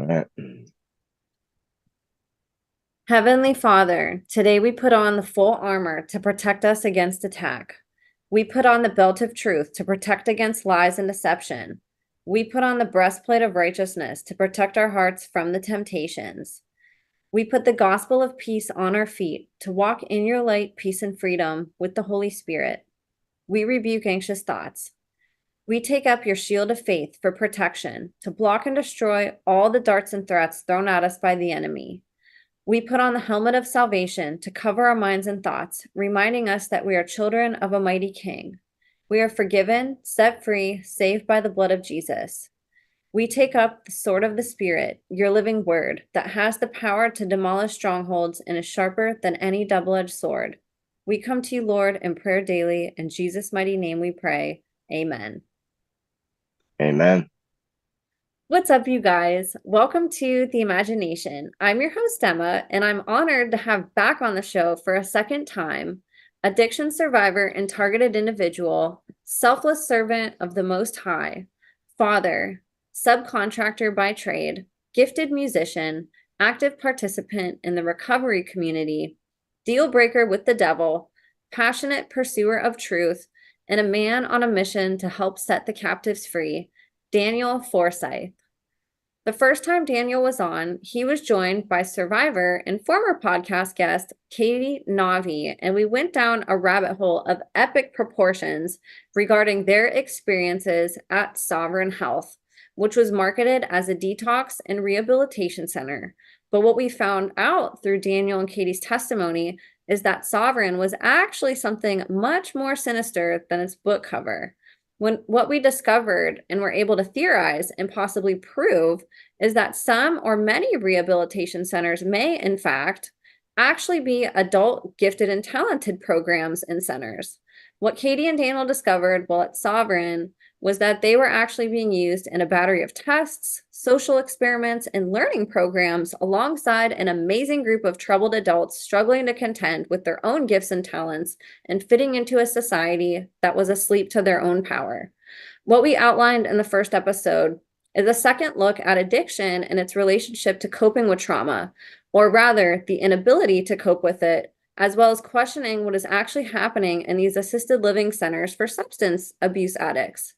right. Heavenly Father, today we put on the full armor to protect us against attack. We put on the belt of truth to protect against lies and deception. We put on the breastplate of righteousness to protect our hearts from the temptations. We put the gospel of peace on our feet to walk in your light, peace, and freedom with the Holy Spirit. We rebuke anxious thoughts. We take up your shield of faith for protection to block and destroy all the darts and threats thrown at us by the enemy. We put on the helmet of salvation to cover our minds and thoughts, reminding us that we are children of a mighty King. We are forgiven, set free, saved by the blood of Jesus. We take up the sword of the Spirit, your living word, that has the power to demolish strongholds and is sharper than any double-edged sword. We come to you, Lord, in prayer daily. In Jesus' mighty name we pray. Amen. Amen. What's up, you guys? Welcome to The Imagination. I'm your host, Emma, and I'm honored to have back on the show for a second time addiction survivor and targeted individual, selfless servant of the Most High, father, subcontractor by trade, gifted musician, active participant in the recovery community, deal breaker with the devil, passionate pursuer of truth, and a man on a mission to help set the captives free, Daniel Forsythe. The first time Daniel was on, he was joined by survivor and former podcast guest Katie Navi, and we went down a rabbit hole of epic proportions regarding their experiences at Sovereign Health, which was marketed as a detox and rehabilitation center. But what we found out through Daniel and Katie's testimony is that Sovereign was actually something much more sinister than its book cover. What we discovered and were able to theorize and possibly prove is that some or many rehabilitation centers may, in fact, actually be adult gifted and talented programs and centers. What Katie and Daniel discovered while at Sovereign was that they were actually being used in a battery of tests, social experiments, and learning programs alongside an amazing group of troubled adults struggling to contend with their own gifts and talents and fitting into a society that was asleep to their own power. What we outlined in the first episode is a second look at addiction and its relationship to coping with trauma, or rather, the inability to cope with it, as well as questioning what is actually happening in these assisted living centers for substance abuse addicts.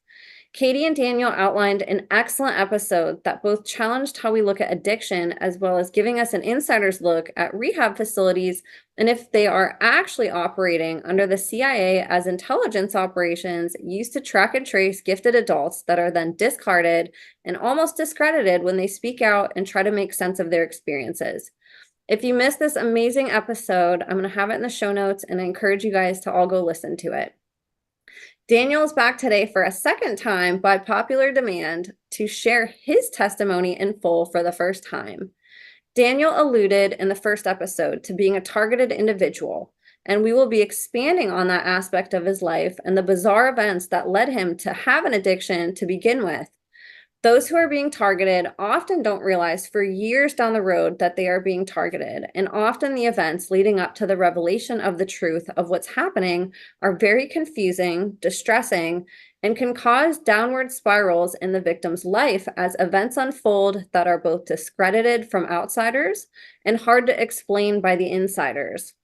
Katie and Daniel outlined an excellent episode that both challenged how we look at addiction as well as giving us an insider's look at rehab facilities and if they are actually operating under the CIA as intelligence operations used to track and trace gifted adults that are then discarded and almost discredited when they speak out and try to make sense of their experiences. If you missed this amazing episode, I'm going to have it in the show notes and I encourage you guys to all go listen to it. Daniel is back today for a second time by popular demand to share his testimony in full for the first time. Daniel alluded in the first episode to being a targeted individual, and we will be expanding on that aspect of his life and the bizarre events that led him to have an addiction to begin with. Those who are being targeted often don't realize for years down the road that they are being targeted, and often the events leading up to the revelation of the truth of what's happening are very confusing, distressing, and can cause downward spirals in the victim's life as events unfold that are both discredited from outsiders and hard to explain by the insiders.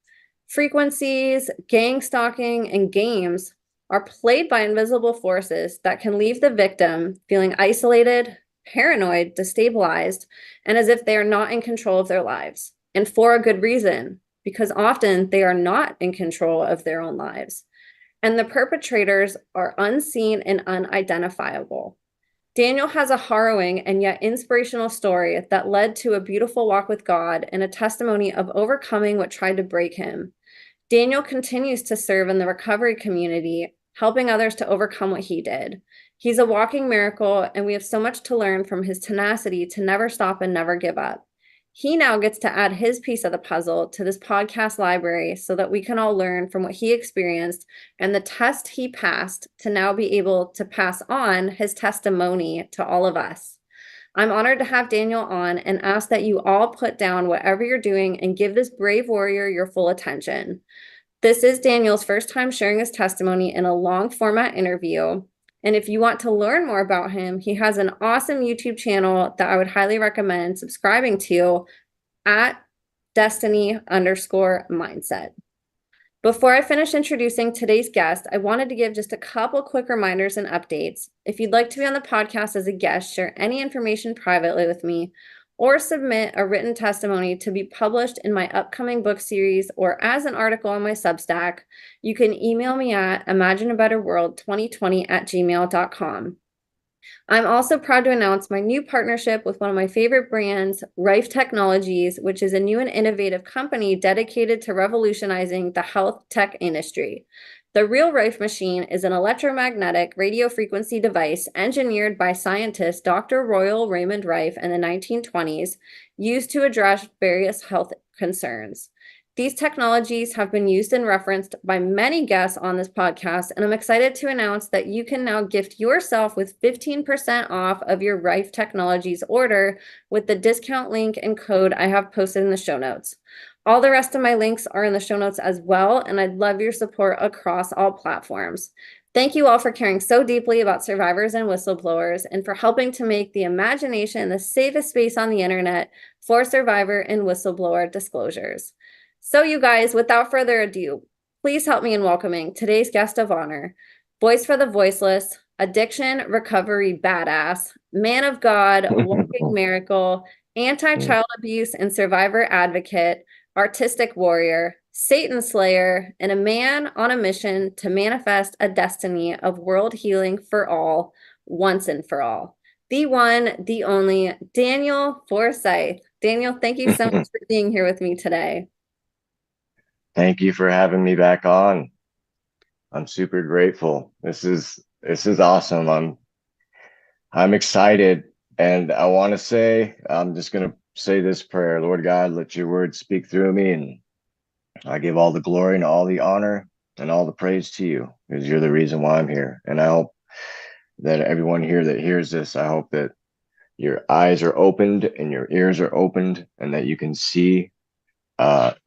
Frequencies, gangstalking, and games are played by invisible forces that can leave the victim feeling isolated, paranoid, destabilized, and as if they are not in control of their lives. And for a good reason, because often they are not in control of their own lives. And the perpetrators are unseen and unidentifiable. Daniel has a harrowing and yet inspirational story that led to a beautiful walk with God and a testimony of overcoming what tried to break him. Daniel continues to serve in the recovery community, helping others to overcome what he did. He's a walking miracle, and we have so much to learn from his tenacity to never stop and never give up. He now gets to add his piece of the puzzle to this podcast library so that we can all learn from what he experienced and the test he passed to now be able to pass on his testimony to all of us. I'm honored to have Daniel on and ask that you all put down whatever you're doing and give this brave warrior your full attention. This is Daniel's first time sharing his testimony in a long format interview. And if you want to learn more about him, he has an awesome YouTube channel that I would highly recommend subscribing to at Destiny_mindset. Before I finish introducing today's guest, I wanted to give just a couple quick reminders and updates. If you'd like to be on the podcast as a guest, share any information privately with me, or submit a written testimony to be published in my upcoming book series or as an article on my Substack, you can email me at imagineabetterworld2020@gmail.com. I'm also proud to announce my new partnership with one of my favorite brands, Rife Technologies, which is a new and innovative company dedicated to revolutionizing the health tech industry. The Real Rife machine is an electromagnetic radio frequency device engineered by scientist Dr. Royal Raymond Rife in the 1920s, used to address various health concerns. These technologies have been used and referenced by many guests on this podcast, and I'm excited to announce that you can now gift yourself with 15% off of your Rife Technologies order with the discount link and code I have posted in the show notes. All the rest of my links are in the show notes as well, and I'd love your support across all platforms. Thank you all for caring so deeply about survivors and whistleblowers, and for helping to make the imagination the safest space on the internet for survivor and whistleblower disclosures. So you guys, without further ado, please help me in welcoming today's guest of honor, voice for the voiceless, addiction recovery badass, man of God, walking miracle, anti-child abuse and survivor advocate, artistic warrior, Satan slayer, and a man on a mission to manifest a destiny of world healing for all, once and for all. The one, the only, Daniel Forsythe. Daniel, thank you so much for being here with me today. Thank you for having me back on. I'm super grateful. This is awesome. I'm excited, and I want to say, I'm just going to say this prayer. Lord God, let your word speak through me, and I give all the glory and all the honor and all the praise to you, because you're the reason why I'm here. And I hope that everyone here that hears this, I hope that your eyes are opened and your ears are opened, and that you can see that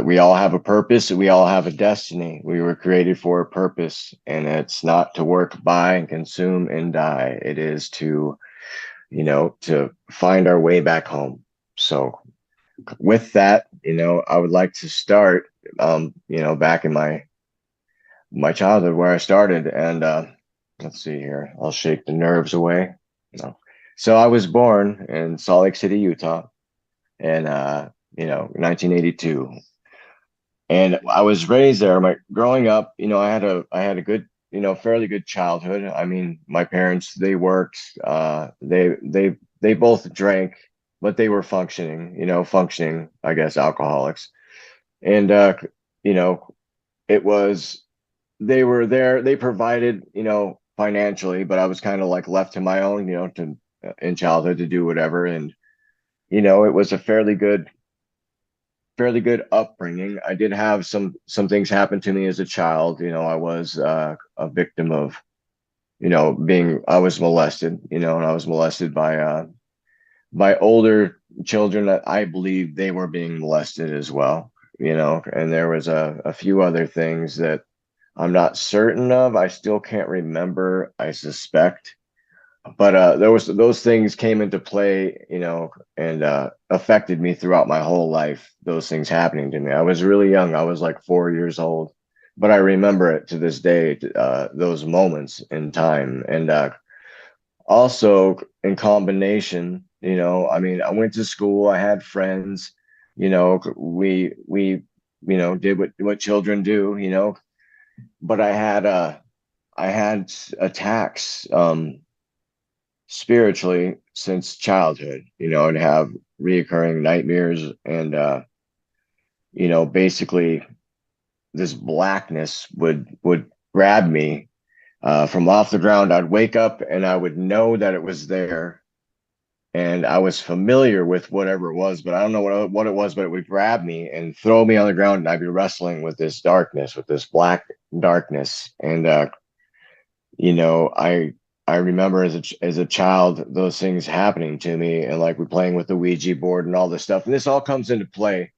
we all have a purpose, we all have a destiny. We were created for a purpose, and it's not to work, buy, and consume and die. It is to find our way back home. So with that, I would like to start, back in my childhood where I started. And let's see here, I'll shake the nerves away. So I was born in Salt Lake City, Utah, in 1982. And I was raised there. Growing up, I had a good, fairly good childhood. I mean, my parents, they worked, they both drank, but they were functioning, I guess, alcoholics. And it was, they were there, they provided, financially, but I was kind of like left to my own, in childhood to do whatever. And it was a fairly good upbringing. I did have some things happen to me as a child. I was a victim of, I was molested, and I was molested by older children that I believe they were being molested as well, and there was a few other things that I'm not certain of. I still can't remember, I suspect. But those things came into play, and affected me throughout my whole life. Those things happening to me. I was really young. I was like 4 years old, but I remember it to this day. Those moments in time, and also in combination. I mean, I went to school. I had friends. We did what children do. But I had attacks. Spiritually since childhood, and have reoccurring nightmares, and basically this blackness would grab me from off the ground. I'd wake up and I would know that it was there, and I was familiar with whatever it was, but I don't know what it was, but it would grab me and throw me on the ground, and I'd be wrestling with this darkness, with this black darkness. And I remember as a child those things happening to me, and like we're playing with the Ouija board and all this stuff. And this all comes into play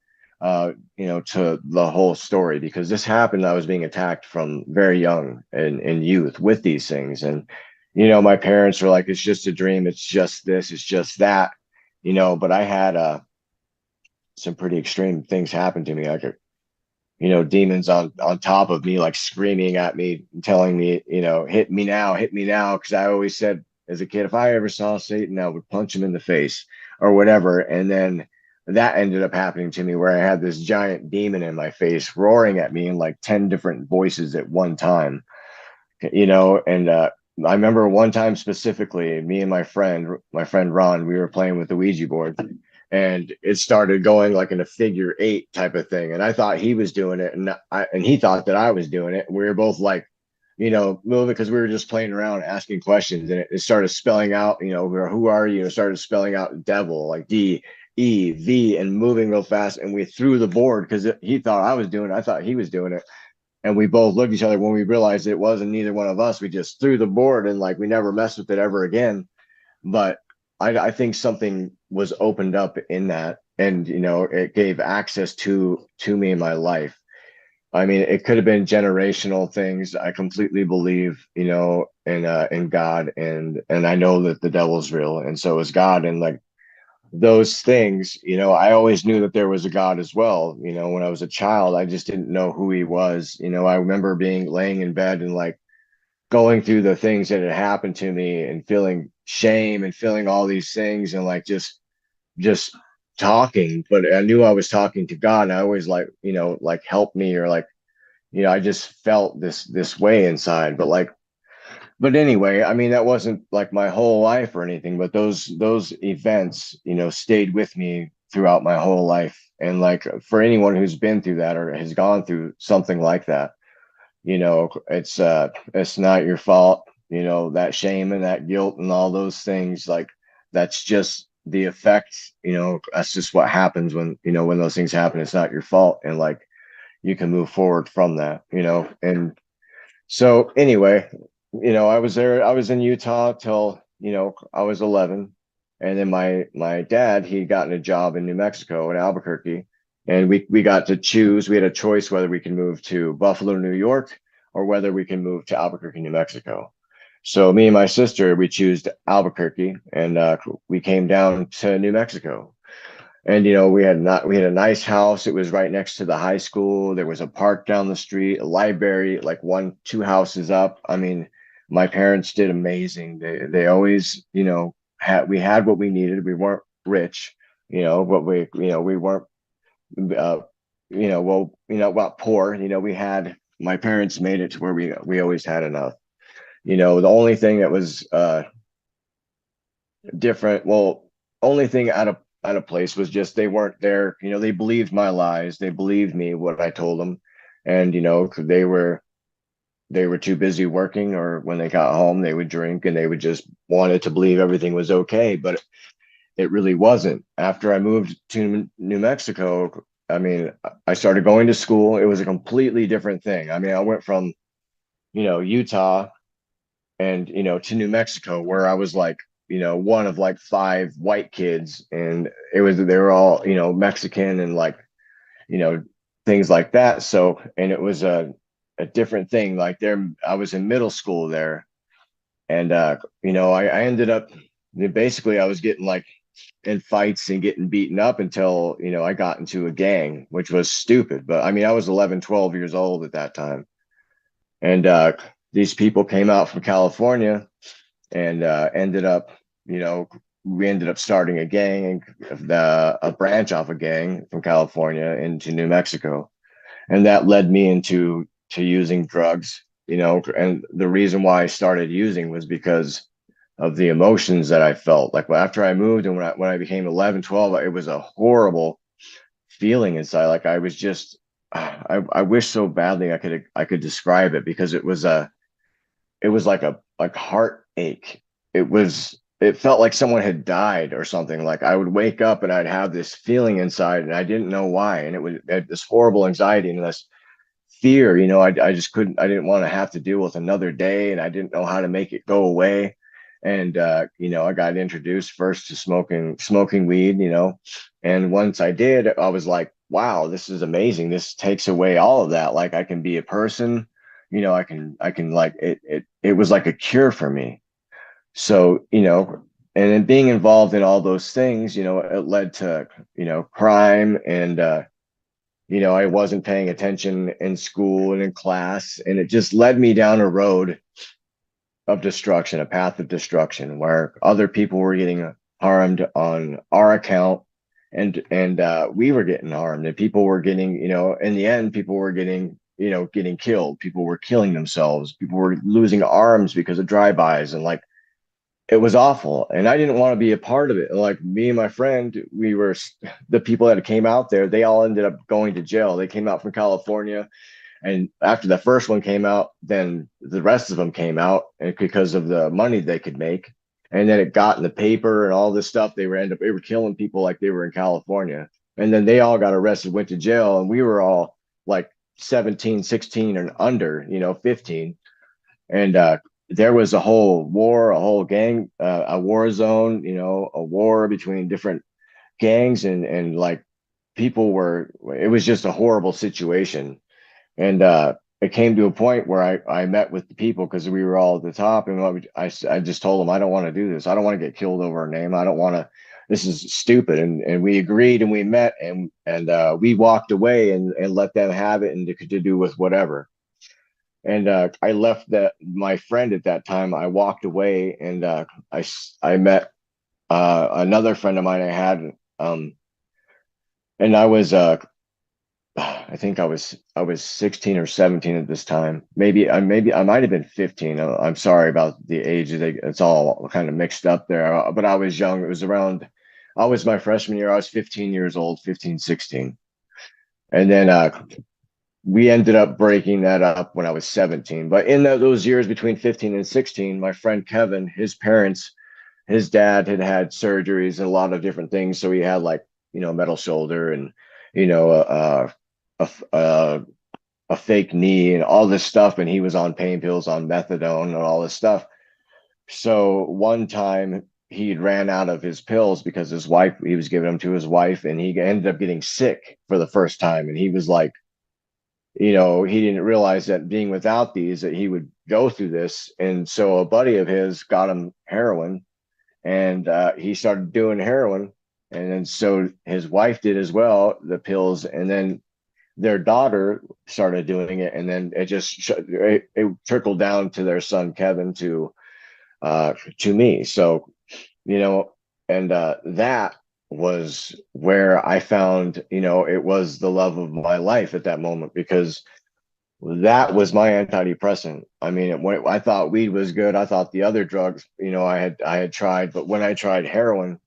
to the whole story, because this happened. I was being attacked from very young and in youth with these things. And, my parents were like, it's just a dream. It's just this, it's just that, but I had some pretty extreme things happen to me. Like, demons on top of me, like screaming at me, telling me, hit me now. Cause I always said as a kid, if I ever saw Satan, I would punch him in the face or whatever. And then that ended up happening to me, where I had this giant demon in my face roaring at me in like 10 different voices at one time, and I remember one time specifically, me and my friend Ron, we were playing with the Ouija board, and it started going like in a figure eight type of thing. And I thought he was doing it, and he thought that I was doing it. We were both like, moving, because we were just playing around asking questions, and it started spelling out, who are you? It started spelling out devil, like DEV, and moving real fast. And we threw the board because he thought I was doing it. I thought he was doing it. And we both looked at each other. When we realized it wasn't neither one of us, we just threw the board, and like we never messed with it ever again. But I think something was opened up in that, and it gave access to me in my life. I mean, it could have been generational things. I completely believe, in God, and I know that the devil's real, and so is God. And like those things, I always knew that there was a God as well. When I was a child, I just didn't know who he was. I remember being laying in bed and like going through the things that had happened to me and feeling shame and feeling all these things, and like just talking. But I knew I was talking to God, and I always like help me, or like, I just felt this way inside. But anyway, I mean, that wasn't like my whole life or anything, but those events, stayed with me throughout my whole life. And like for anyone who's been through that or has gone through something like that, it's not your fault. That shame and that guilt and all those things, like that's just the effect. That's just what happens when those things happen. It's not your fault, and like you can move forward from that. And so anyway, I was there. I was in Utah till I was 11, and then my dad, he gotten a job in New Mexico in Albuquerque, and we got to choose. We had a choice whether we can move to Buffalo, New York, or whether we can move to Albuquerque, New Mexico. So me and my sister, we chose Albuquerque, and we came down to New Mexico. And we had a nice house. It was right next to the high school. There was a park down the street, a library, like two houses up. I mean, my parents did amazing. They always, we had what we needed. We weren't rich, but we weren't uh well, poor. We had my parents made it to where we always had enough. The only thing that was different. Well, only thing out of place was just they weren't there. They believed my lies. They believed me what I told them, and 'cause they were too busy working, or when they got home they would drink, and they would just wanted to believe everything was okay, but it really wasn't. After I moved to New Mexico, I mean, I started going to school. It was a completely different thing. I mean, I went from Utah and to New Mexico, where I was like one of like five white kids, and they were all Mexican, and like you know things like that. So, and it was a different thing. Like there, I was in middle school there, and I ended up basically I was getting like in fights and getting beaten up until I got into a gang, which was stupid. But I mean, I was 11, 12 years old at that time, and these people came out from California, and ended up, we ended up starting a gang, a branch off a gang from California into New Mexico, and that led me to using drugs. And the reason why I started using was because of the emotions that I felt. Like after I moved, and when I became 11, 12, it was a horrible feeling inside. Like I was just, I wish so badly I could describe it, because it was like a like heartache. It felt like someone had died or something. Like I would wake up and I'd have this feeling inside, and I didn't know why. And it was this horrible anxiety and this fear. I just couldn't. I didn't want to have to deal with another day, and I didn't know how to make it go away. And I got introduced first to smoking weed. And once I did, I was like wow, this is amazing. This takes away all of that. Like I can be a person, I can like it was like a cure for me. So, and then being involved in all those things, it led to, crime and, I wasn't paying attention in school and in class. And it just led me down a road of destruction, a path of destruction where other people were getting harmed on our account and we were getting harmed and people were getting, in the end, people were getting killed. People were killing themselves. People were losing arms because of drive-bys and like it was awful and I didn't want to be a part of it. Like me and my friend, we were the people that came out there, they all ended up going to jail. They came out from California, and after the first one came out, then the rest of them came out because of the money they could make. And then it got in the paper and all this stuff. They were killing people like they were in California. And then they all got arrested, went to jail, and we were all like 17, 16 and under, 15. And there was a whole war, a whole gang, a war zone, a war between different gangs and like people were, it was just a horrible situation. And it came to a point where I met with the people because we were all at the top. And I just told them, I don't want to do this. I don't want to get killed over a name. I don't want to, this is stupid. And we agreed and we met and we walked away and let them have it and to do with whatever. And I left my friend at that time. I walked away and I met another friend of mine I had. And I was I think I was 16 or 17 at this time. Maybe I might have been 15. I'm sorry about the age. It's all kind of mixed up there. But I was young. It was around. I was my freshman year. I was 15 years old, 15, 16. And then we ended up breaking that up when I was 17. But in those years between 15 and 16, my friend Kevin, his parents, his dad had had surgeries and a lot of different things. So he had like, metal shoulder and, you know, a, a, a fake knee and all this stuff. And he was on pain pills, on methadone and all this stuff. So one time he ran out of his pills because he was giving them to his wife and he ended up getting sick for the first time. And he was like, he didn't realize that being without these, that he would go through this. And so a buddy of his got him heroin and he started doing heroin. And then so his wife did as well, the pills. And then their daughter started doing it. And then it trickled down to their son, Kevin, to me. So, and that was where I found, it was the love of my life at that moment because that was my antidepressant. I mean, I thought weed was good. I thought the other drugs, I had tried, but when I tried heroin,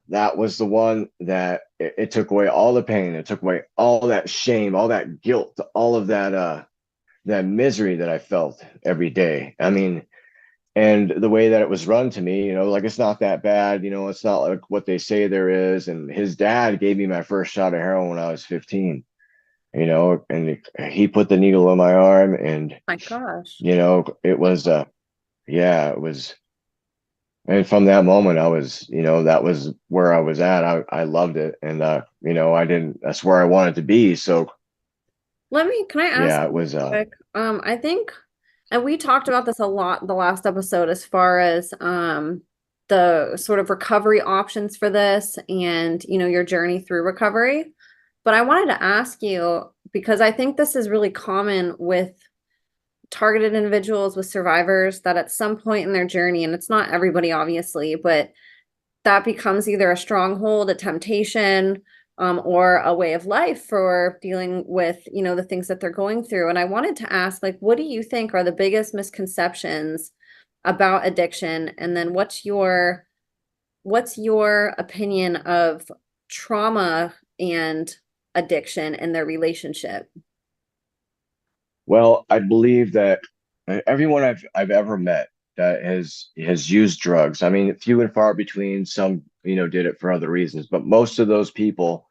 that was the one that it took away all the pain. It took away all that shame, all that guilt, all of that misery that I felt every day. I mean, and the way that it was run to me, like it's not that bad, it's not like what they say there is. And his dad gave me my first shot of heroin when I was 15, and he put the needle in my arm and, My gosh. it was, yeah, it was. And from that moment, that was where I was at. I loved it. And, that's where I wanted to be. So, Can I ask yeah, it was, quick? I think, and we talked about this a lot the last episode as far as the sort of recovery options for this and your journey through recovery. But I wanted to ask you because I think this is really common with targeted individuals, with survivors, that at some point in their journey, and it's not everybody obviously, but that becomes either a stronghold, a temptation, or a way of life for dealing with, the things that they're going through. And I wanted to ask, like, what do you think are the biggest misconceptions about addiction? And then what's your opinion of trauma and addiction and their relationship? well, I believe that everyone I've ever met that has used drugs. I mean, few and far between. Some, did it for other reasons, but most of those people,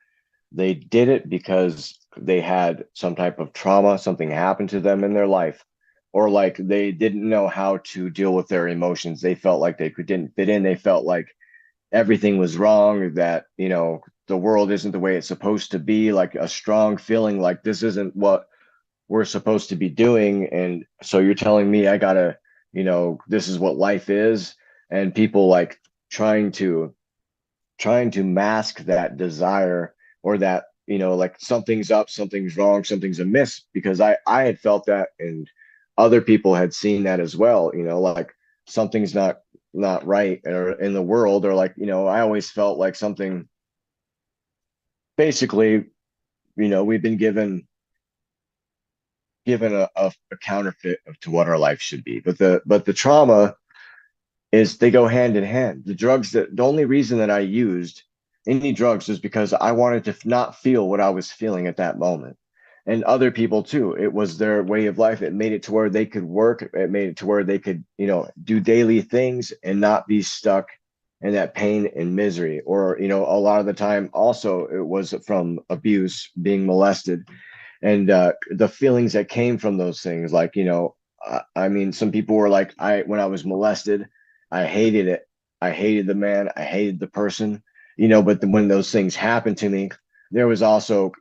they did it because they had some type of trauma, something happened to them in their life, or like they didn't know how to deal with their emotions. They felt like didn't fit in. They felt like everything was wrong, that, the world isn't the way it's supposed to be, like a strong feeling like this isn't what we're supposed to be doing. And so you're telling me I gotta, this is what life is, and people like trying to trying to mask that desire, or that, like something's up, something's wrong, something's amiss, because I had felt that, and other people had seen that as well, like something's not right or in the world, or like, I always felt like something, basically, we've been given a counterfeit to what our life should be. But the trauma is, they go hand in hand. The only reason that I used any drugs is because I wanted to not feel what I was feeling at that moment. And other people too, it was their way of life. It made it to where they could work. It made it to where they could, do daily things and not be stuck in that pain and misery. Or, a lot of the time also it was from abuse, being molested, and the feelings that came from those things. Like, I mean, some people were like, when I was molested, I hated it. I hated the man, I hated the person, but when those things happened to me, there was also,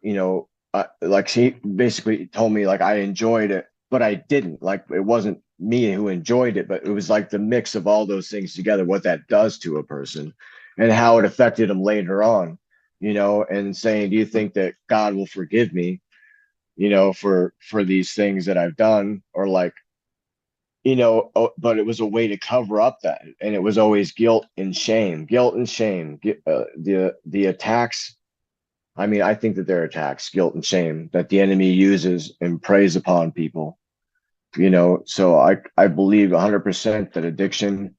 like, she basically told me like I enjoyed it, but I didn't. Like, it wasn't me who enjoyed it, but it was like the mix of all those things together, what that does to a person and how it affected them later on, and saying, do you think that God will forgive me, for these things that I've done? Or like, but it was a way to cover up that, and it was always guilt and shame. The attacks. I mean, I think that they're attacks, guilt and shame, that the enemy uses and preys upon people. So I believe 100% that addiction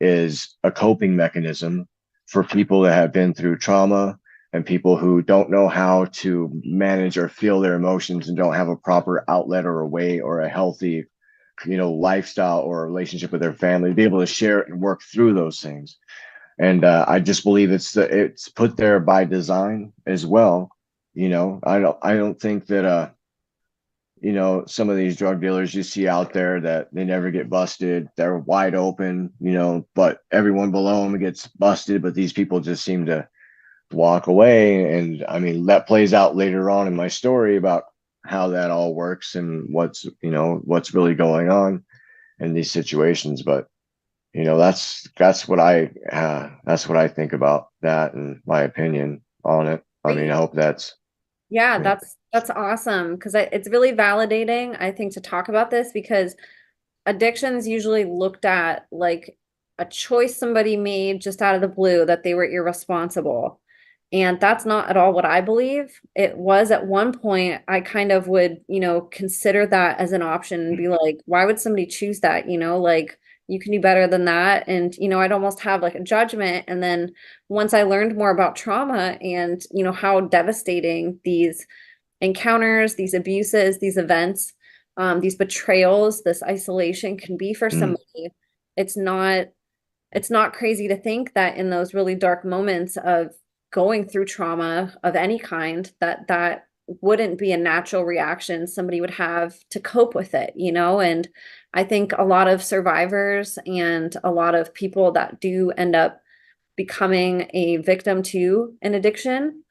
is a coping mechanism for people that have been through trauma, and people who don't know how to manage or feel their emotions, and don't have a proper outlet or a way or a healthy, lifestyle or relationship with their family to be able to share it and work through those things. And I just believe it's put there by design as well. I don't think that some of these drug dealers you see out there, that they never get busted. They're wide open, but everyone below them gets busted. But these people just seem to walk away. And I mean, that plays out later on in my story about how that all works and what's really going on in these situations. But that's what I think about that, and my opinion on it. I mean, I hope that's, Yeah, yeah. that's awesome because it's really validating, I think, to talk about this because addiction's usually looked at like a choice somebody made just out of the blue that they were irresponsible. And that's not at all what I believe. It was at one point, I kind of would, consider that as an option and be like, why would somebody choose that? Like you can do better than that. And, I'd almost have like a judgment. And then once I learned more about trauma and, how devastating these encounters, these abuses, these events, these betrayals, this isolation can be for Mm, somebody. It's not it's not crazy to think that in those really dark moments of going through trauma of any kind, that wouldn't be a natural reaction somebody would have to cope with it. And I think a lot of survivors and a lot of people that do end up becoming a victim to an addiction,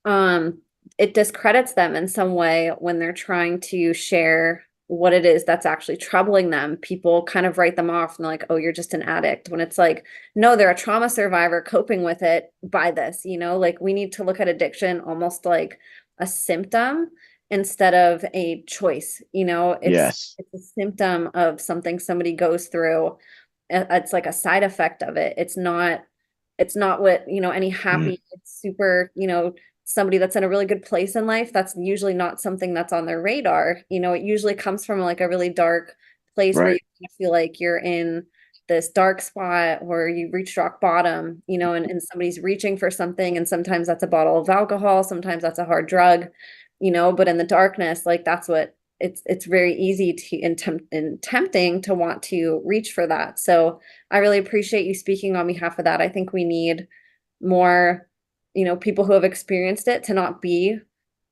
um, it discredits them in some way when they're trying to share what it is that's actually troubling them. People kind of write them off and they're like, oh, you're just an addict. When it's like, no, they're a trauma survivor coping with it by this. Like we need to look at addiction almost like a symptom instead of a choice. It's yes. it's a symptom of something somebody goes through. It's like a side effect of it. It's not what, any Mm, happy, super, somebody that's in a really good place in life, that's usually not something that's on their radar. It usually comes from like a really dark place where you right. kind of feel like you're in this dark spot where you reached rock bottom, and somebody's reaching for something. And sometimes that's a bottle of alcohol, sometimes that's a hard drug, but in the darkness, like that's what it's very easy to and tempting to want to reach for that. So I really appreciate you speaking on behalf of that. I think we need more, people who have experienced it to not be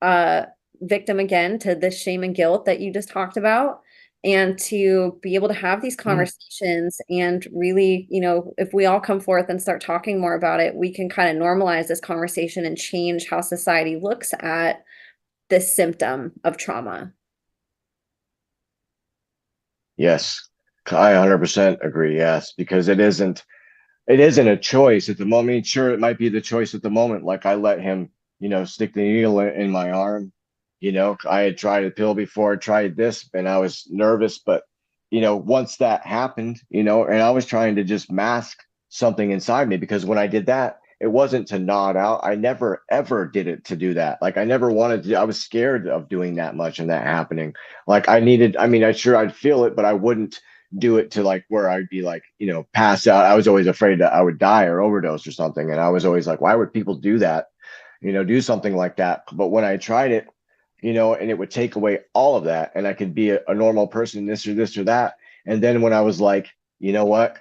a victim again to this shame and guilt that you just talked about. and to be able to have these conversations and really, if we all come forth and start talking more about it, we can kind of normalize this conversation and change how society looks at this symptom of trauma. Yes, I 100% agree. Yes, because it isn't a choice at the moment. I mean, sure, it might be the choice at the moment. Like I let him, stick the needle in my arm. I had tried a pill before I tried this, and I was nervous. But once that happened, and I was trying to just mask something inside me, because when I did that, it wasn't to nod out. I never ever did it to do that. Like I never wanted to. I was scared of doing that much and that happening. Like I needed. I mean, I'd feel it, but I wouldn't do it to like where I'd be like, pass out. I was always afraid that I would die or overdose or something. And I was always like, why would people do that? Do something like that. But when I tried it, and it would take away all of that, and I could be a normal person, this or that. And then when I was like, you know what,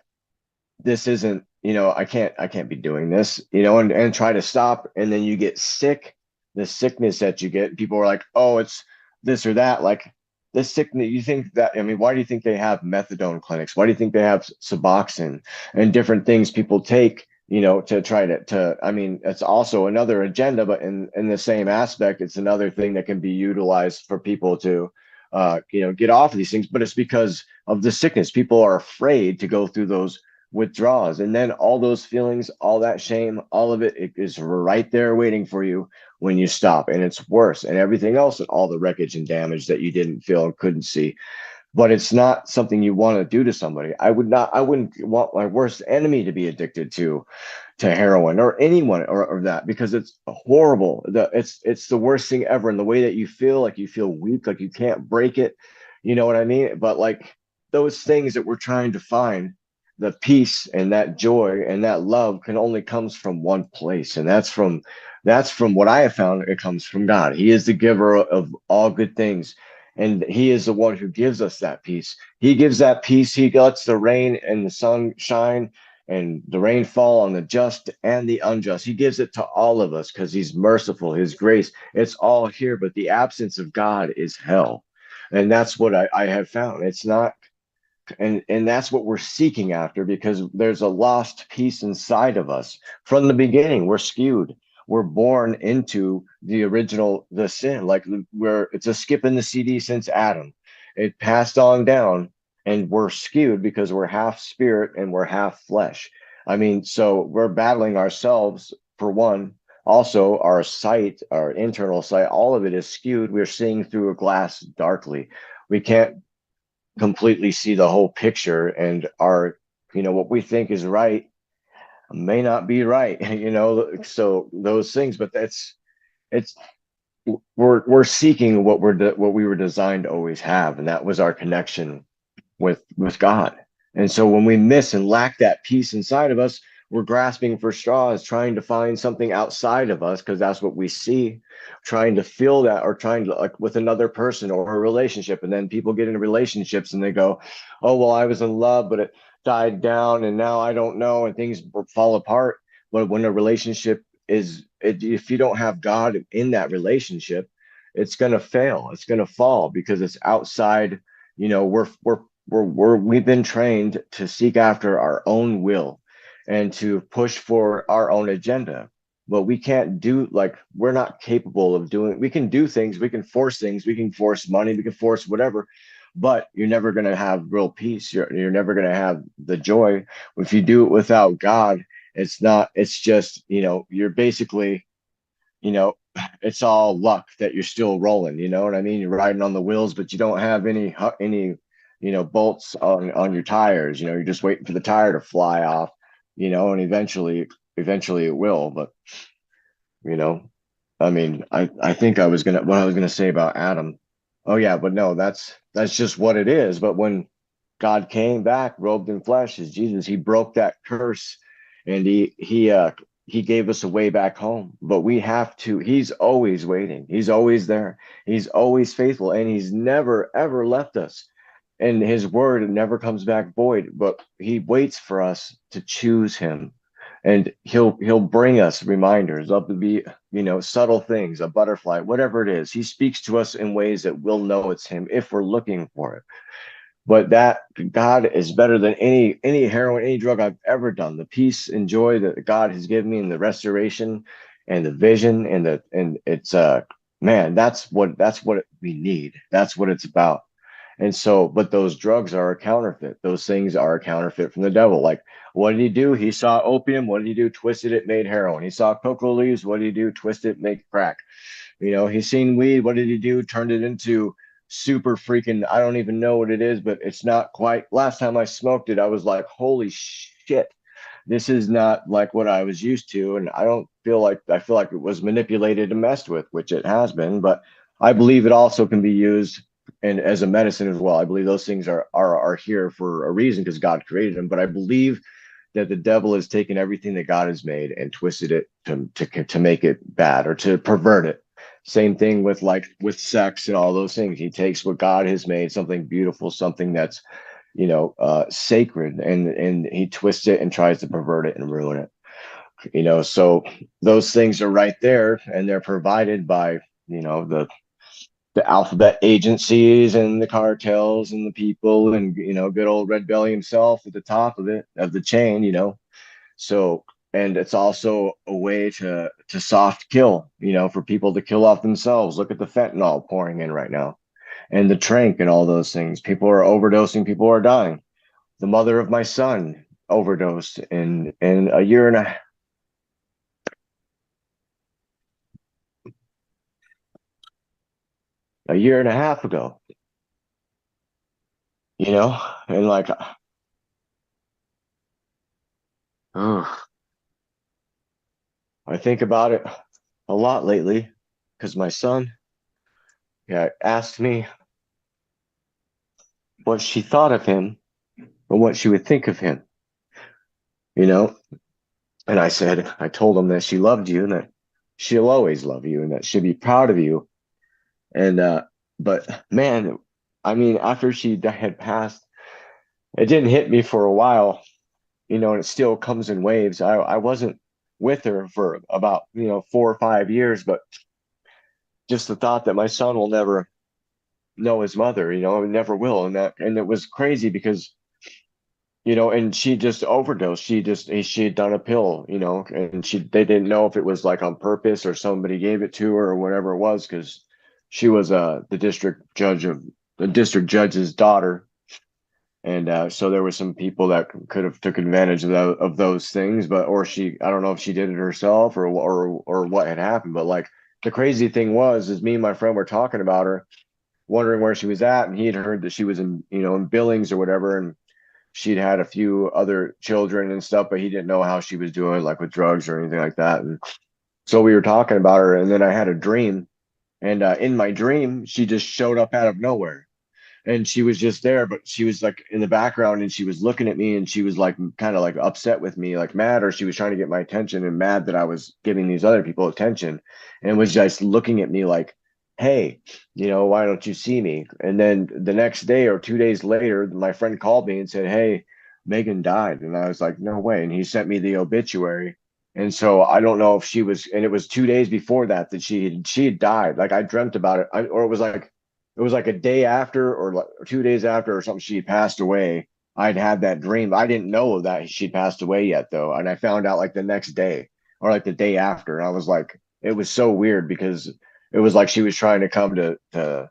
this isn't, I can't be doing this, and try to stop. And then you get sick, the sickness that you get, people are like, oh, it's this or that. Like this sickness, you think that, I mean, why do you think they have methadone clinics? Why do you think they have Suboxone and different things people take, to try I mean, it's also another agenda, but in the same aspect, it's another thing that can be utilized for people to, get off of these things. But it's because of the sickness. People are afraid to go through those withdrawals, and then all those feelings, all that shame, all of it is right there waiting for you when you stop. And it's worse, and everything else, and all the wreckage and damage that you didn't feel and couldn't see. But it's not something you want to do to somebody. I wouldn't want my worst enemy to be addicted to heroin or anyone or that, because it's horrible. It's the worst thing ever. And the way that you feel, like you feel weak, like you can't break it, you know what I mean? But like those things that we're trying to find, the peace and that joy and that love can only comes from one place. And that's from what I have found. It comes from God. He is the giver of all good things. And he is the one who gives us that peace. He gives that peace. He lets the rain and the sun shine and the rain fall on the just and the unjust. He gives it to all of us because he's merciful. His grace, it's all here. But the absence of God is hell. And that's what I have found. It's not, and that's what we're seeking after, because there's a lost piece inside of us. From the beginning, we're skewed. We're born into the sin. Like it's a skip in the CD since Adam. It passed on down, and we're skewed because we're half spirit and we're half flesh. I mean, so we're battling ourselves for one. Also, our sight, our internal sight, all of it is skewed. We're seeing through a glass darkly. We can't completely see the whole picture, and what we think is right may not be right. So those things. But it's we're seeking what we were designed to always have, and that was our connection with God. And so when we miss and lack that peace inside of us, we're grasping for straws, trying to find something outside of us, because that's what we see, trying to feel that, or trying to, like, with another person or a relationship. And then people get into relationships and they go, oh, well, I was in love, but it died down and now I don't know, and things fall apart. But when a relationship if you don't have God in that relationship, it's going to fail. It's going to fall because it's outside. We've been trained to seek after our own will and to push for our own agenda. But we can't do, like, we're not capable of doing. We can do things, we can force things, we can force money, we can force whatever, but you're never going to have real peace. You're never going to have the joy. If you do it without God, it's just, you're basically, you know, it's all luck that you're still rolling. You know what I mean? You're riding on the wheels, but you don't have any bolts on your tires. You're just waiting for the tire to fly off. And eventually it will. But I mean, I think what I was gonna say about Adam. Oh yeah, but no, that's just what it is. But when God came back, robed in flesh as Jesus, he broke that curse, and he gave us a way back home. But we have to. He's always waiting. He's always there. He's always faithful, and he's never ever left us. And his word never comes back void. But he waits for us to choose him, and he'll bring us reminders of subtle things, a butterfly, whatever it is. He speaks to us in ways that we'll know it's him if we're looking for it. But that God is better than any heroin, any drug I've ever done. The peace and joy that God has given me, and the restoration, and the vision, and it's man, that's what we need. That's what it's about. And so, but those drugs are a counterfeit. Those things are a counterfeit from the devil. Like, what did he do? He saw opium. What did he do? Twisted it, made heroin. He saw cocoa leaves. What did he do? Twist it, make crack. He's seen weed. What did he do? Turned it into super freaking, I don't even know what it is, but it's not quite. Last time I smoked it, I was like, holy shit, this is not like what I was used to. And I feel like it was manipulated and messed with, which it has been, but I believe it also can be used and as a medicine as well. I believe those things are here for a reason because God created them. But I believe that the devil has taken everything that God has made and twisted it to make it bad or to pervert it. Same thing with with sex and all those things. He takes what God has made, something beautiful, something that's sacred, and he twists it and tries to pervert it and ruin it. So those things are right there, and they're provided by the alphabet agencies and the cartels and the people, and good old Red Belly himself at the top of the chain. So, and it's also a way to soft kill, for people to kill off themselves. Look at the fentanyl pouring in right now, and the trank and all those things. People are overdosing. People are dying. The mother of my son overdosed in a year and a half ago. And like, ugh, I think about it a lot lately because my son, yeah, asked me what she thought of him and what she would think of him, you know? And I told him that she loved you and that she'll always love you and that she'll be proud of you. And, but man, I mean, after had passed, it didn't hit me for a while, and it still comes in waves. I wasn't with her for about, 4 or 5 years, but just the thought that my son will never know his mother, never will. And it was crazy because and she just overdosed. She had done a pill, and they didn't know if it was like on purpose or somebody gave it to her or whatever it was, because she was the district judge's daughter. And so there were some people that could have took advantage of those things, but I don't know if she did it herself or what had happened. But like the crazy thing is me and my friend were talking about her, wondering where she was at, and he had heard that she was in Billings or whatever, and she'd had a few other children and stuff, but he didn't know how she was doing, like with drugs or anything like that. And so we were talking about her, and then I had a dream, and in my dream, she just showed up out of nowhere, and she was just there, but she was like in the background, and she was looking at me, and she was like kind of like upset with me, like mad, or she was trying to get my attention and mad that I was giving these other people attention, and was just looking at me like, hey, why don't you see me? And then the next day or 2 days later, my friend called me and said, hey, Megan died. And I was like, no way. And he sent me the obituary. And so I don't know if she was, and it was 2 days before that she had died. Like I dreamt about it, or it was like a day after, or like 2 days after, or something. She had passed away. I'd had that dream. I didn't know that she'd passed away yet, though, and I found out like the next day or like the day after. And I was like, it was so weird because it was like she was trying to come to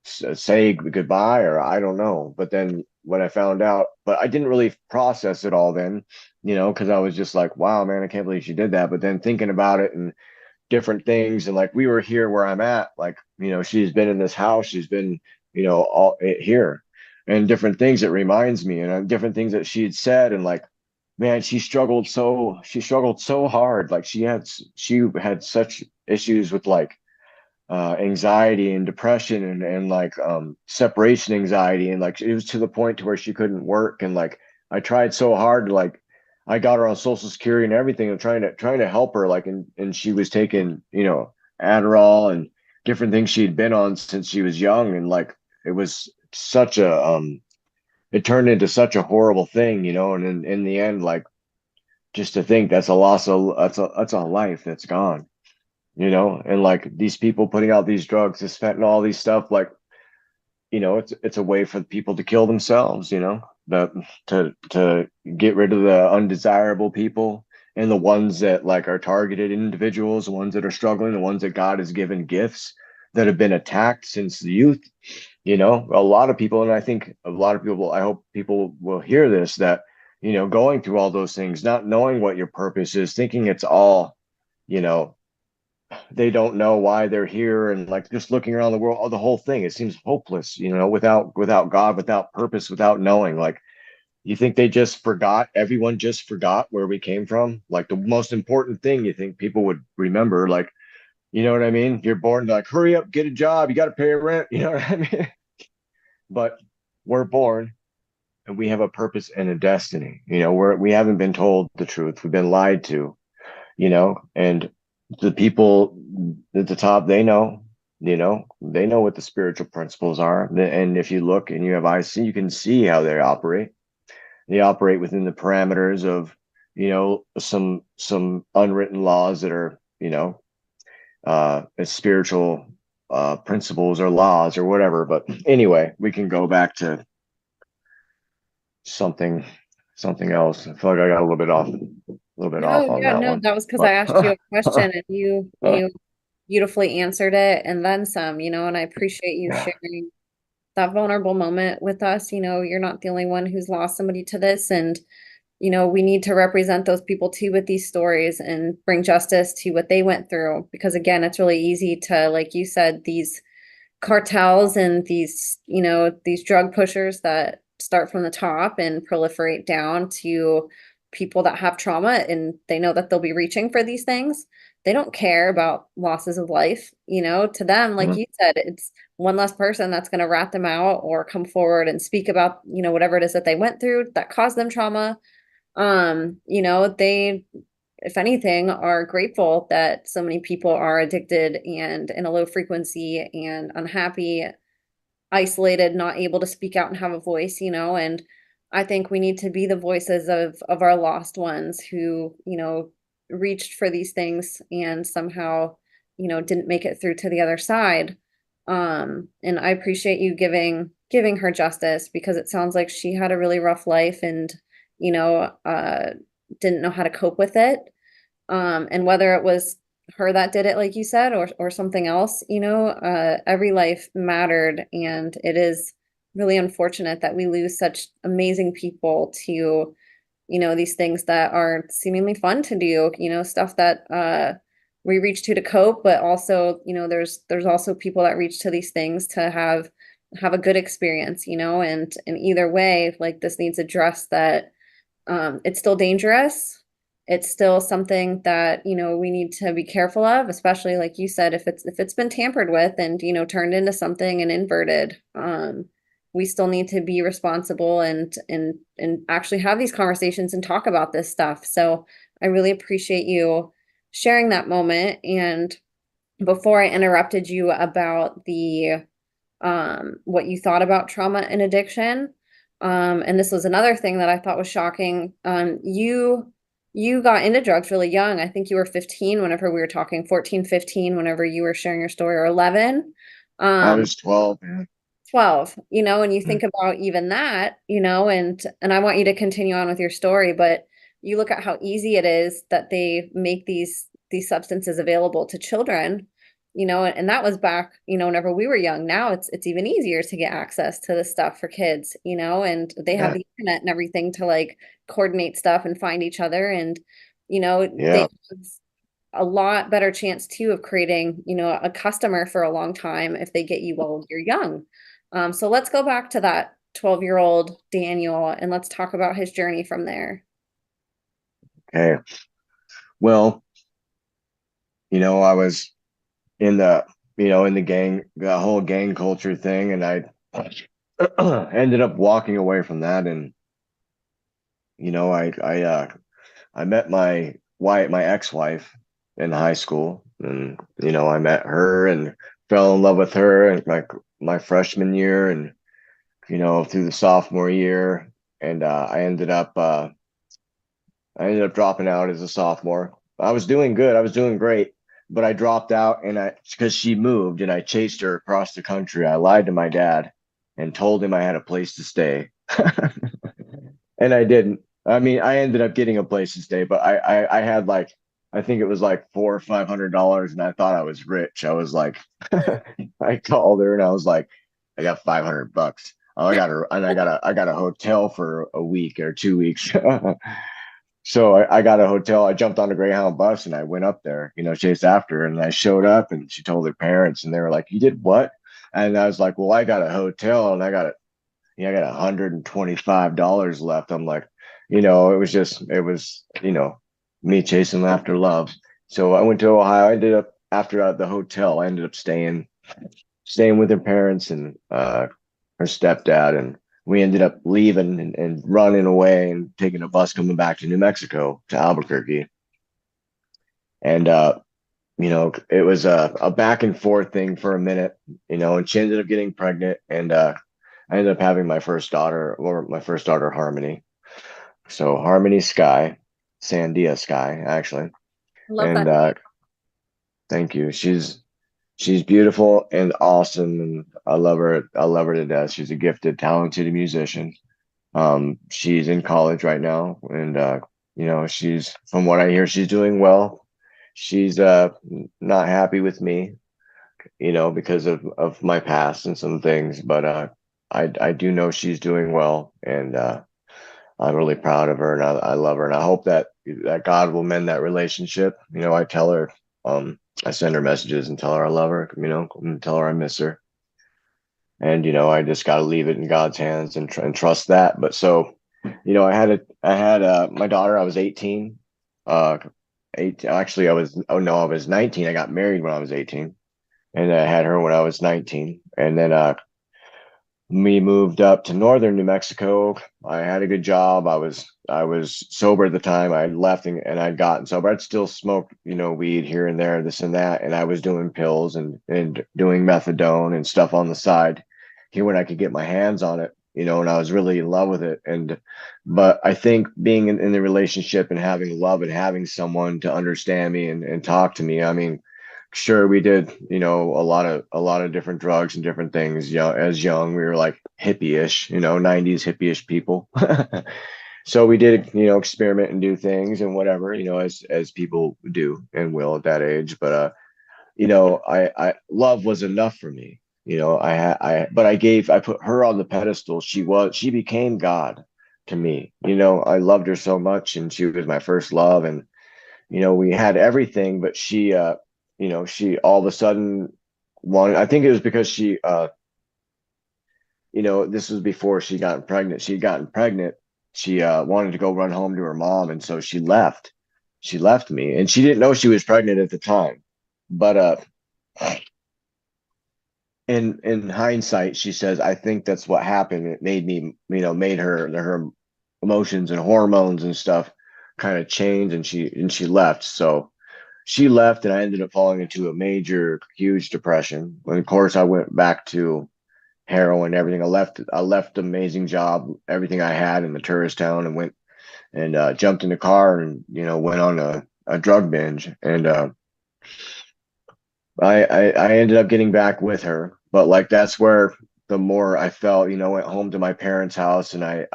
say goodbye, or I don't know. But then when I found out, but I didn't really process it all then, because I was just like, wow, man, I can't believe she did that. But then thinking about it and different things, and like we were here where I'm at, like she's been in this house, she's been all here, and different things it reminds me, and different things that she had said, and like, man, she struggled so hard. Like she had such issues with like anxiety and depression, and like separation anxiety, and like it was to the point to where she couldn't work. And like I tried so hard to like, I got her on social security and everything, and trying to help her, like, and she was taking Adderall and different things she'd been on since she was young. And like it was such a it turned into such a horrible thing, and in the end, like, just to think that's a loss of that's a life that's gone, and like these people putting out these drugs, this fentanyl, all these stuff, like it's a way for people to kill themselves, that to get rid of the undesirable people and the ones that like are targeted individuals, the ones that are struggling, the ones that God has given gifts that have been attacked since the youth. A lot of people, and I think a lot of people, I hope people will hear this, that, going through all those things, not knowing what your purpose is, thinking it's all, you know, they don't know why they're here, and like just looking around the world, the whole thing, it seems hopeless, without God, without purpose, without knowing. Like, you think they just forgot, everyone just forgot where we came from, like the most important thing you think people would remember, like, you know what I mean? You're born to like, hurry up, get a job, you got to pay your rent, you know what I mean? But we're born and we have a purpose and a destiny. We haven't been told the truth, we've been lied to, and the people at the top, they know what the spiritual principles are. And if you look and you have eyes, you can see how they operate. They operate within the parameters of, some unwritten laws that are, spiritual principles or laws or whatever. But anyway, we can go back to something something else. I feel like I got a little bit off No, on yeah, that no, one. that was because I But asked you a question and you beautifully answered it and then some, and I appreciate you sharing that vulnerable moment with us. You're not the only one who's lost somebody to this, and we need to represent those people too with these stories and bring justice to what they went through. Because again, it's really easy to, like you said, these cartels and these drug pushers that start from the top and proliferate down to people that have trauma and they know that they'll be reaching for these things. They don't care about losses of life. To them, like you said, it's one less person that's going to rat them out or come forward and speak about, whatever it is that they went through that caused them trauma. They, if anything, are grateful that so many people are addicted and in a low frequency and unhappy, isolated, not able to speak out and have a voice, and I think we need to be the voices of our lost ones who, reached for these things and somehow, didn't make it through to the other side. And I appreciate you giving her justice because it sounds like she had a really rough life and, you know, uh, didn't know how to cope with it. And whether it was her that did it, like you said, or something else, every life mattered, and it is really unfortunate that we lose such amazing people to, these things that are seemingly fun to do, stuff that we reach to cope, but also, there's also people that reach to these things to have a good experience, and either way, like this needs addressed that it's still dangerous. It's still something that, we need to be careful of, especially like you said, if it's been tampered with and, turned into something and inverted. We still need to be responsible and actually have these conversations and talk about this stuff. So I really appreciate you sharing that moment. And before I interrupted you about the what you thought about trauma and addiction, and this was another thing that I thought was shocking. You got into drugs really young. I think you were 15 whenever we were talking, 14, 15, whenever you were sharing your story, or 11. I Um, was 12, man. 12, and you think about even that, and I want you to continue on with your story, but you look at how easy it is that they make these substances available to children, and that was back, whenever we were young. Now it's even easier to get access to the stuff for kids, and they have Yeah, the internet and everything to like coordinate stuff and find each other, and they yeah. have a lot better chance too of creating, a customer for a long time if they get you while you're young. So let's go back to that 12-year-old Daniel and let's talk about his journey from there. Okay. Well, I was in the gang, the whole gang culture thing, and I ended up walking away from that. And I met my ex-wife in high school, and I met her and fell in love with her in my freshman year, and through the sophomore year, and I ended up dropping out as a sophomore. I was doing good, I was doing great, but I dropped out, and I because she moved, and I chased her across the country. I lied to my dad, and told him I had a place to stay. And I didn't. I mean, I ended up getting a place to stay, but I had like, I think it was like $400 or $500, and I thought I was rich. I was like, I called her and I was like, I got $500. Oh, I got a hotel for a week or 2 weeks. So I got a hotel. I jumped on a Greyhound bus and I went up there, chased after her. And I showed up and she told her parents, and they were like, "You did what?" And I was like, "Well, I got a hotel and I got $125 left." I'm like, it was, me chasing after love. So I went to Ohio. I ended up after the hotel. I ended up staying with her parents and her stepdad, and we ended up leaving and running away and taking a bus coming back to New Mexico to Albuquerque. And it was a back and forth thing for a minute, and she ended up getting pregnant, and I ended up having my first daughter, Harmony. So Harmony Sky, Sandia Sky, actually. Love And that name. thank you. She's beautiful and awesome, and I love her. I love her to death. She's a gifted, talented musician. She's in college right now, and she's, from what I hear, she's doing well. She's not happy with me, because of my past and some things, but I do know she's doing well, and I'm really proud of her, and I love her, and I hope that God will mend that relationship. I tell her, I send her messages and tell her I love her, and tell her I miss her, and I just got to leave it in God's hands and trust that. But so, I had my daughter. I was 18. Actually, I was 19. I got married when I was 18, and I had her when I was 19, and then we moved up to northern New Mexico. I had a good job. I was sober at the time. I left and I'd gotten sober. I'd still smoke, weed here and there, this and that. And I was doing pills and doing methadone and stuff on the side here when I could get my hands on it, and I was really in love with it. But I think being in the relationship and having love and having someone to understand me and talk to me, I mean, sure, we did, a lot of different drugs and different things. As young, we were like hippie-ish, 90s hippie-ish people. So we did, experiment and do things and whatever, as people do and will at that age. But I love was enough for me. But I put her on the pedestal. She became God to me. I loved her so much, and she was my first love, and we had everything, but she all of a sudden wanted, I think it was because this was before she got pregnant. She'd gotten pregnant. She wanted to go run home to her mom. And so she left. She left me, and she didn't know she was pregnant at the time. But in hindsight, she says, I think that's what happened. It made me, made her emotions and hormones and stuff kind of change, and she left. So she left, and I ended up falling into a major, huge depression. And of course, I went back to heroin, everything. I left the amazing job, everything I had in the tourist town, and went and jumped in the car and went on a drug binge. And I ended up getting back with her, but like that's where the more I felt, went home to my parents' house, and I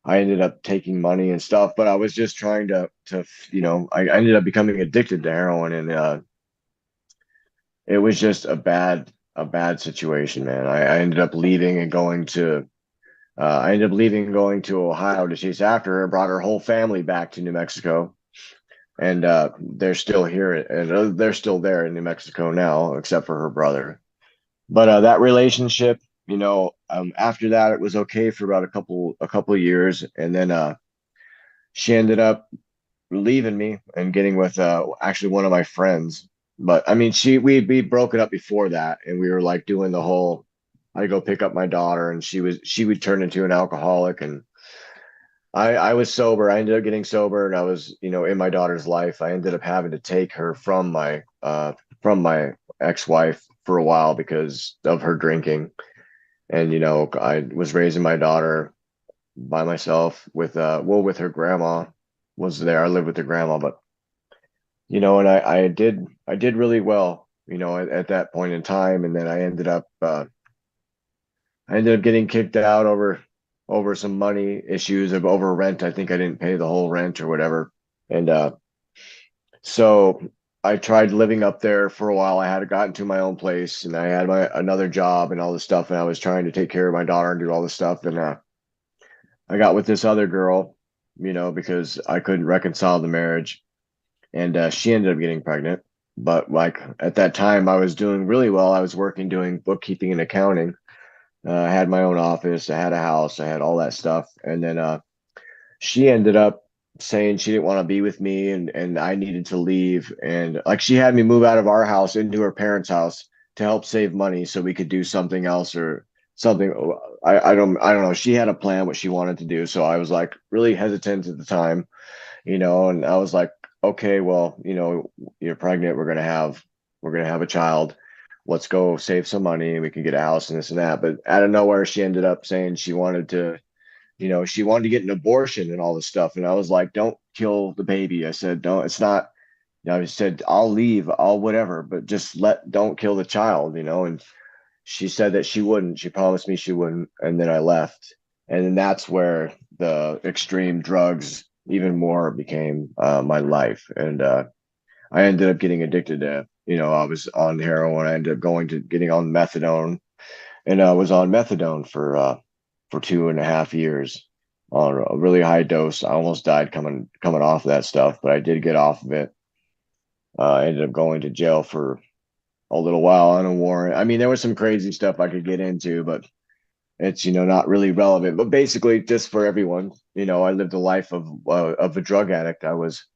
ended up taking money and stuff, but I was just trying to I ended up becoming addicted to heroin, and it was just a bad situation, man. I ended up leaving and going to Ohio to chase after her. Brought her whole family back to New Mexico, and they're still here, and they're still there in New Mexico now, except for her brother. But that relationship, after that, it was okay for about a couple of years, and then she ended up leaving me and getting with actually one of my friends. But I mean, we broke it up before that, and we were like doing the whole. I go pick up my daughter, and she would turn into an alcoholic, and I was sober. I ended up getting sober, and I was in my daughter's life. I ended up having to take her from my ex-wife for a while because of her drinking, and I was raising my daughter by myself with her grandma was there. I lived with her grandma, but and I did really well, at that point in time. And then I ended up I ended up getting kicked out over some money issues of over rent. I think I didn't pay the whole rent or whatever. And so I tried living up there for a while. I had gotten to my own place and I had my another job and all this stuff. And I was trying to take care of my daughter and do all this stuff. And I got with this other girl, because I couldn't reconcile the marriage. And she ended up getting pregnant. But like at that time, I was doing really well. I was working doing bookkeeping and accounting. I had my own office. I had a house. I had all that stuff. And then she ended up saying she didn't want to be with me and I needed to leave. And like she had me move out of our house into her parents' house to help save money so we could do something else or something. I don't know. She had a plan what she wanted to do. So I was like really hesitant at the time, and I was like, okay, well, you're pregnant, we're gonna have a child. Let's go save some money and we can get a house and this and that. But out of nowhere, she ended up saying she wanted to get an abortion and all this stuff. And I was like, don't kill the baby. I said, don't, it's not, I said, I'll leave, I'll whatever, but just don't kill the child, And she said that she wouldn't. She promised me she wouldn't. And then I left. And then that's where the extreme drugs even more became my life. And I ended up getting addicted to, I was on heroin. I ended up going to getting on methadone and I was on methadone for 2.5 years on a really high dose. I almost died coming off of that stuff, but I did get off of it. I ended up going to jail for a little while on a warrant. I mean, there was some crazy stuff I could get into, but it's not really relevant. But basically, just for everyone, I lived a life of a drug addict. I was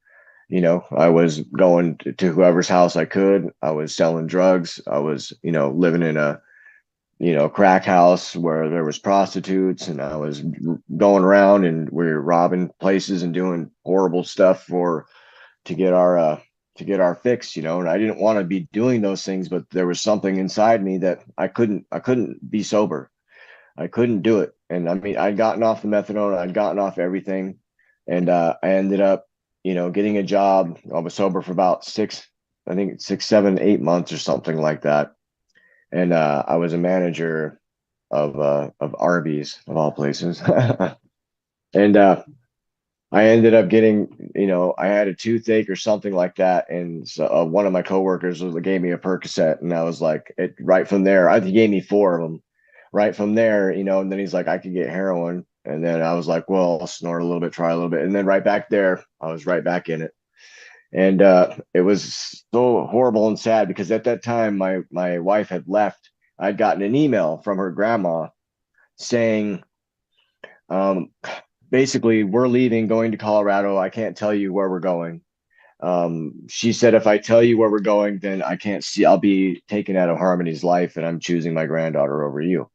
going to whoever's house I could. I was selling drugs. I was living in a crack house where there was prostitutes and I was going around and we were robbing places and doing horrible stuff to get our fix, and I didn't want to be doing those things, but there was something inside me that I couldn't be sober. I couldn't do it. And I mean, I'd gotten off the methadone, I'd gotten off everything. And I ended up, getting a job. I was sober for about I think 6, 7, 8 months or something like that. And I was a manager of Arby's of all places. And I ended up getting, I had a toothache or something like that, and so one of my coworkers gave me a Percocet, and I was like, right from there, I think he gave me four of them. Right from there, and then he's like, I could get heroin, and then I was like, well, I'll snort a little bit, try a little bit, and then right back there, I was right back in it. And it was so horrible and sad because at that time my wife had left. I'd gotten an email from her grandma saying, um, basically, we're leaving, going to Colorado. I can't tell you where we're going. She said, if I tell you where we're going, then I'll be taken out of Harmony's life and I'm choosing my granddaughter over you.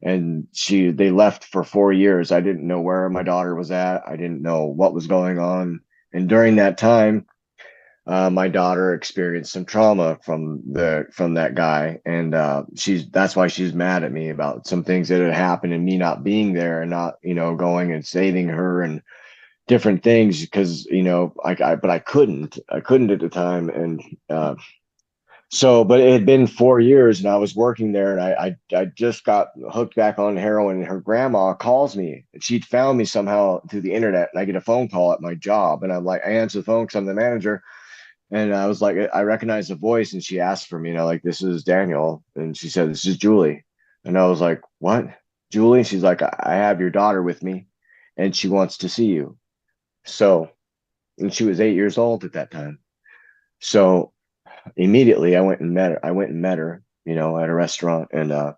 And they left for 4 years. I didn't know where my daughter was at. I didn't know what was going on. And during that time, my daughter experienced some trauma from that guy, and that's why she's mad at me about some things that had happened and me not being there and not going and saving her and different things because but I couldn't at the time. And but it had been 4 years and I was working there and I just got hooked back on heroin, and her grandma calls me and she'd found me somehow through the internet, and I get a phone call at my job and I'm like, I answer the phone because I'm the manager. And I was like, I recognize the voice, and she asked for me, like, this is Daniel. And she said, this is Julie. And I was like, what? Julie? She's like, I have your daughter with me and she wants to see you. So, and she was 8 years old at that time. So immediately I went and met her. At a restaurant, and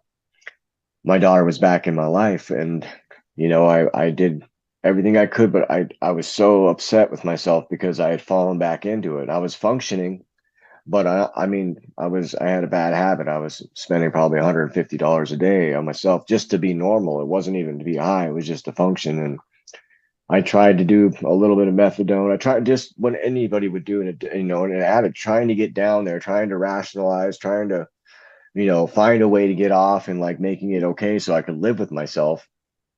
my daughter was back in my life. And, I did everything I could, but I was so upset with myself because I had fallen back into it. I was functioning, but I mean, I had a bad habit. I was spending probably $150 a day on myself just to be normal. It wasn't even to be high. It was just to function. And I tried to do a little bit of methadone. I tried just what anybody would do in an addict, trying to get down there, trying to rationalize, trying to, find a way to get off and like making it okay so I could live with myself.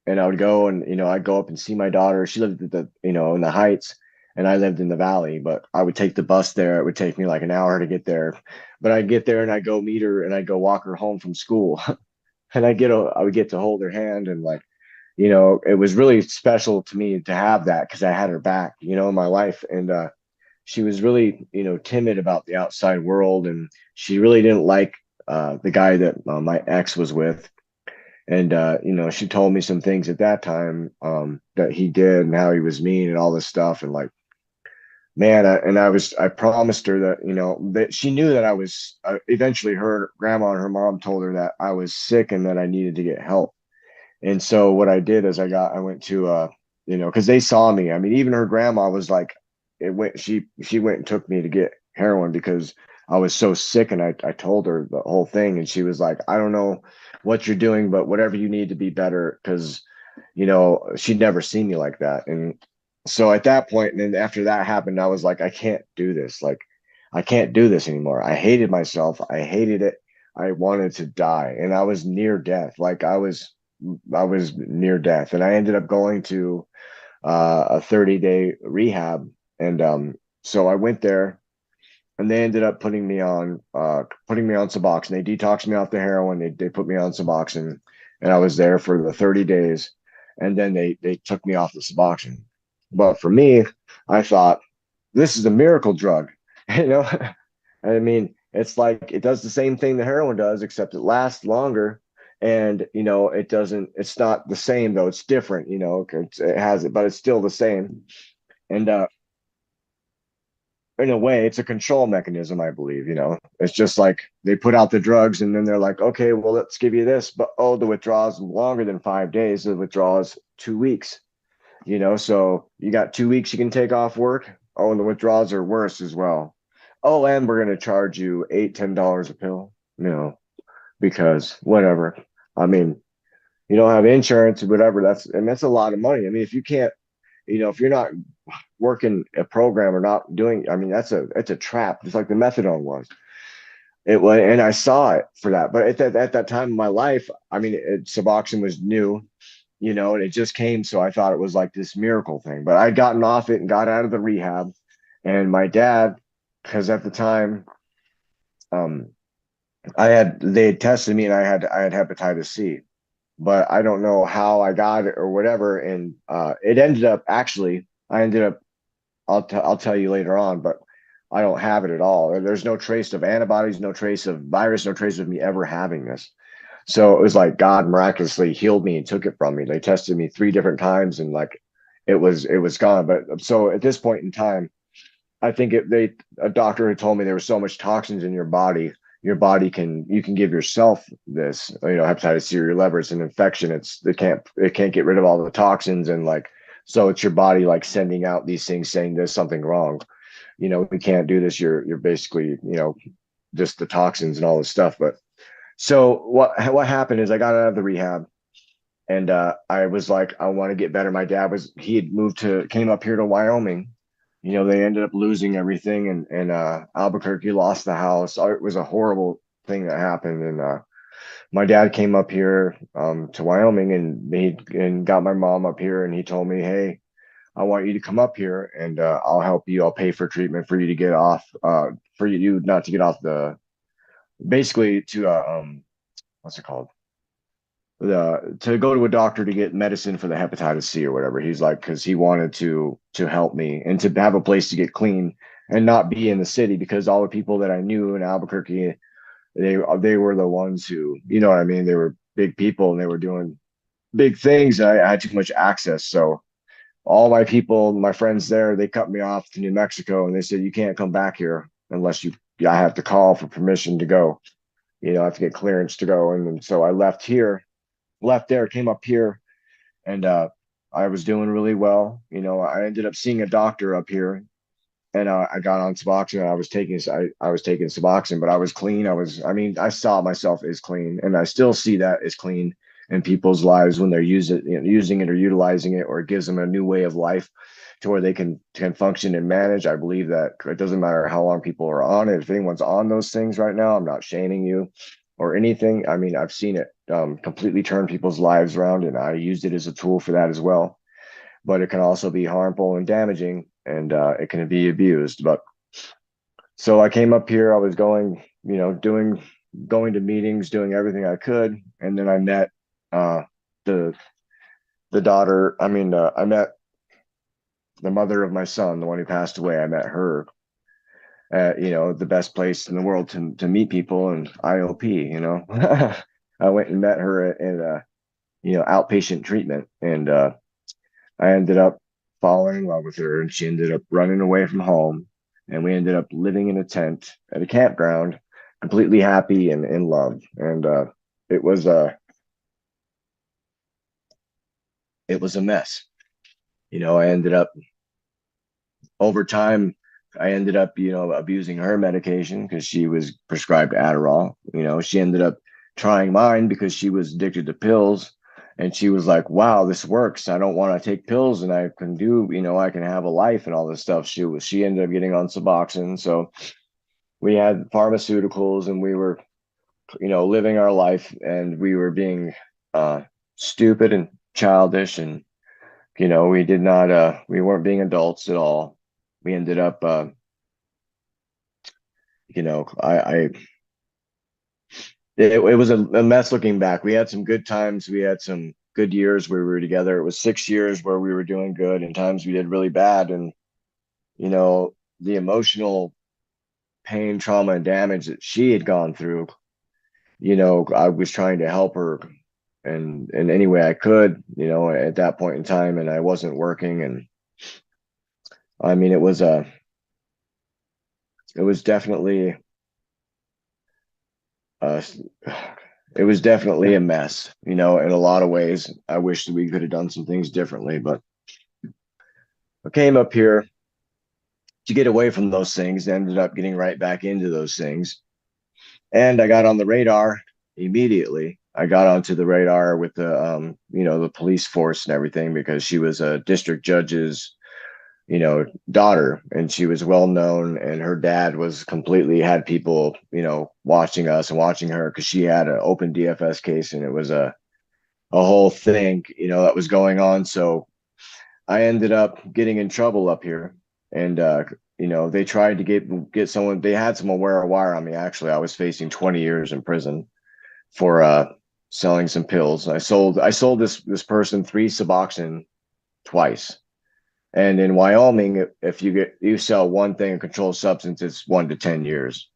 And I would go and I'd go up and see my daughter. She lived at in the Heights, and I lived in the Valley. But I would take the bus there. It would take me like an hour to get there, but I'd get there and I'd go meet her and I'd go walk her home from school. and I would get to hold her hand, and like, it was really special to me to have that because I had her back, in my life. And she was really, timid about the outside world, and she really didn't like the guy that my ex was with. And she told me some things at that time that he did and how he was mean and all this stuff. And like, man, I promised her that, that she knew that I was, eventually her grandma and her mom told her that I was sick and that I needed to get help. And so what I did is I went to, because they saw me. I mean, even her grandma was like, she went and took me to get heroin because I was so sick. And I told her the whole thing. And she was like, I don't know what you're doing, but whatever you need to be better. Cause, she'd never seen me like that. And so at that point, and then after that happened, I was like, I can't do this. Like, I can't do this anymore. I hated myself. I hated it. I wanted to die. And I was near death. Like I was near death, and I ended up going to a 30-day rehab. And so I went there, and they ended up putting me on Suboxone. They detoxed me off the heroin. They put me on Suboxone, and I was there for the 30 days, and then they took me off the Suboxone. But for me, I thought this is a miracle drug, you know. I mean, it's like it does the same thing the heroin does, except it lasts longer. And it's not the same though. It's different, 'cause it has it, but it's still the same. And in a way, it's a control mechanism, I believe. It's just like they put out the drugs and then they're like, okay, well, let's give you this. But oh, the withdrawal is longer than 5 days. The withdrawal is 2 weeks, so you got 2 weeks you can take off work. Oh, and the withdrawals are worse as well. Oh, and we're going to charge you $8-10 a pill, because whatever. I mean, you don't have insurance or whatever. That's a lot of money. I mean, if you can't, if you're not working a program or not doing, I mean, it's a trap, just like the methadone was. It was, and I saw it for that. But at that time in my life, I mean, Suboxone was new, and it just came. So I thought it was like this miracle thing. But I'd gotten off it and got out of the rehab, and my dad, because at the time, um, they had tested me and I had hepatitis C, but I don't know how I got it or whatever. And it ended up actually, I ended up, I'll tell you later on, but I don't have it at all. There's no trace of antibodies, no trace of virus, no trace of me ever having this. So it was like God miraculously healed me and took it from me. They tested me 3 different times and like it was gone. But so at this point in time, I think a doctor had told me there was so much toxins in your body you can give yourself this, hepatitis C or your liver. It's an infection. It can't get rid of all the toxins, and like, so it's your body like sending out these things saying there's something wrong. We can't do this. You're basically, just the toxins and all this stuff. But so what happened is I got out of the rehab, and I was like, I want to get better. My dad he had came up here to Wyoming. They ended up losing everything, and Albuquerque lost the house. It was a horrible thing that happened. And my dad came up here to Wyoming, and got my mom up here, and he told me, hey, I want you to come up here, and I'll help you. I'll pay for treatment for you to get off, for you not to get off basically to what's it called? To go to a doctor to get medicine for the hepatitis C or whatever. He's like, because he wanted to help me and to have a place to get clean and not be in the city, because all the people that I knew in Albuquerque, they were the ones who, you know what I mean? They were big people and they were doing big things. I had too much access. So all my people, my friends there, they cut me off to New Mexico, and they said, you can't come back here unless I have to call for permission to go. I have to get clearance to go. And so I left there, came up here, and I was doing really well. I ended up seeing a doctor up here, and I got on Suboxone. I was taking Suboxone, but I was clean. I saw myself as clean, and I still see that as clean in people's lives when they're using it or utilizing it, or it gives them a new way of life to where they can function and manage. I believe that it doesn't matter how long people are on it. If anyone's on those things right now, I'm not shaming you or anything. I mean, I've seen it completely turn people's lives around, and I used it as a tool for that as well. But it can also be harmful and damaging, and it can be abused. But so I came up here. I was going, doing. going to meetings, doing everything I could. And then I met uh, the daughter. I met the mother of my son, the one who passed away. I met her at, the best place in the world to meet people, and IOP. I went and met her at outpatient treatment, and I ended up falling in love with her, and she ended up running away from home, and we ended up living in a tent at a campground, completely happy and in love. And it was a it was a mess. I ended up over time. I ended up, abusing her medication because she was prescribed Adderall. She ended up trying mine because she was addicted to pills. And she was like, wow, this works. I don't want to take pills and I can I can have a life and all this stuff. She ended up getting on Suboxone. So we had pharmaceuticals and we were, living our life, and we were being stupid and childish, and we weren't being adults at all. We ended up, I it was a mess looking back. We had some good times. We had some good years where we were together. It was 6 years where we were doing good, and times we did really bad. And, the emotional pain, trauma, and damage that she had gone through, I was trying to help her and in any way I could, at that point in time, and I wasn't working. And I mean, it was definitely uh it was definitely a mess, in a lot of ways. I wish that we could have done some things differently, but I came up here to get away from those things, ended up getting right back into those things. And I got on the radar immediately. I got onto the radar with the police force and everything, because she was a district judge's, daughter, and she was well known, and her dad was completely had people, watching us and watching her because she had an open DFS case, and it was a whole thing, that was going on. So I ended up getting in trouble up here, and they tried to get someone. They had someone wear a wire on me. Actually, I was facing 20 years in prison for selling some pills. I sold this person 3 Suboxone twice. And in Wyoming, if you sell one thing, a controlled substance, it's 1 to 10 years.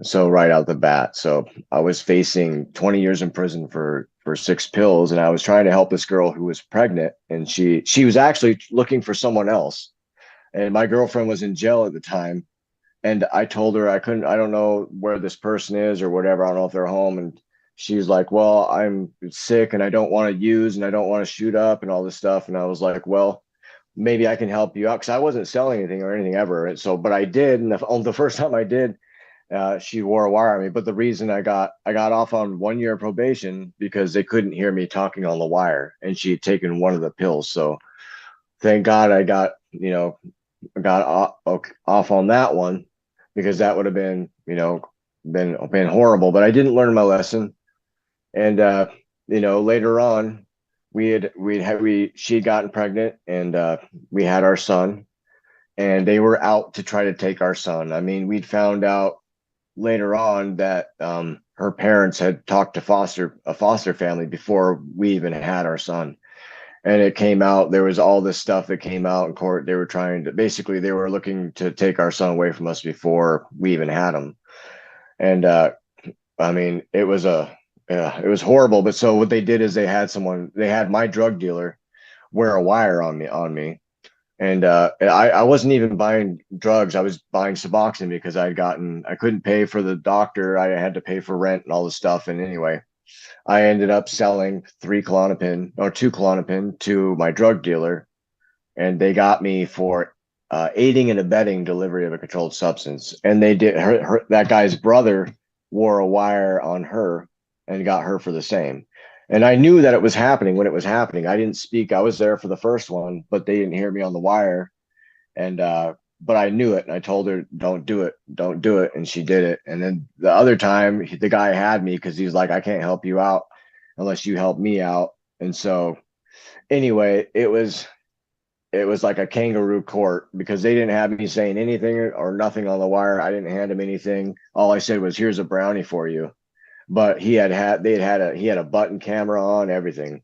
So right out the bat. So I was facing 20 years in prison for 6 pills, and I was trying to help this girl who was pregnant, and she was actually looking for someone else. And my girlfriend was in jail at the time, and I told her I don't know where this person is or whatever. I don't know if they're home. And she's like, well, I'm sick and I don't want to use and I don't want to shoot up and all this stuff. And I was like, well, maybe I can help you out, because I wasn't selling anything or anything ever. And so, but I did. And the first time I did, she wore a wire on me. But the reason I got off on 1 year probation because they couldn't hear me talking on the wire, and she had taken one of the pills. So thank God I got off on that one, because that would have been, been horrible. But I didn't learn my lesson. And later on, she had gotten pregnant, and we had our son, and they were out to try to take our son. I mean, we'd found out later on that her parents had talked to a foster family before we even had our son. And it came out, there was all this stuff that came out in court. They were looking to take our son away from us before we even had him. And I mean, it was horrible. But so what they did is they had my drug dealer wear a wire on me. And I wasn't even buying drugs. I was buying Suboxone because I couldn't pay for the doctor. I had to pay for rent and all this stuff. And anyway, I ended up selling 2 Klonopin to my drug dealer, and they got me for aiding and abetting delivery of a controlled substance. And they did. That guy's brother wore a wire on her and got her for the same. And I knew that it was happening when it was happening. I didn't speak. I was there for the first one, but they didn't hear me on the wire. And but I knew it, and I told her, "Don't do it, don't do it," and she did it. And then the other time, the guy had me because he's like, "I can't help you out unless you help me out." And so, anyway, it was like a kangaroo court because they didn't have me saying anything or nothing on the wire. I didn't hand him anything. All I said was, "Here's a brownie for you." But he had a button camera on everything,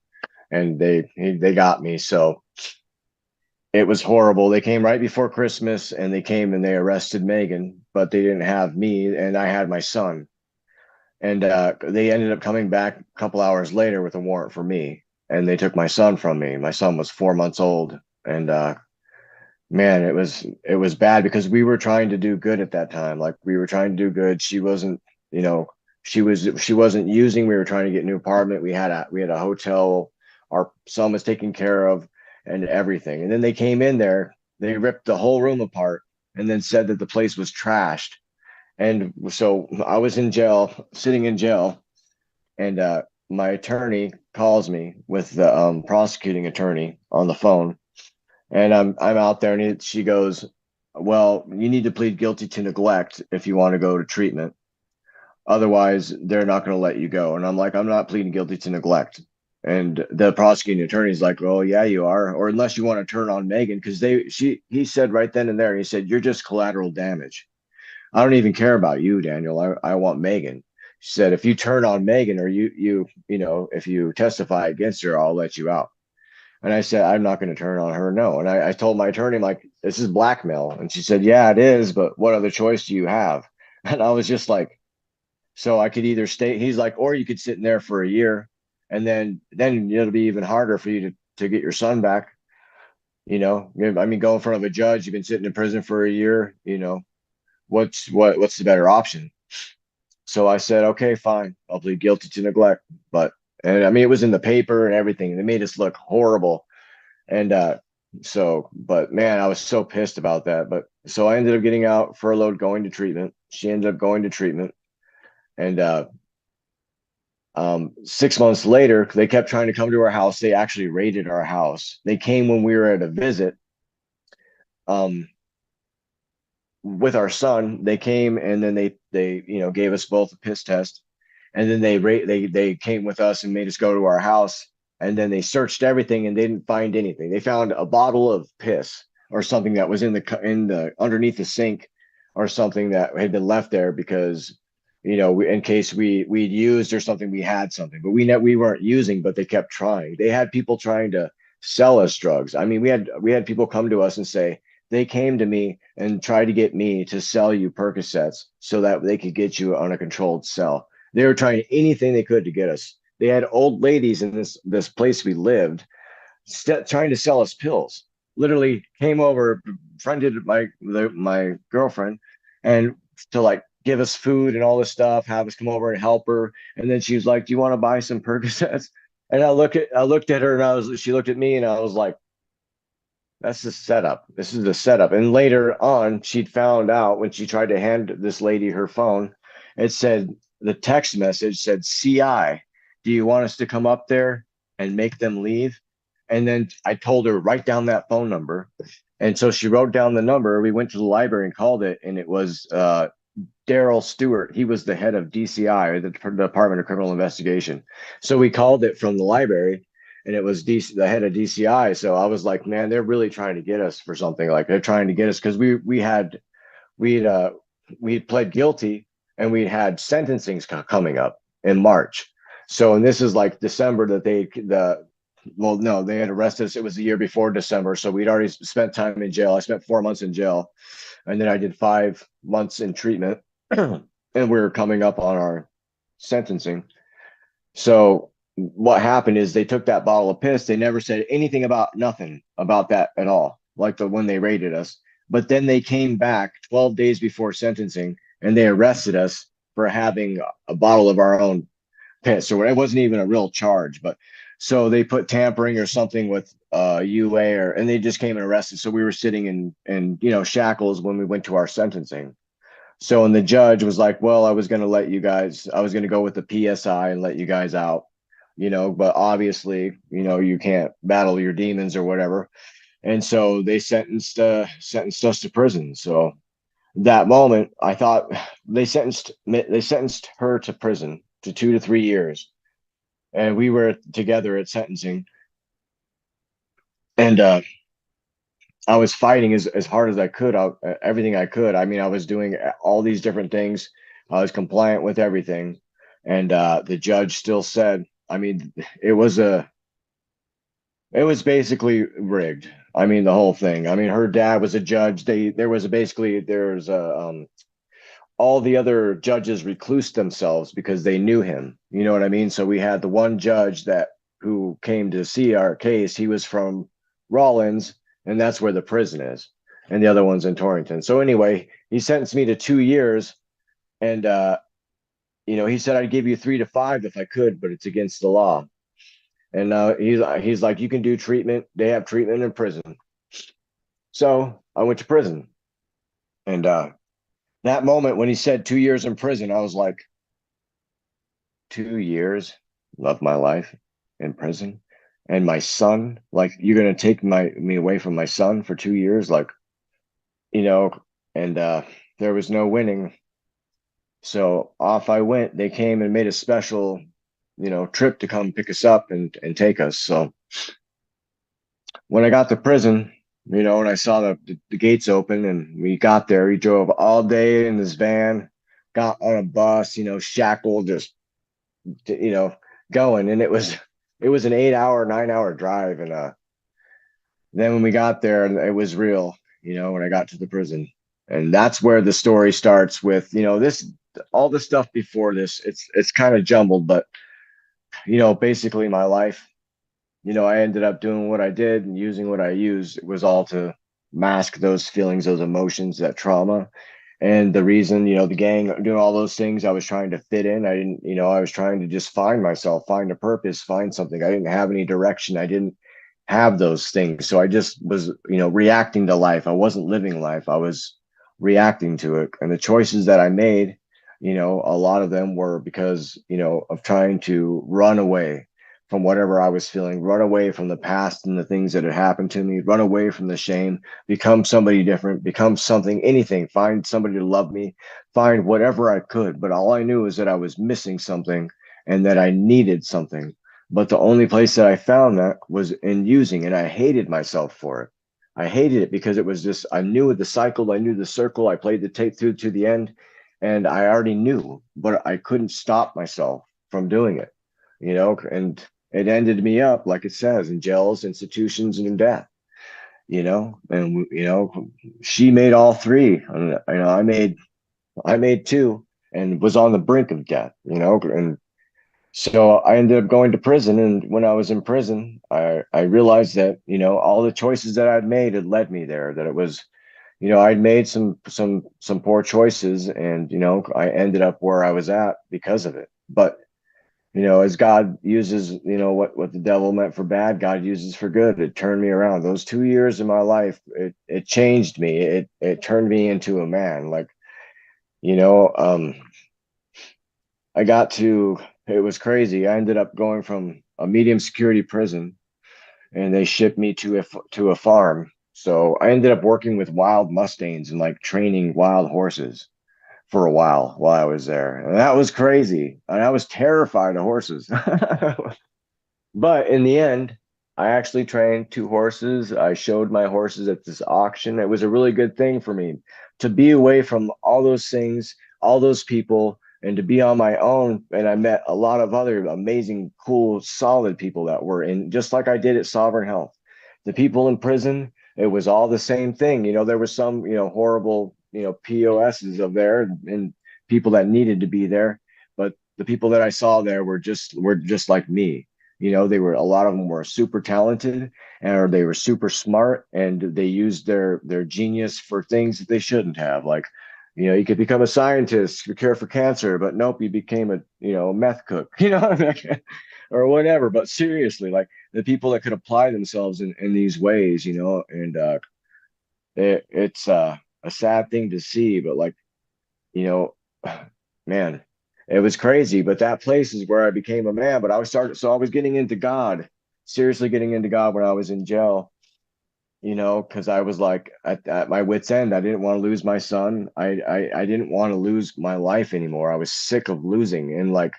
and they got me. So it was horrible. They came right before Christmas, and they came and they arrested Megan, but they didn't have me, and I had my son. And they ended up coming back a couple hours later with a warrant for me, and they took my son from me. My son was 4 months old, and man, it was bad because we were trying to do good at that time. Like we were trying to do good. She wasn't, you know, she wasn't using. We were trying to get a new apartment. We had a hotel. Our son was taken care of and everything. And then they came in there. They ripped the whole room apart and then said that the place was trashed. And so I was in jail, sitting in jail, and my attorney calls me with the prosecuting attorney on the phone, and I'm out there, and she goes, "Well, you need to plead guilty to neglect if you want to go to treatment. Otherwise, they're not going to let you go." And I'm like, "I'm not pleading guilty to neglect." And the prosecuting attorney's like, "Well, yeah, you are, or unless you want to turn on Megan, because he said right then and there, he said, you're just collateral damage. I don't even care about you, Daniel. I want Megan." She said, "If you turn on Megan, or if you testify against her, I'll let you out." And I said, "I'm not going to turn on her. No." And I told my attorney, I'm like, "This is blackmail." And she said, "Yeah, it is. But what other choice do you have?" And I was just like, "So I could either stay." He's like, "Or you could sit in there for a year, and then it'll be even harder for you to get your son back. I mean, go in front of a judge. You've been sitting in prison for a year. What's the better option?" So I said, "Okay, fine. I'll plead guilty to neglect." And I mean, it was in the paper and everything. They made us look horrible. And but man, I was so pissed about that. But so I ended up getting out, furloughed, going to treatment. She ended up going to treatment. And 6 months later, they kept trying to come to our house. They actually raided our house. They came when we were at a visit um, with our son. They came, and then they gave us both a piss test, and then they came with us and made us go to our house, and then they searched everything and they didn't find anything. They found a bottle of piss or something that was in the underneath the sink, or something that had been left there because in case we'd used or something. We had something, but we weren't using, but they kept trying. They had people trying to sell us drugs. I mean, we had people come to us and say they came to me and tried to get me to sell you Percocets so that they could get you on a controlled cell. They were trying anything they could to get us. They had old ladies in this place we lived, trying to sell us pills. Literally came over, friended my girlfriend, and to like give us food and all this stuff, have us come over and help her. And then she was like, "Do you want to buy some Percocets?" And I looked at her, and she looked at me, and I was like, "That's the setup. This is the setup." And later on, she'd found out when she tried to hand this lady her phone, the text message said, "CI, do you want us to come up there and make them leave?" And then I told her, "Write down that phone number." And so she wrote down the number. We went to the library and called it, and it was Daryl Stewart. He was the head of DCI, or the Department of Criminal Investigation. So we called it from the library, and it was the head of DCI. So I was like, "Man, they're really trying to get us for something. Like they're trying to get us because we pled guilty, and we had sentencings coming up in March. So, and this is like December that well, no, they had arrested us. It was the year before December. So we'd already spent time in jail. I spent 4 months in jail, and then I did 5 months in treatment, and we were coming up on our sentencing. So what happened is they took that bottle of piss. They never said anything about nothing about that at all, like when they raided us. But then they came back 12 days before sentencing, and they arrested us for having a bottle of our own piss, or it wasn't even a real charge. But so they put tampering or something with UA, and they just came and arrested. So we were sitting in shackles when we went to our sentencing. So, and the judge was like, "Well, I was going to go with the PSI and let you guys out, but obviously, you can't battle your demons or whatever." And so they sentenced us to prison. So that moment, I thought they sentenced her to prison to 2 to 3 years, and we were together at sentencing. And I was fighting as hard as I could, everything I could. I mean, I was doing all these different things. I was compliant with everything. And the judge still said, I mean, it was a, it was basically rigged. I mean, the whole thing. I mean, her dad was a judge. There was there's a, all the other judges reclused themselves because they knew him. You know what I mean? So we had the one judge that who came to see our case. He was from Rawlins, and that's where the prison is, and the other one's in Torrington. So anyway, he sentenced me to 2 years, and he said I'd give you 3 to 5 if I could, but it's against the law. And he's like, you can do treatment. They have treatment in prison. So I went to prison, and that moment when he said 2 years in prison, I was like, 2 years of my life in prison, and my son, like, you're gonna take me away from my son for 2 years, like, you know, and there was no winning. So off I went. They came and made a special, trip to come pick us up and take us. So when I got to prison, and I saw the gates open and we got there, he drove all day in this van, got on a bus, shackled, just you know, going. And it was an 8 hour, 9 hour drive. And then when we got there, it was real, when I got to the prison. And that's where the story starts with, this all the stuff before this, it's kind of jumbled, but basically my life, I ended up doing what I did and using what I used. It was all to mask those feelings, those emotions, that trauma. And the reason, the gang, doing all those things, I was trying to fit in. I didn't, I was trying to just find myself, find a purpose, find something. I didn't have any direction. I didn't have those things. So I just was, reacting to life. I wasn't living life. I was reacting to it. And the choices that I made, a lot of them were because, of trying to run away from whatever I was feeling, run away from the past and the things that had happened to me, run away from the shame, become somebody different, become something, anything, find somebody to love me, find whatever I could. But all I knew is that I was missing something and that I needed something. But the only place that I found that was in using, and I hated myself for it. I hated it because it was just, I knew the cycle, I knew the circle, I played the tape through to the end, and I already knew, but I couldn't stop myself from doing it, and it ended me up, like it says, in jails, institutions, and in death, and, she made all three. And, I made two and was on the brink of death, and so I ended up going to prison. And when I was in prison, I realized that, all the choices that I'd made had led me there, that it was, I'd made some poor choices, and, I ended up where I was at because of it. But, as God uses, what the devil meant for bad, God uses for good. It turned me around. Those 2 years of my life, it changed me. It turned me into a man. Like, you know, um, I got to, it was crazy. I ended up going from a medium security prison, and they shipped me to a farm. So I ended up working with wild Mustangs and like training wild horses for a while I was there. And that was crazy. And I was terrified of horses. But in the end, I actually trained two horses. I showed my horses at this auction. It was a really good thing for me to be away from all those things, all those people, and to be on my own. And I met a lot of other amazing, cool, solid people that were in, just like I did at Sovereign Health. The people in prison, it was all the same thing. There was some, horrible, POSs of there, and people that needed to be there. But the people that I saw there were just like me. They were, a lot of them were super talented, or they were super smart, and they used their genius for things that they shouldn't have. Like, you could become a scientist to cure for cancer, but nope, you became a meth cook, or whatever. But seriously, like, the people that could apply themselves in these ways, and it's a sad thing to see, but like, you know, man, it was crazy. But that place is where I became a man. But so I was getting into God, seriously getting into God when I was in jail, because I was like at my wit's end. I didn't want to lose my son. I didn't want to lose my life anymore. I was sick of losing. And like,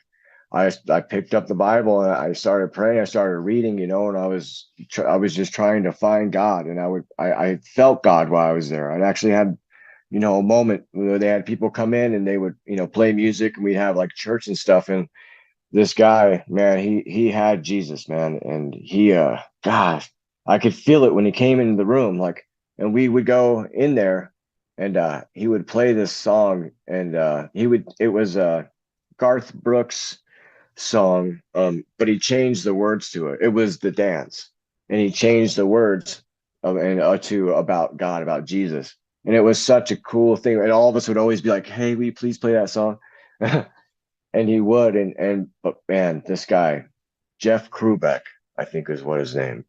I picked up the Bible and I started praying. I started reading, and I was just trying to find God, and I felt God while I was there. I actually had, a moment where they had people come in and they would, play music, and we'd have like church and stuff. And this guy, man, he had Jesus, man, and gosh, I could feel it when he came into the room, like, and we would go in there, and he would play this song, and it was Garth Brooks song, but he changed the words to it. It was the dance, and he changed the words to about God, about Jesus, and it was such a cool thing. And all of us would always be like, "Hey, will you please play that song?" And he would, but man, this guy, Jeff Krubeck, I think is what his name.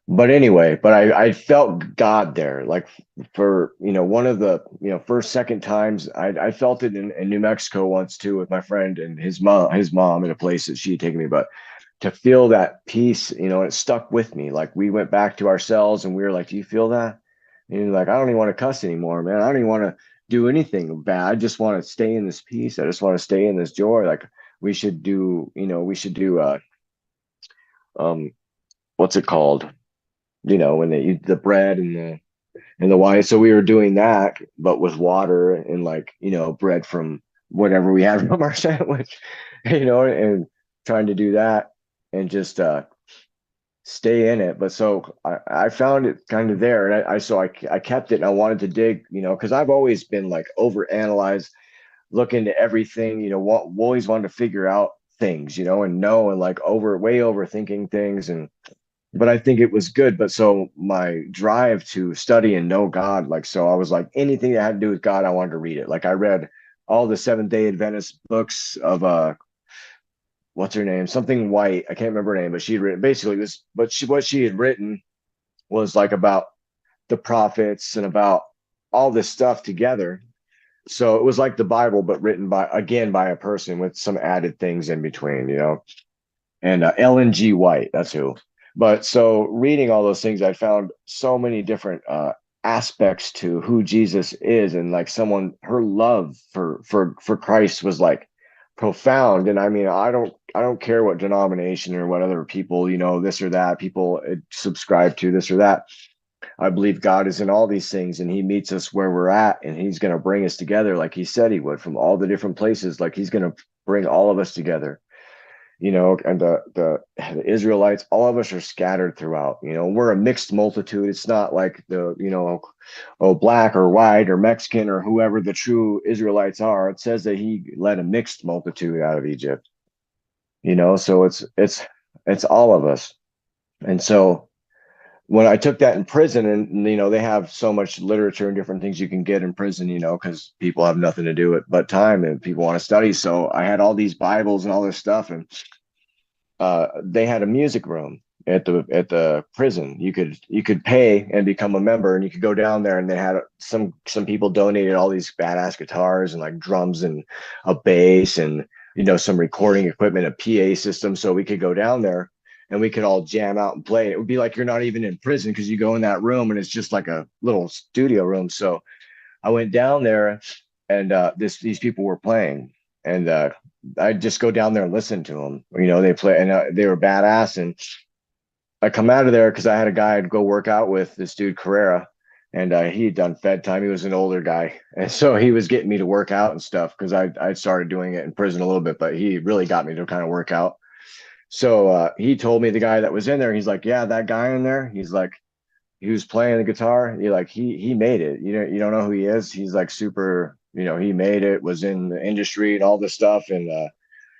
But anyway, but I felt God there, like for one of the first second times I felt it in New Mexico once too with my friend and his mom in a place that she had taken me. But to feel that peace, it stuck with me. Like we went back to our cells and we were like, "Do you feel that?" And you're like, "I don't even want to cuss anymore, man. I don't even want to do anything bad. I just want to stay in this peace. I just want to stay in this joy." Like we should do um what's it called? When they eat the bread and the wine. So we were doing that, but with water and like, bread from whatever we had from our sandwich, and trying to do that and just stay in it. But so I found it kind of there, and I kept it, and I wanted to dig, because I've always been like over analyze, look into everything, always wanted to figure out things, and know, and like way overthinking things. And but I think it was good. But so my drive to study and know God, like, so I was like, anything that had to do with God, I wanted to read it. Like I read all the Seventh-day Adventist books of what's her name? Something White. I can't remember her name, but she'd written basically this, but what she had written was like about the prophets and about all this stuff together. So it was like the Bible, but written by a person with some added things in between, and Ellen G. White, that's who. But so reading all those things, I found so many different aspects to who Jesus is, and like her love for Christ was like profound. And I mean, I don't care what denomination or what other people, this or that people subscribe to, this or that. I believe God is in all these things, and He meets us where we're at, and He's going to bring us together, like He said He would, from all the different places. Like He's going to bring all of us together, and the Israelites, all of us are scattered throughout. We're a mixed multitude. It's not like black or white or Mexican or whoever the true Israelites are. It says that He led a mixed multitude out of Egypt. So it's all of us. And so when I took that in prison, and they have so much literature and different things you can get in prison, because people have nothing to do but time, and people want to study. So I had all these Bibles and all this stuff, and they had a music room at the prison. You could pay and become a member, and you could go down there, and they had some people donated all these badass guitars and like drums and a bass and some recording equipment, a PA system, so we could go down there and we could all jam out and play. It would be like you're not even in prison, because you go in that room and it's just like a little studio room. So I went down there, and these people were playing, and I just go down there and listen to them. They play, and they were badass. And I come out of there because I had a guy I'd go work out with, this dude Carrera, and he'd done Fed time. He was an older guy, and so he was getting me to work out and stuff, because I started doing it in prison a little bit, but he really got me to kind of work out. So he told me, the guy that was in there, he's like, "Yeah, that guy in there," he's like, he was playing the guitar. He made it. You don't know who he is. He's like super. He made it. Was in the industry and all this stuff, and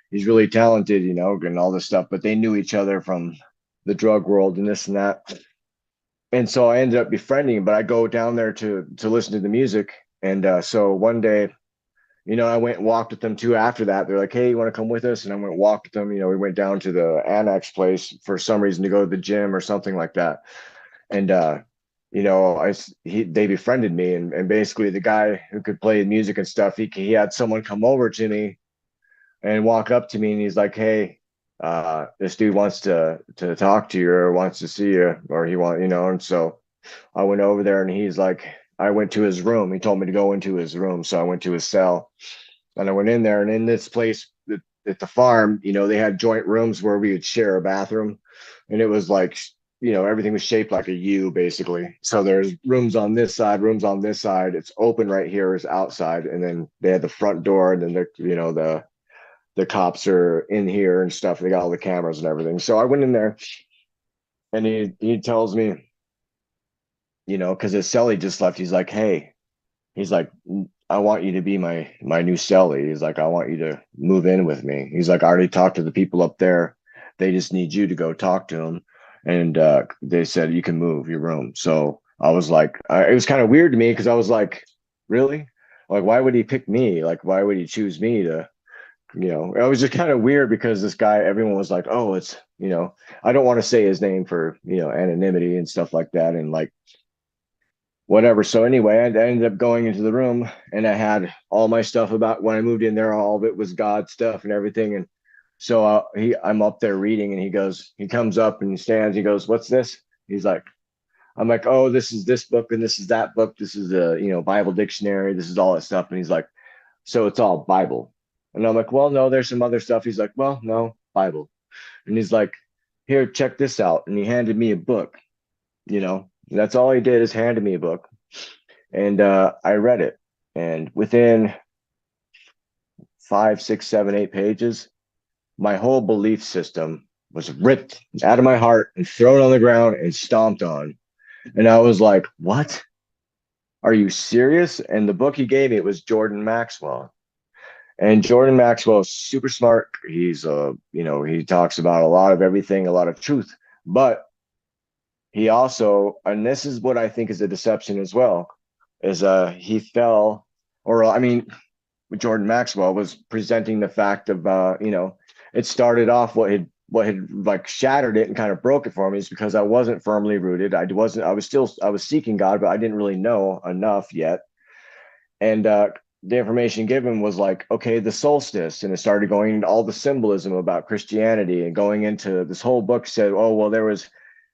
he's really talented. And all this stuff. But they knew each other from the drug world and this and that. And so I ended up befriending him. But I go down there to listen to the music. And so one day, I went and walked with them too after that. They're like, "Hey, you want to come with us?" And I went and walked with them. We went down to the annex place for some reason to go to the gym or something like that. And they befriended me, and basically the guy who could play music and stuff, he had someone come over to me and walk up to me, and he's like, "Hey, this dude wants to talk to you, or wants to see you, or he want," and so I went over there, and he's like, I went to his room. He told me to go into his room, so I went to his cell, and I went in there, and in this place, at the farm, they had joint rooms where we would share a bathroom, and it was like, everything was shaped like a U basically. So there's rooms on this side, rooms on this side. It's open right here is outside, and then they had the front door, and then the cops are in here and stuff. They got all the cameras and everything. So I went in there, and he tells me, because his cellie just left. He's like, hey, he's like, I want you to be my new cellie. He's like, I want you to move in with me. He's like, I already talked to the people up there. They just need you to go talk to them. And they said you can move your room. So I was like, it was kind of weird to me because I was like, really? Like, why would he pick me? Like, why would he choose me to, it was just kind of weird because this guy, everyone was like, oh, it's, I don't want to say his name for, anonymity and stuff like that. And like, whatever. So anyway, I ended up going into the room, and I had all my stuff about when I moved in there. All of it was God stuff and everything. And so I'm up there reading, and he comes up and he stands. He goes, "What's this?" He's like, I'm like, "Oh, this is this book and this is that book. This is a Bible dictionary. This is all that stuff." And he's like, "So it's all Bible?" And I'm like, "Well, no, there's some other stuff." He's like, "Well, no, Bible." And he's like, "Here, check this out." And he handed me a book. That's all he did is handed me a book, and I read it. And within 5, 6, 7, 8 pages, my whole belief system was ripped out of my heart and thrown on the ground and stomped on. And I was like, "What? Are you serious?" And the book he gave me, it was Jordan Maxwell. And Jordan Maxwell is super smart. He's he talks about a lot of everything, a lot of truth, but he also, and this is what I think is a deception as well, is he fell, or I mean, Jordan Maxwell was presenting the fact of it started off what had like shattered it and kind of broke it for me is because I wasn't firmly rooted. I was seeking God, but I didn't really know enough yet. And the information given was like, okay, the solstice, and it started going into all the symbolism about Christianity, and going into this whole book said, oh well, there was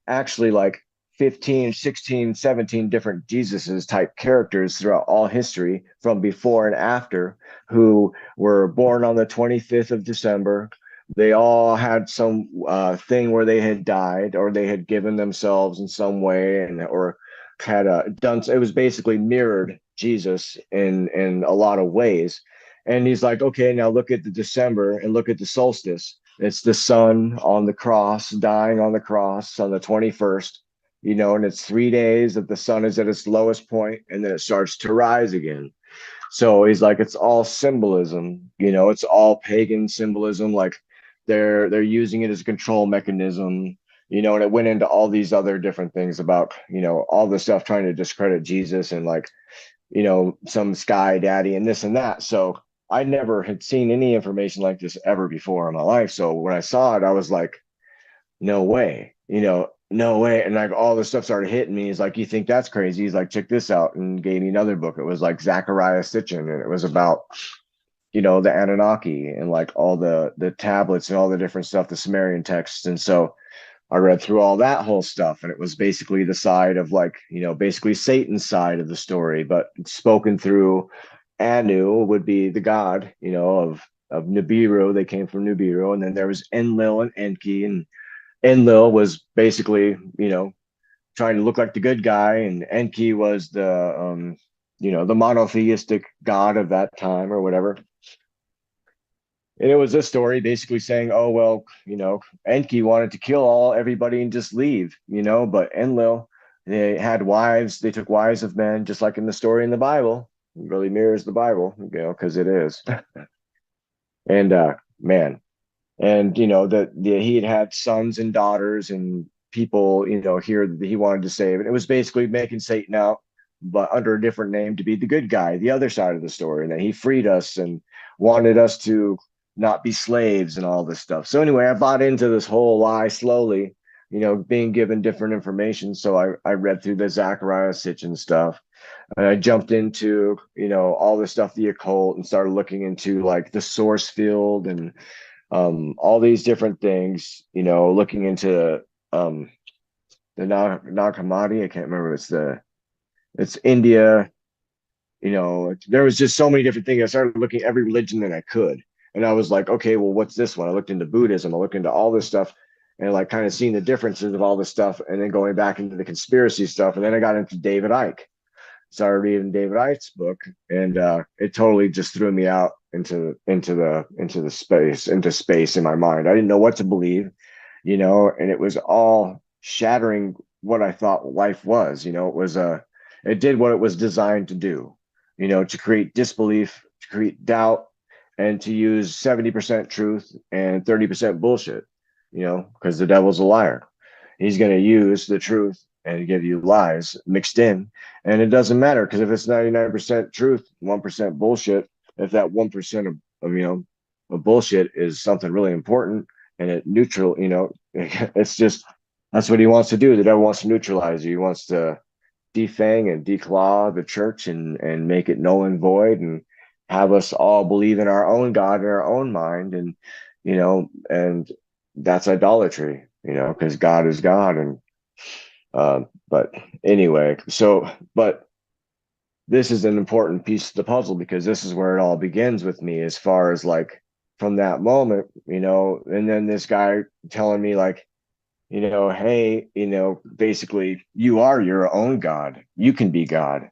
actually like 15, 16, 17 different Jesuses type characters throughout all history from before and after, who were born on the 25th of December. They all had some thing where they had died, or they had given themselves in some way, and or had done. It was basically mirrored Jesus in a lot of ways. And he's like, okay, now look at the December and look at the solstice. It's the sun on the cross, dying on the cross on the 21st, and it's 3 days that the sun is at its lowest point, and then it starts to rise again. So he's like, it's all symbolism, it's all pagan symbolism. Like they're using it as a control mechanism, and it went into all these other different things about, all the stuff trying to discredit Jesus, and like, some sky daddy and this and that. So I never had seen any information like this ever before in my life. So when I saw it, I was like, no way, no way. And like all this stuff started hitting me. He's like, you think that's crazy? He's like, check this out, and gave me another book. It was like Zachariah Sitchin, and it was about, the Anunnaki and like all the tablets and all the different stuff, the Sumerian texts. And so I read through all that whole stuff, and it was basically the side of like, basically Satan's side of the story, but spoken through Anu would be the god, of Nibiru. They came from Nibiru, and then there was Enlil and Enki, and Enlil was basically, trying to look like the good guy, and Enki was the monotheistic god of that time or whatever. And it was a story basically saying, oh well, Enki wanted to kill everybody and just leave, but Enlil, they had wives, they took wives of men, just like in the story in the Bible. It really mirrors the Bible, because it is. And man, and that he had sons and daughters and people, here that he wanted to save. And it was basically making Satan out, but under a different name, to be the good guy, the other side of the story, and that he freed us and wanted us to not be slaves and all this stuff. So anyway, I bought into this whole lie slowly, being given different information. So I read through the Zachariah Sitchin stuff, and I jumped into, all the stuff, the occult, and started looking into like the source field and all these different things, looking into the Nag Hammadi. I can't remember. It's India. There was just so many different things. I started looking at every religion that I could. And I was like, okay, well, what's this one? I looked into Buddhism, I looked into all this stuff, and like kind of seeing the differences of all this stuff, and then going back into the conspiracy stuff. And then I got into David Icke, started reading David Icke's book, and it totally just threw me out into space in my mind. I didn't know what to believe, and it was all shattering what I thought life was. It did what it was designed to do, to create disbelief, to create doubt, and to use 70% truth and 30% bullshit, because the devil's a liar. He's going to use the truth and give you lies mixed in. And it doesn't matter, because if it's 99% truth, 1% bullshit, if that 1% of bullshit is something really important and it neutral, it's just, that's what he wants to do. The devil wants to neutralize you. He wants to defang and declaw the church and make it null and void, and have us all believe in our own God in our own mind. And that's idolatry, because God is God. And but anyway, but this is an important piece of the puzzle, because this is where it all begins with me, as far as like from that moment, and then this guy telling me like, hey, basically you are your own God. You can be God,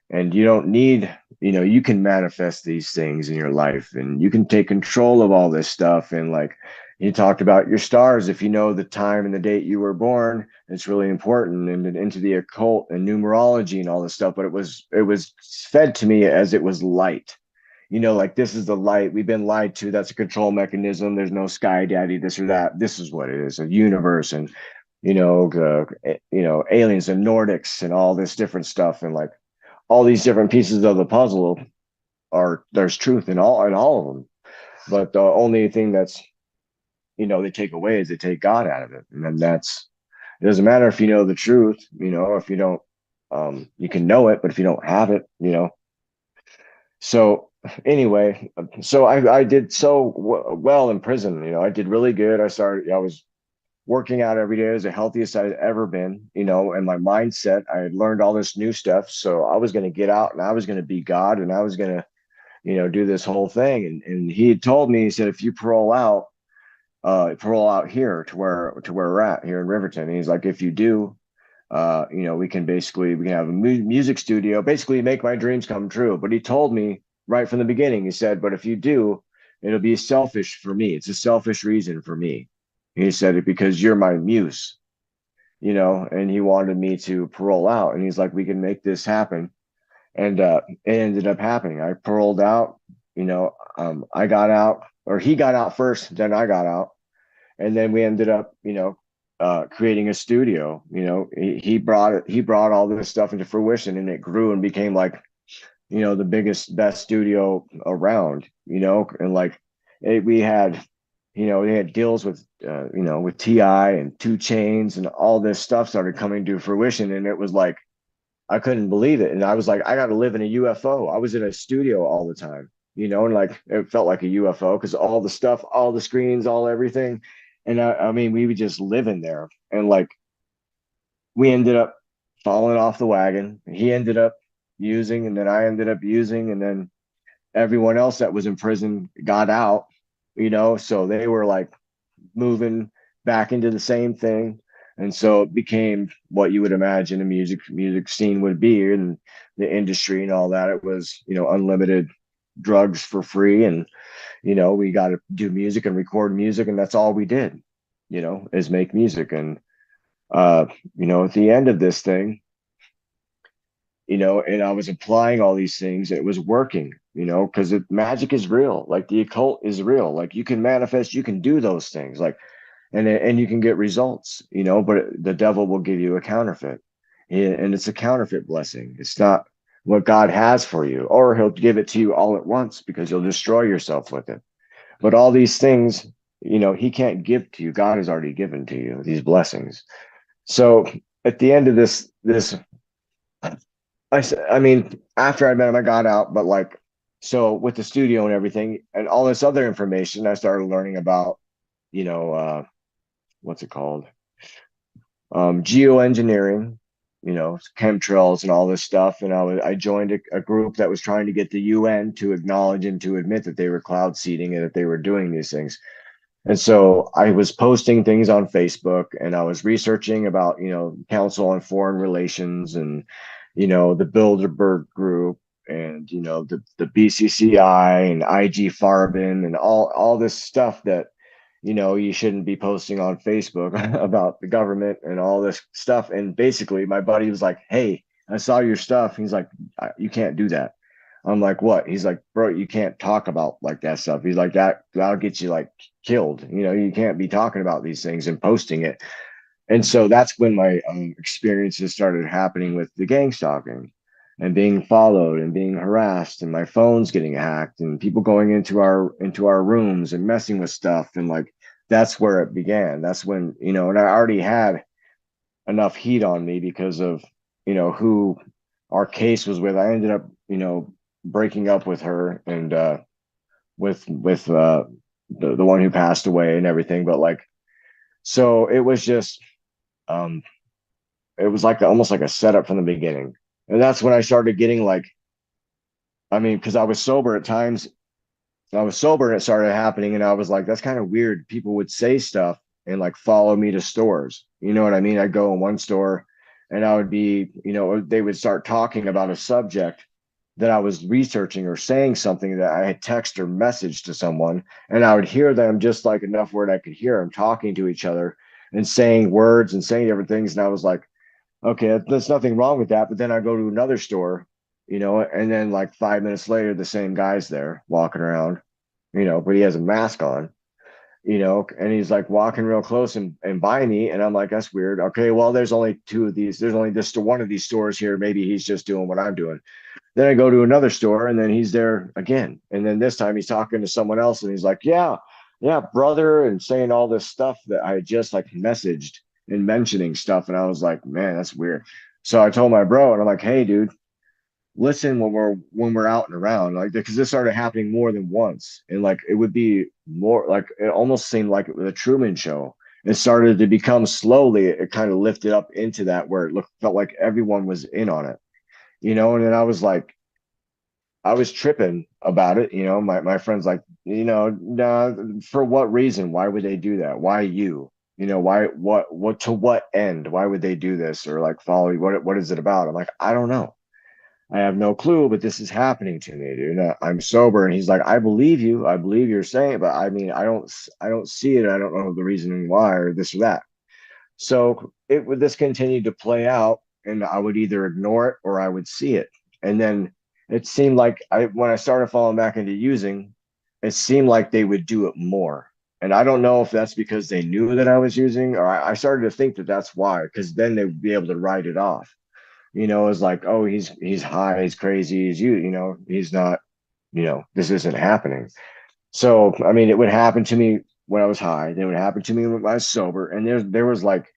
and you don't need, you can manifest these things in your life, and you can take control of all this stuff. And like, you talked about your stars. If you know the time and the date you were born, it's really important, and into the occult and numerology and all this stuff. But it was fed to me as it was light, like, this is the light. We've been lied to. That's a control mechanism. There's no sky daddy, this or that. This is what it is, a universe. And aliens and Nordics and all this different stuff. And like, all these different pieces of the puzzle there's truth in all of them. But the only thing that's, they take away is they take God out of it. And then it doesn't matter if you know the truth, if you don't, you can know it, but if you don't have it, so anyway, so I did so well in prison. I did really good. I was working out every day. As the healthiest I'd ever been, and my mindset, I had learned all this new stuff. So I was going to get out, and I was going to be God, and I was going to, do this whole thing. And he had told me, he said, if you parole out here to where we're at here in Riverton. And he's like, if you do, we can have a music studio, basically make my dreams come true. But he told me right from the beginning, he said, but if you do, it'll be selfish for me. It's a selfish reason for me. He said it because you're my muse, and he wanted me to parole out. And he's like, we can make this happen. And it ended up happening. I paroled out, I got out, or he got out first, then I got out. And then we ended up, creating a studio. He brought all this stuff into fruition, and it grew and became like, the biggest, best studio around, and like we had, they had deals with Ti and 2 Chainz, and all this stuff started coming to fruition. And it was like, I couldn't believe it. And I was like, I got to live in a UFO. I was in a studio all the time, and like, it felt like a UFO, because all the stuff, all the screens, all everything. And I mean, we would just live in there. And like, we ended up falling off the wagon. He ended up using, and then I ended up using, and then everyone else that was in prison got out, so they were like moving back into the same thing. And so it became what you would imagine a music scene would be in the industry and all that. It was, unlimited drugs for free. And, we got to do music and record music. And that's all we did, is make music. And, at the end of this thing, and I was applying all these things, and it was working, because magic is real. Like, the occult is real. Like, you can manifest, you can do those things. Like, and you can get results, but the devil will give you a counterfeit. And it's a counterfeit blessing. It's not what God has for you, or he'll give it to you all at once, because you'll destroy yourself with it. But all these things, he can't give to you. God has already given to you these blessings. So at the end of this, I mean, after I met him, I got out. But like, so with the studio and everything and all this other information, I started learning about, what's it called? Geoengineering. chemtrails and all this stuff. And I joined a group that was trying to get the UN to acknowledge and to admit that they were cloud seeding and that they were doing these things. And so I was posting things on Facebook, and I was researching about, Council on Foreign Relations, and, the Bilderberg Group, and, the BCCI and IG Farben and all this stuff that, you shouldn't be posting on Facebook about the government and all this stuff. And basically my buddy was like, "Hey, I saw your stuff." He's like, "You can't do that." I'm like, "What?" He's like, "Bro, you can't talk about like that stuff." He's like, that'll get you like killed. You can't be talking about these things and posting it. And so that's when my experiences started happening with the gang stalking and being followed and being harassed, and my phones getting hacked, and people going into our rooms and messing with stuff. And like, that's where it began. That's when, and I already had enough heat on me because of, who our case was with. I ended up, breaking up with her, and with the one who passed away and everything. But like, so it was just, um it was like almost like a setup from the beginning. And that's when I started getting like, I mean, because I was sober at times. I was sober and it started happening, and I was like, that's kind of weird. People would say stuff and like follow me to stores. You know what I mean? I'd go in one store and I would be, they would start talking about a subject that I was researching, or saying something that I had text or messaged to someone, and I would hear them just like enough where I could hear them talking to each other and saying words and saying different things. And I was like, okay, there's nothing wrong with that. But then I go to another store, and then like 5 minutes later, the same guy's there walking around, but he has a mask on, and he's like walking real close and by me. And I'm like, that's weird. Okay, well, there's only two of these. There's only just one of these stores here. Maybe he's just doing what I'm doing. Then I go to another store, and then he's there again. And then this time he's talking to someone else, and he's like, yeah, yeah, brother, and saying all this stuff that I just like messaged and mentioning stuff. And I was like, man, that's weird. So I told my bro, and I'm like, hey, dude, listen when we're out and around, like, because this started happening more than once. And like, it would be more like, it almost seemed like it was a Truman Show. It started to become slowly, it kind of lifted up into that where felt like everyone was in on it, and then I was like, I was tripping about it. My friend's like, nah, for what reason? Why would they do that? Why you? Why, what, to what end? Why would they do this? Or like, follow you? What is it about? I'm like, I don't know. I have no clue, but this is happening to me, dude. I'm sober. And he's like, I believe you. I believe you're saying it, but I mean, I don't see it. I don't know the reasoning why, or this or that. So it would this continued to play out, and I would either ignore it or I would see it. And then it seemed like when I started falling back into using, it seemed like they would do it more. And I don't know if that's because they knew that I was using, or I started to think that that's why, because then they would be able to write it off. It's like, oh, he's high, he's crazy, he's not, this isn't happening. So I mean, it would happen to me when I was high, then it would happen to me when I was sober, and there was like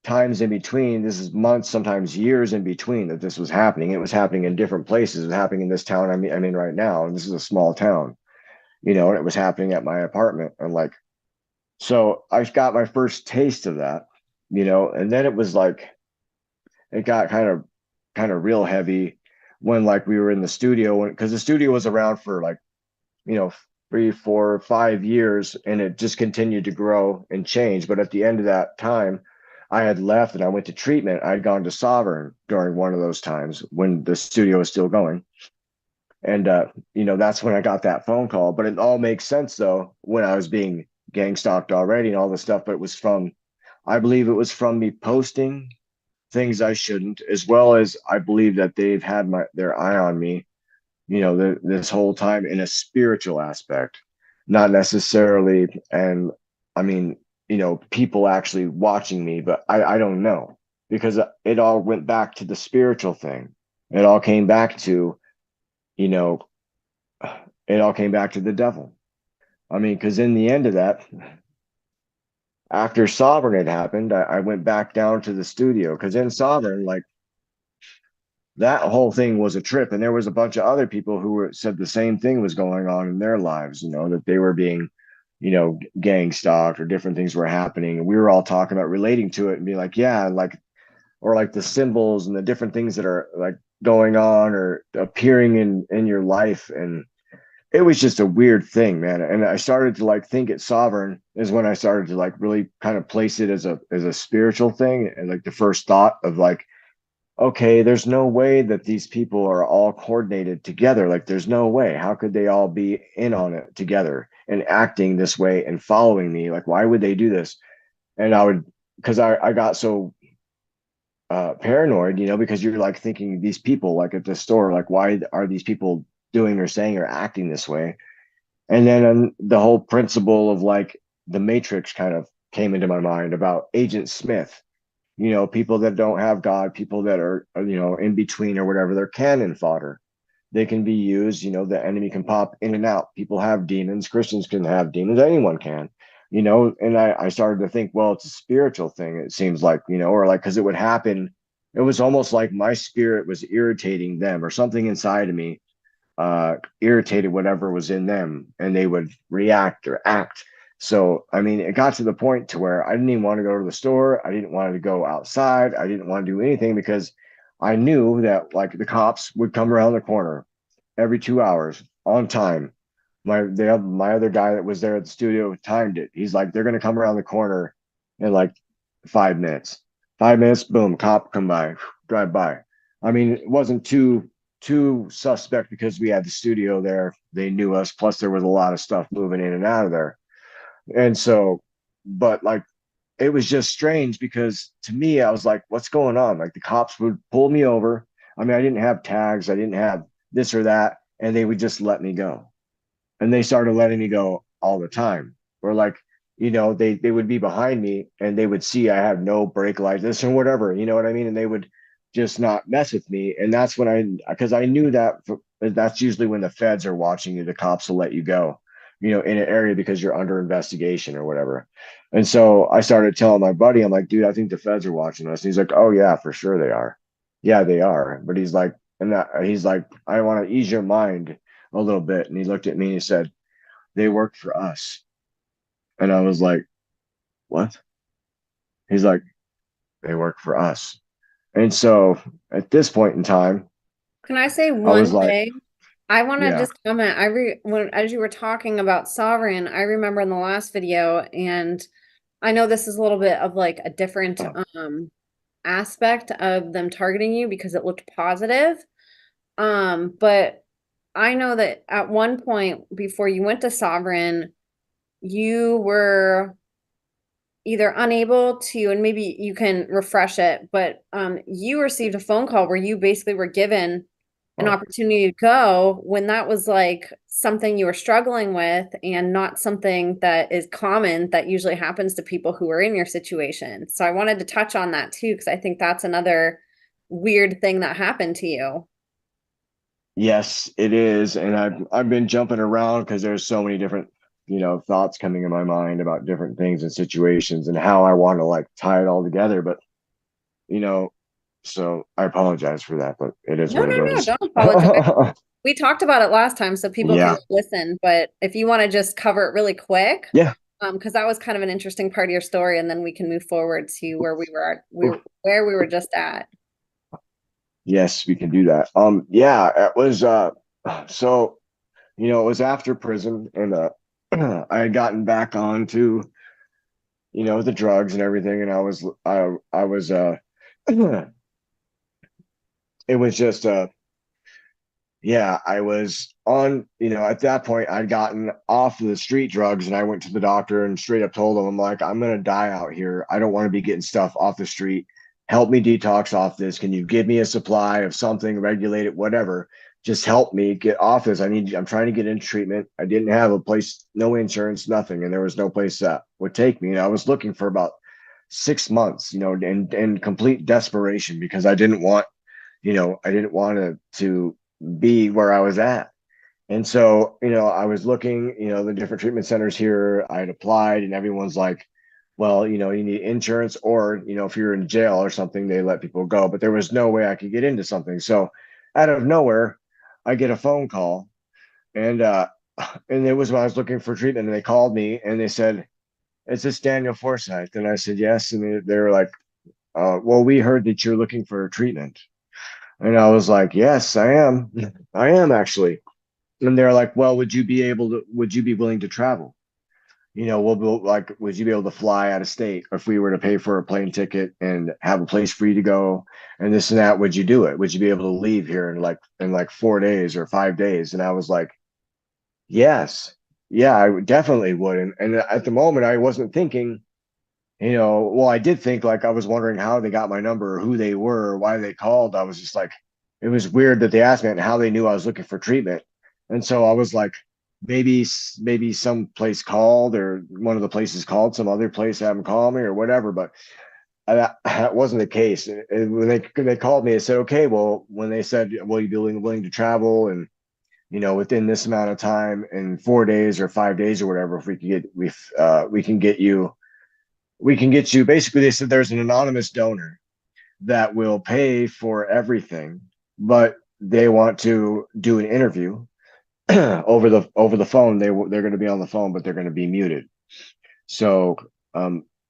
times in between. This is months, sometimes years in between that this was happening. It was happening in different places. It was happening in this town I'm in right now, and this is a small town, and it was happening at my apartment. And like, so I got my first taste of that, and then it was like, it got kind of real heavy when like we were in the studio, because the studio was around for like, you know 3, 4, 5 years, and it just continued to grow and change. But at the end of that time, I had left and I went to treatment. I'd gone to Sovereign during one of those times when the studio was still going. And that's when I got that phone call. But it all makes sense though, when I was being gang stalked already and all this stuff. But it was from, I believe it was from me posting things I shouldn't, as well as I believe that they've had their eye on me, this whole time, in a spiritual aspect, not necessarily. And I mean, people actually watching me, but I don't know, because it all went back to the spiritual thing. It all came back to, you know, it all came back to the devil. I mean, because in the end of that, after Sovereign had happened, I went back down to the studio, because in Sovereign, like, that whole thing was a trip. And there was a bunch of other people who said the same thing was going on in their lives, that they were being, gang stalked, or different things were happening. And we were all talking about relating to it and being like, yeah, like, or like the symbols and the different things that are like going on or appearing in your life. And it was just a weird thing, man. And I started to like think it sovereign is when I started to like really kind of place it as a spiritual thing. And like the first thought of like, okay, there's no way that these people are all coordinated together. Like, there's no way. How could they all be in on it together and acting this way and following me? Like, why would they do this? And I would, because I got so paranoid, because you're like thinking these people, like at the store, like, why are these people doing or saying or acting this way? And then the whole principle of like the Matrix kind of came into my mind about Agent Smith, people that don't have God, people that are, in between or whatever, they're cannon fodder. They can be used, the enemy can pop in and out. People have demons, Christians can have demons, anyone can, and I started to think, well, it's a spiritual thing, it seems like, or like, because it would happen. It was almost like my spirit was irritating them or something inside of me irritated whatever was in them and they would react or act. So, I mean, it got to the point to where I didn't even want to go to the store. I didn't want to go outside. I didn't want to do anything because I knew that like the cops would come around the corner every 2 hours on time. My other guy that was there at the studio timed it. He's like, they're gonna come around the corner in like 5 minutes. 5 minutes, boom, cop come by, drive by. I mean, it wasn't too suspect because we had the studio there. They knew us. Plus, there was a lot of stuff moving in and out of there. And so, but like, it was just strange because to me, I was like, what's going on? Like, the cops would pull me over. I mean, I didn't have tags, I didn't have this or that, and they would just let me go. And they started letting me go all the time. Or like, they would be behind me and they would see I have no brake lights, this or whatever, you know what I mean? And they would just not mess with me. And that's when because I knew that that's usually when the feds are watching you, the cops will let you go, in an area because you're under investigation or whatever. And so I started telling my buddy, I'm like, dude, I think the feds are watching us. And he's like, oh yeah, for sure they are. Yeah, they are. But he's like, he's like, I want to ease your mind a little bit. And he looked at me and he said, they work for us. And I was like, what? He's like, they work for us. And so at this point in time, Can I say I was one like, thing? I want to yeah, just comment. When as you were talking about sovereign, I remember in the last video, and I know this is a little bit of like a different aspect of them targeting you because it looked positive. But I know that at one point before you went to sovereign, you were either unable to, and maybe you can refresh it, but you received a phone call where you basically were given an oh, opportunity to go when that was like something you were struggling with and not something that is common that usually happens to people who are in your situation. So I wanted to touch on that too, because I think that's another weird thing that happened to you. yes, it is. And I've been jumping around because there's so many different, thoughts coming in my mind about different things and situations and how I want to like tie it all together. But, you know, so I apologize for that, but it is No, what no, it no, is. don't apologize. We talked about it last time, so people can Yeah. listen, but if you want to just cover it really quick, Yeah. because that was kind of an interesting part of your story, and then we can move forward to where where we were just at. Yes, we can do that. Yeah, it was so it was after prison and I had gotten back onto, the drugs and everything, and I was it was just yeah, I was on, at that point I'd gotten off of the street drugs and I went to the doctor and straight up told him, I'm like, I'm gonna die out here. I don't want to be getting stuff off the street. Help me detox off this. Can you give me a supply of something, regulated, whatever? Just help me get off this. I'm trying to get into treatment. I didn't have a place, no insurance, nothing, and there was no place that would take me. And I was looking for about 6 months, in complete desperation because I didn't want to be where I was at. And so, I was looking, the different treatment centers here. I had applied, and everyone's like, well, you need insurance, or, if you're in jail or something, they let people go. But there was no way I could get into something. So, out of nowhere, I get a phone call, and and it was when I was looking for treatment, and they called me and they said, "Is this Daniel Forsythe?" And I said, "Yes." And they were like, well, we heard that you're looking for treatment. And I was like, yes, I am. I am actually. And they're like, well, would you be willing to travel? Like, would you be able to fly out of state? If we were to pay for a plane ticket and have a place for you to go and this and that, would you do it? Would you be able to leave here in like 4 days or 5 days? And I was like, yes, yeah, definitely would. And at the moment, I wasn't thinking, well, I did think, like, I was wondering how they got my number or who they were or why they called. I was just like, it was weird that they asked me and how they knew I was looking for treatment. And so I was like, maybe some place called, or one of the places called some other place, have them call me or whatever. But that wasn't the case. And when they called me, I said, okay, well, when they said, will you be willing to travel and within this amount of time, in 4 days or 5 days or whatever, if we can get you, basically. They said there's an anonymous donor that will pay for everything, but they want to do an interview over the phone. They're going to be on the phone, but they're going to be muted. So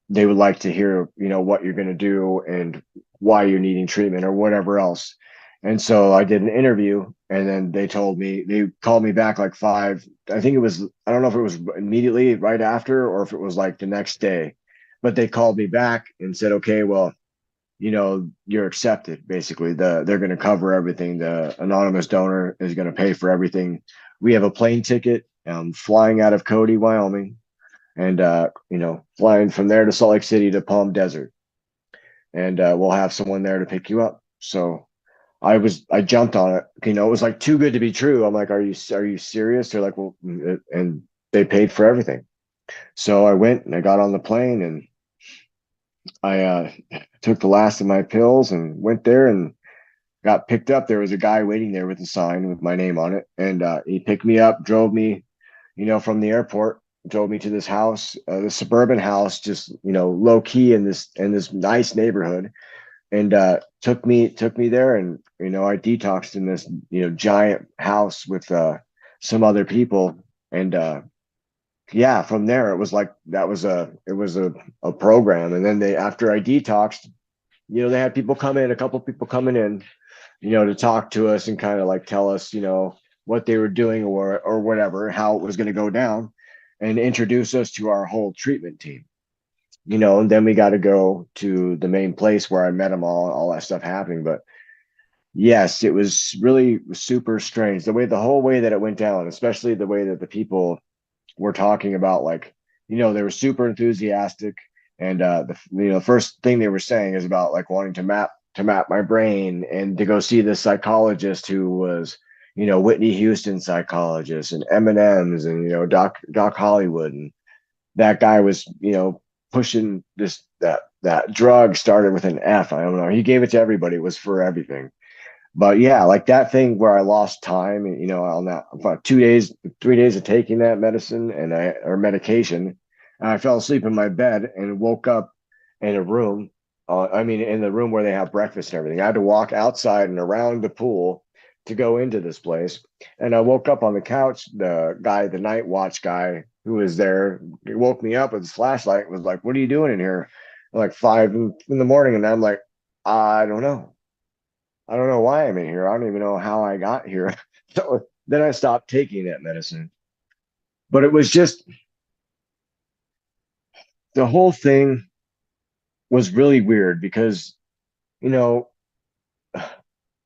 they would like to hear, what you're going to do and why you're needing treatment or whatever else. And so I did an interview, and then they called me back like five. I think it was, I don't know if it was immediately right after or if it was like the next day, but they called me back and said, okay, well, you're accepted. Basically, they're going to cover everything. The anonymous donor is going to pay for everything. We have a plane ticket, flying out of Cody, Wyoming, and flying from there to Salt Lake City to Palm Desert, and we'll have someone there to pick you up. So I jumped on it. It was like too good to be true. I'm like, are you serious? They're like, well, and they paid for everything. So I went and I got on the plane, and I took the last of my pills and went there and got picked up. There was a guy waiting there with a sign with my name on it, and he picked me up, drove me, from the airport, drove me to this house, this suburban house, just low key in this nice neighborhood, and took me there, and I detoxed in this giant house with some other people, and yeah, from there it was like it was a program, and then they after I detoxed, they had people come in, a couple people coming in, to talk to us and kind of like tell us, what they were doing or whatever, how it was going to go down, and introduce us to our whole treatment team. And then we got to go to the main place where I met them all that stuff happening. But yes, it was really super strange the whole way that it went down, especially the way that the people were talking about, like, they were super enthusiastic. And the first thing they were saying is about like wanting to map my brain and to go see this psychologist who was, Whitney Houston psychologist and Eminem's and, Doc Hollywood. And that guy was, pushing that drug started with an F. I don't know. He gave it to everybody. It was for everything. But yeah, like that thing where I lost time, on that about 2 days, 3 days of taking that medicine or medication, and I fell asleep in my bed and woke up in a room. In the room where they have breakfast and everything. I had to walk outside and around the pool to go into this place. And I woke up on the couch. The night watch guy who was there, he woke me up with his flashlight, was like, "What are you doing in here?" Like 5 in the morning. And I'm like, I don't know. I don't know why I'm in here. I don't even know how I got here. So then I stopped taking that medicine. But it was just, the whole thing was really weird because, you know,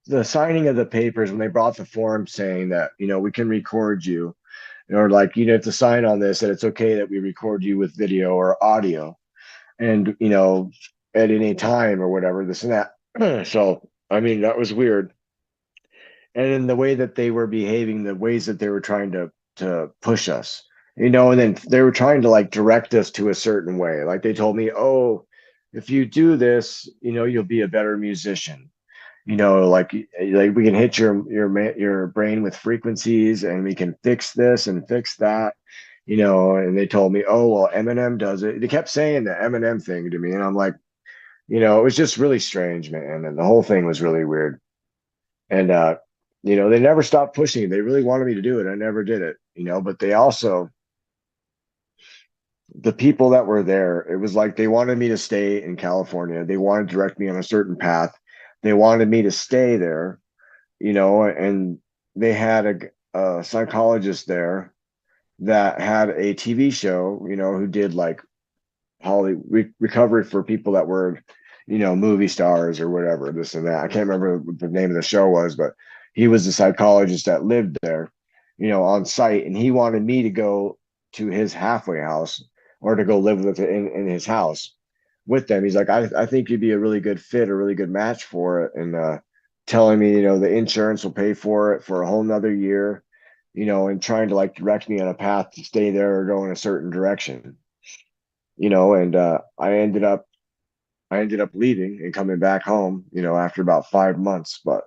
the signing of the papers, when they brought the form saying that, we can record you, or like, have to sign on this, that it's okay that we record you with video or audio, and, at any time or whatever, this and that. So, that was weird. And in the way that they were behaving, the ways that they were trying to push us, and then they were trying to like direct us to a certain way. Like they told me, oh, if you do this, you'll be a better musician. Like we can hit your brain with frequencies, and we can fix this and fix that. And they told me, oh, well, Eminem does it. They kept saying the Eminem thing to me, and I'm like, it was just really strange, man. And the whole thing was really weird. And they never stopped pushing. They really wanted me to do it. I never did it, but they also the people that were there, it was like they wanted me to stay in California. They wanted to direct me on a certain path. They wanted me to stay there, and they had a psychologist there that had a TV show, who did like recovery for people that were, movie stars or whatever, this and that. I can't remember what the name of the show was, but he was the psychologist that lived there, on site, and he wanted me to go to his halfway house or to go live with in his house with them. He's like, I think you'd be a really good fit, a really good match for it. And telling me, the insurance will pay for it for a whole nother year, and trying to like direct me on a path to stay there or go in a certain direction, and I ended up leaving and coming back home, after about 5 months. But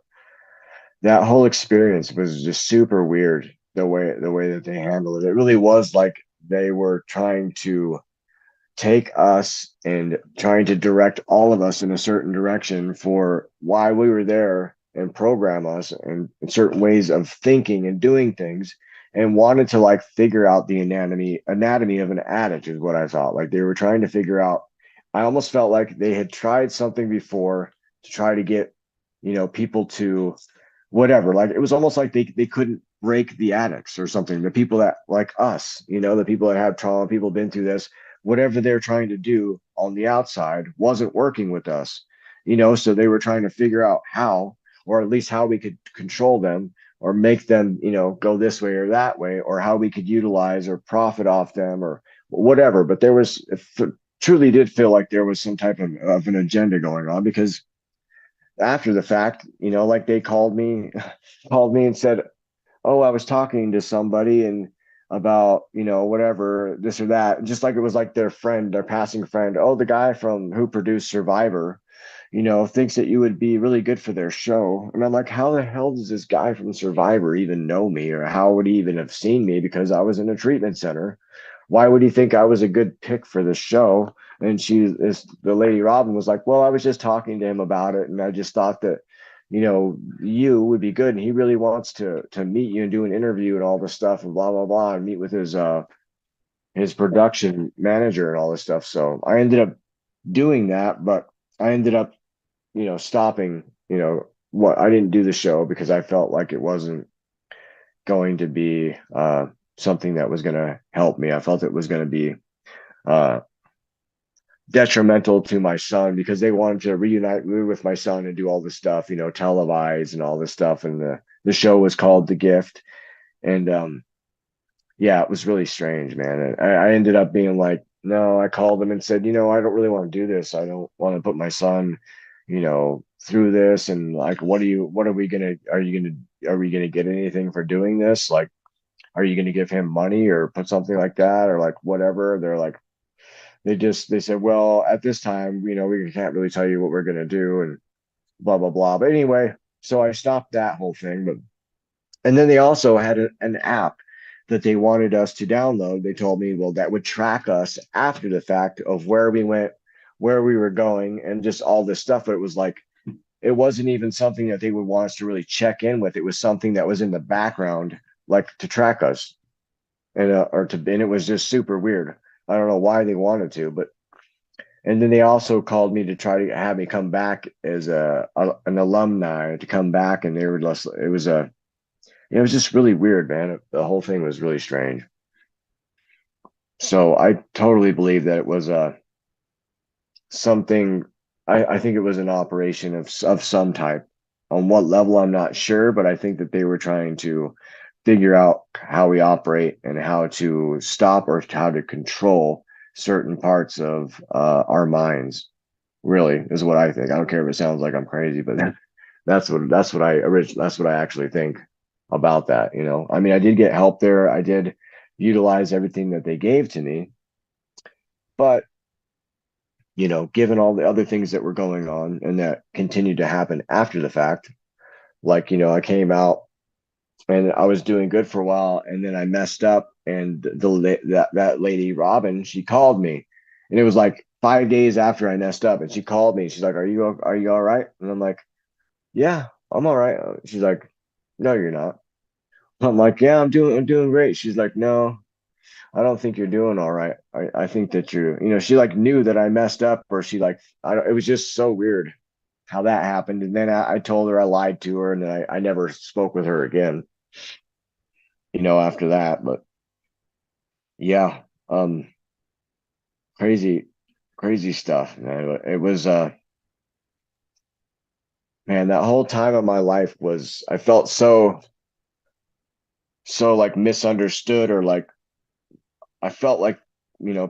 that whole experience was just super weird, the way that they handled it. It really was like they were trying to take us and trying to direct all of us in a certain direction for why we were there, and program us and certain ways of thinking and doing things, and wanted to like figure out the anatomy of an addict is what I thought. Like they were trying to figure out. I almost felt like they had tried something before to try to get, people to whatever. Like it was almost like they couldn't break the addicts or something. The people that like us, the people that have trauma, people been through this, whatever they're trying to do on the outside wasn't working with us, so they were trying to figure out how, or at least how we could control them or make them, go this way or that way, or how we could utilize or profit off them or whatever. But there was, it truly did feel like there was some type of an agenda going on, because after the fact, like they called me, called me and said, "Oh, I was talking to somebody and about, whatever, this or that," just like it was like their friend, their passing friend. "Oh, the guy from who produced Survivor, thinks that you would be really good for their show." And I'm like, how the hell does this guy from Survivor even know me, or how would he even have seen me? Because I was in a treatment center. Why would he think I was a good pick for the show? And the lady Robin was like, "Well, I was just talking to him about it, and I just thought that, you would be good, and he really wants to meet you and do an interview and all this stuff and blah blah blah, and meet with his production manager and all this stuff." So I ended up doing that, but I ended up, stopping, what I didn't do the show because I felt like it wasn't going to be something that was going to help me. I felt it was going to be uh, detrimental to my son, because they wanted to reunite me with my son and do all this stuff, televise and all this stuff. And the show was called The Gift. And yeah, it was really strange, man. And I ended up being like, no, I called them and said, I don't really want to do this. I don't want to put my son, through this. And like, what are we gonna, are we gonna get anything for doing this? Like, are you gonna give him money or put something like that, or like whatever? They're like, they said, well, at this time, we can't really tell you what we're gonna do and blah blah blah. But anyway, so I stopped that whole thing. But and then they also had an app that they wanted us to download. They told me, well, that would track us after the fact of where we went, where we were going, and just all this stuff. But it was like, it wasn't even something that they would want us to really check in with. It was something that was in the background, like to track us, and it was just super weird. I don't know why they wanted to, but and then they also called me to try to have me come back as an alumni to come back, and they were just, it was just really weird, man. The whole thing was really strange. So I totally believe that it was something. I think it was an operation of some type. On what level, I'm not sure, but I think that they were trying to figure out how we operate and how to stop or how to control certain parts of our minds. Really, is what I think. I don't care if it sounds like I'm crazy, but that's what I actually think about that. I mean, I did get help there. I did utilize everything that they gave to me, but given all the other things that were going on and that continued to happen after the fact, like, I came out and I was doing good for a while, and then I messed up, and that lady Robin, she called me, and it was like 5 days after I messed up, and she called me. She's like, "Are you all right?" And I'm like, "Yeah, I'm all right." She's like, "No, you're not." I'm like, "Yeah, I'm doing great." She's like, "No." I don't think you're doing all right. I think that she like knew that I messed up, or she like, I don't, it was just so weird how that happened. And then I told her I lied to her, and then I never spoke with her again, after that. But yeah, um, crazy, crazy stuff, man. It was, man, that whole time of my life I felt so like misunderstood, or like I felt like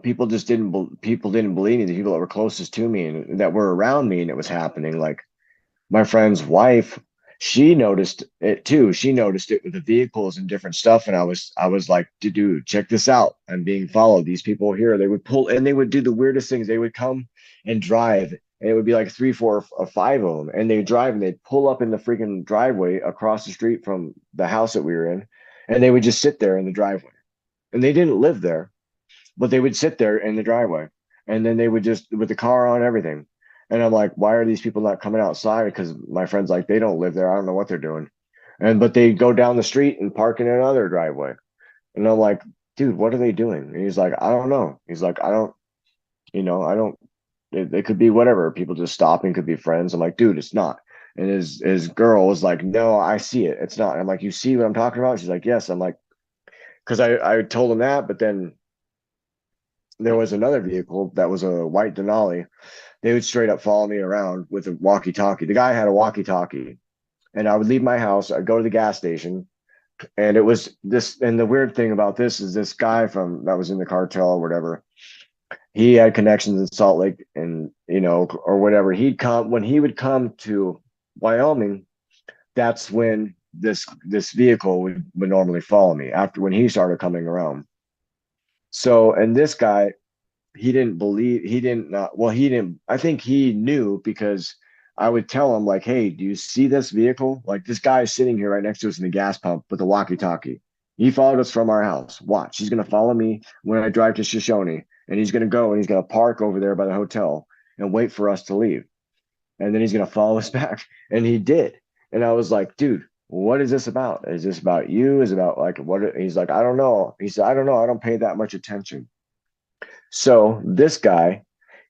people didn't believe me, the people that were closest to me and that were around me, and it was happening. Like my friend's wife, she noticed it too. She noticed it with the vehicles and different stuff, and I was like, dude, check this out. I'm being followed. These people here, they would pull and they would do the weirdest things. They would come and drive, and it would be like three, four, or five of them, and they drive and they'd pull up in the freaking driveway across the street from the house that we were in, and they would just sit there in the driveway, and they didn't live there, but they would sit there in the driveway, and then they would just with the car on, everything. And I'm like, why are these people not coming outside? Because my friend's like, they don't live there. I don't know what they're doing. And but they go down the street and park in another driveway. And I'm like, dude, what are they doing? And he's like, I don't know. He's like, I don't, it could be whatever. People just stopping, could be friends. I'm like, dude, it's not. And his girl was like, no, I see it. It's not. And I'm like, you see what I'm talking about? She's like, yes. I'm like, because I told him that, but then there was another vehicle that was a white Denali. They would straight up follow me around with a walkie-talkie. The guy had a walkie-talkie, and I would leave my house. I'd go to the gas station, and it was this. And the weird thing about this is this guy from that was in the cartel or whatever. He had connections in Salt Lake, and or whatever. He'd come when he would come to Wyoming. That's when this vehicle would normally follow me after when he started coming around. So, and this guy, he didn't not well he didn't I think he knew, because I would tell him like, hey, do you see this vehicle? Like, this guy is sitting here right next to us in the gas pump with a walkie-talkie. He followed us from our house. Watch, he's going to follow me when I drive to Shoshone, and he's going to go and he's going to park over there by the hotel and wait for us to leave, and then he's going to follow us back. And he did. And I was like, dude, what is this about? Is this about you? Is it about like what? He's like, I don't know. He said, I don't know, I don't pay that much attention. So this guy,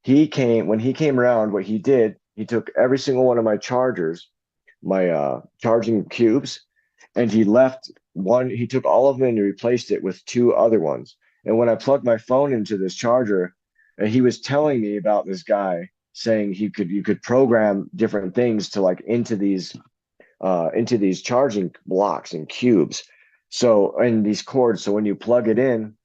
when he came around, what he did, he took every single one of my chargers, my charging cubes, and he took all of them and he replaced it with two other ones. And when I plugged my phone into this charger, he was telling me about this guy, saying you could program different things to like into these charging blocks and cubes. So, and these cords. So when you plug it in,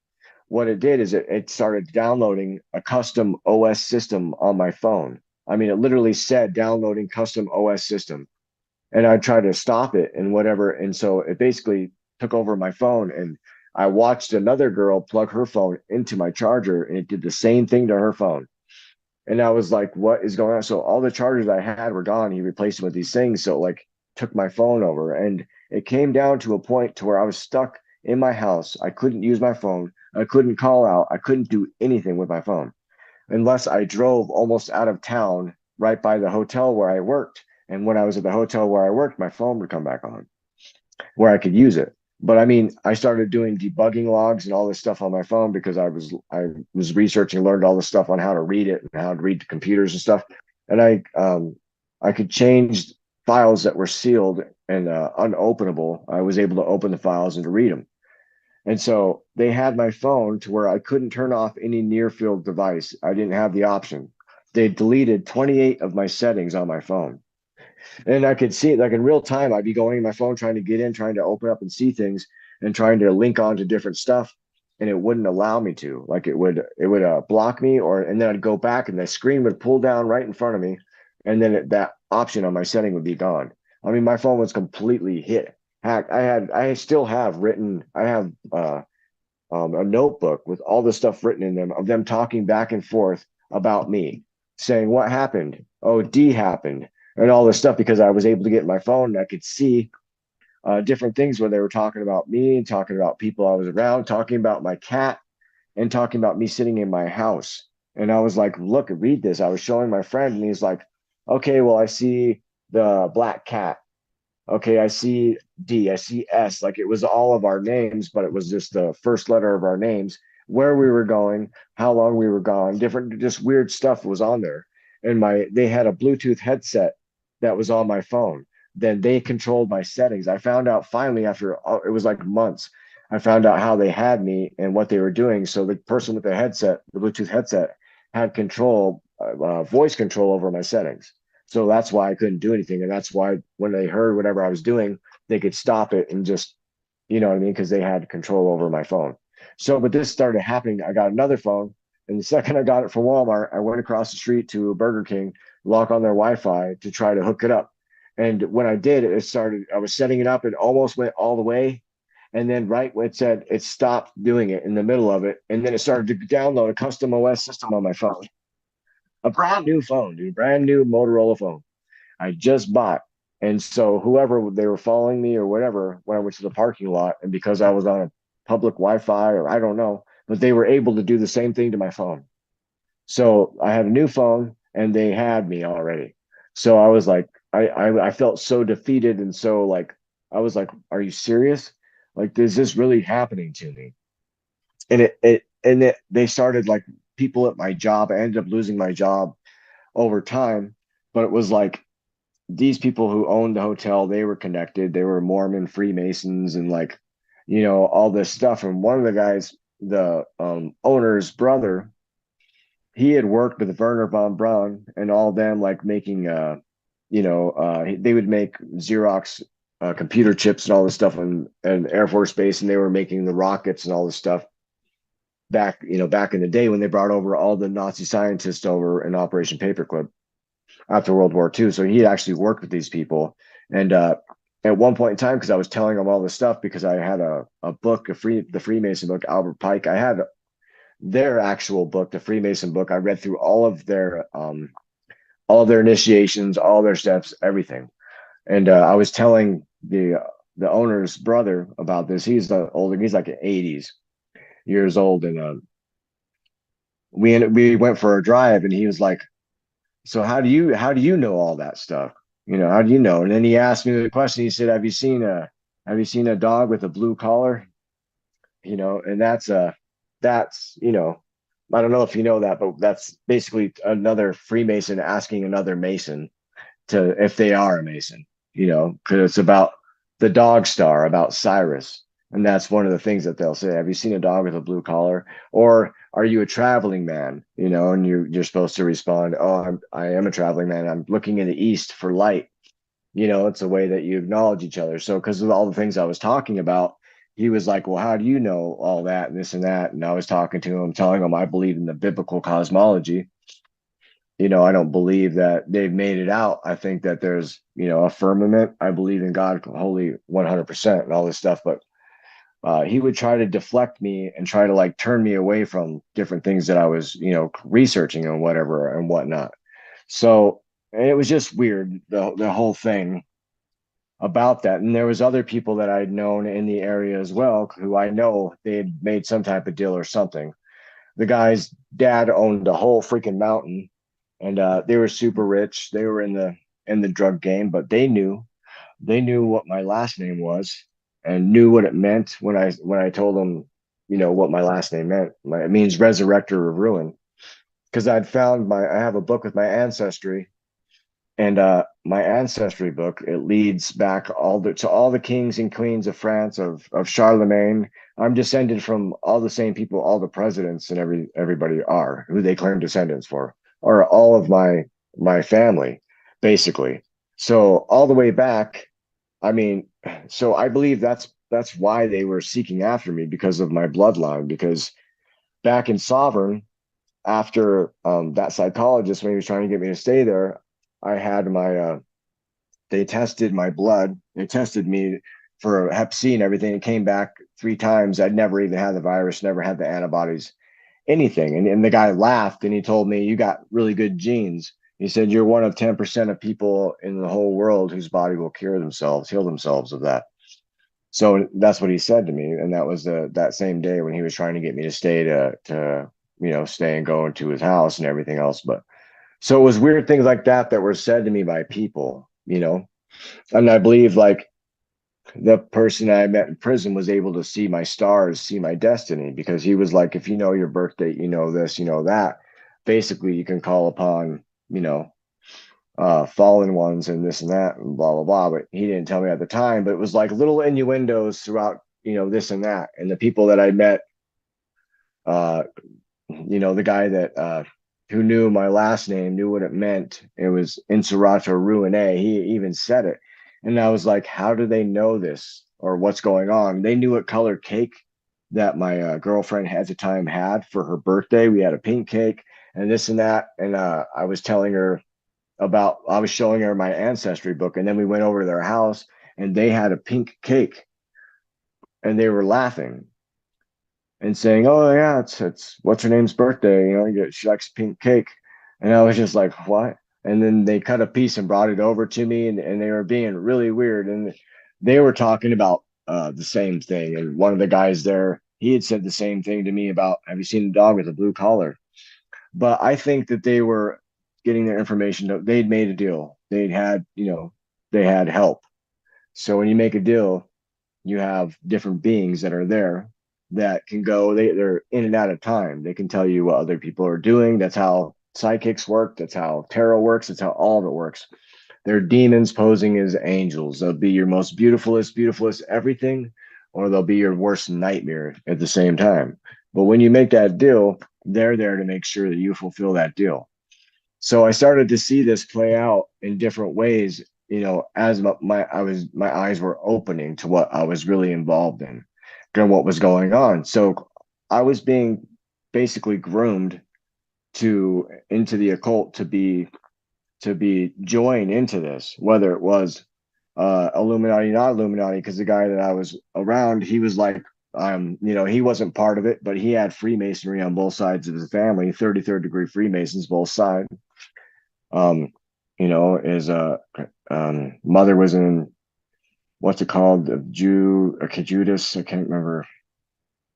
what it did is it started downloading a custom OS system on my phone. I mean, it literally said downloading custom OS system. And I tried to stop it and whatever. And so it basically took over my phone. And I watched another girl plug her phone into my charger, and it did the same thing to her phone. And I was like, what is going on? So all the chargers I had were gone. He replaced them with these things. So like took my phone over, and it came down to a point to where I was stuck in my house. I couldn't use my phone. I couldn't call out. I couldn't do anything with my phone unless I drove almost out of town right by the hotel where I worked. And when I was at the hotel where I worked, my phone would come back on where I could use it. But I mean, I started doing debugging logs and all this stuff on my phone because I was researching, learned all this stuff on how to read it and how to read the computers and stuff. And I could change files that were sealed and unopenable. I was able to open the files and to read them. And so they had my phone to where I couldn't turn off any near field device. I didn't have the option. They deleted 28 of my settings on my phone. And I could see it like in real time. I'd be going in my phone, trying to get in, trying to open up and see things and trying to link on to different stuff. And it wouldn't allow me to. Like it would block me, and then I'd go back and the screen would pull down right in front of me. And then that option on my setting would be gone. I mean, my phone was completely hacked. I still have written, I have a notebook with all the stuff written in them of them talking back and forth about me, saying what happened. Oh, D happened, and all this stuff, because I was able to get my phone and I could see different things where they were talking about me, talking about people I was around, talking about my cat, and talking about me sitting in my house. And I was like, look, read this. I was showing my friend, and he's like, okay, well, I see the black cat. Okay, I see D, I see S. Like it was all of our names, but it was just the first letter of our names, where we were going, how long we were gone, different, just weird stuff was on there. And they had a Bluetooth headset that was on my phone. Then they controlled my settings. I found out finally after it was like months. I found out how they had me and what they were doing. So the person with the headset, the Bluetooth headset, had voice control over my settings. So that's why I couldn't do anything. And that's why when they heard whatever I was doing, they could stop it and just, you know what I mean? Because they had control over my phone. So, but this started happening. I got another phone. And the second I got it from Walmart, I went across the street to Burger King, lock on their Wi Fi to try to hook it up. And when I did, I was setting it up and almost went all the way. And then right when it said it stopped doing it in the middle of it. And then it started to download a custom OS system on my phone. A brand new phone, dude, brand new Motorola phone. I just bought. And so whoever they were following me or whatever when I went to the parking lot, and because I was on a public Wi-Fi or I don't know, but they were able to do the same thing to my phone. So I had a new phone and they had me already. So I was like, I felt so defeated and so like I was like, are you serious? Like, is this really happening to me? And they started like people at my job. I ended up losing my job over time, but it was like these people who owned the hotel, they were connected. They were Mormon Freemasons and like, all this stuff. And one of the guys, the owner's brother, he had worked with Werner von Braun and all them like making, they would make Xerox computer chips and all this stuff in Air Force Base, and they were making the rockets and all this stuff back in the day when they brought over all the Nazi scientists over in Operation Paperclip after World War II. So he actually worked with these people. And at one point in time, because I was telling him all this stuff, because I had a book, the Freemason book, Albert Pike. I had their actual book, the Freemason book. I read through all of their initiations, all their steps, everything. And I was telling the owner's brother about this. He's older. He's like 80s years old, and we went for a drive, and he was like, so how do you know all that stuff? How do you know? And then he asked me the question. He said, have you seen a dog with a blue collar? And that's I don't know if you know that, but that's basically another Freemason asking another Mason to if they are a Mason, because it's about the dog star, about Cyrus. And that's one of the things that they'll say. Have you seen a dog with a blue collar? Or are you a traveling man? And you're supposed to respond, oh, I am a traveling man. I'm looking in the east for light. It's a way that you acknowledge each other. So because of all the things I was talking about, he was like, well, how do you know all that and this and that? And I was talking to him, telling him I believe in the biblical cosmology. I don't believe that they've made it out. I think that there's, a firmament. I believe in God wholly 100% and all this stuff. But he would try to deflect me and try to like turn me away from different things that I was, researching and whatever and whatnot. So it was just weird, the whole thing about that. And there was other people that I'd known in the area as well, who I know they had made some type of deal or something. The guy's dad owned a whole freaking mountain, and they were super rich. They were in the drug game, but they knew what my last name was and knew what it meant when I told them, what my last name meant. It means resurrector of ruin. Because I have a book with my ancestry, and my ancestry book, it leads back to all the kings and queens of France, of Charlemagne. I'm descended from all the same people, all the presidents and everybody are who they claim descendants for, or all of my family, basically. So all the way back, I mean, so I believe that's why they were seeking after me, because of my bloodline. Because back in Sovereign, after that psychologist, when he was trying to get me to stay there, I had they tested my blood. They tested me for Hep C and everything. It came back 3 times. I'd never even had the virus, never had the antibodies, anything. And the guy laughed and he told me, you got really good genes. He said, you're one of 10% of people in the whole world whose body will heal themselves of that. So that's what he said to me. And that was that same day when he was trying to get me to stay to stay and go into his house and everything else. But so it was weird things like that that were said to me by people. And I believe like the person I met in prison was able to see my stars, see my destiny, because he was like, if you know your birth date, you know this, you know that. Basically, you can call upon, you know, fallen ones and this and that and blah blah blah. But he didn't tell me at the time. But it was like little innuendos throughout, you know, this and that. And the people that I met, uh, you know, the guy that who knew my last name knew what it meant. It was Inserato Ruine. He even said it. And I was like, how do they know this or what's going on? They knew what color cake that my girlfriend at the time had for her birthday. We had a pink cake and this and that. And I was telling her about, I was showing her my ancestry book. And then we went over to their house and they had a pink cake and they were laughing and saying, "Oh yeah, it's what's her name's birthday? You know, she likes pink cake." And I was just like, "What?" And then they cut a piece and brought it over to me, and they were being really weird, and they were talking about the same thing. And one of the guys there, he had said the same thing to me about, "Have you seen a dog with a blue collar?" But I think that they were getting their information. They'd made a deal. They'd had, you know, they had help. So when you make a deal, you have different beings that are there that can go, they're in and out of time. They can tell you what other people are doing. That's how psychics work. That's how tarot works. That's how all of it works. They're demons posing as angels. They'll be your most beautifulest everything, or they'll be your worst nightmare at the same time. But when you make that deal, they're there to make sure that you fulfill that deal. So I started to see this play out in different ways, you know, as my eyes were opening to what I was really involved in and what was going on. So I was being basically groomed to into the occult to be joined into this, whether it was Illuminati, not Illuminati, because the guy that I was around, he was like, you know, he wasn't part of it, but he had Freemasonry on both sides of his family, 33rd degree Freemasons, both sides. Um, you know, his mother was in what's it called, the Jew or Judas, I can't remember.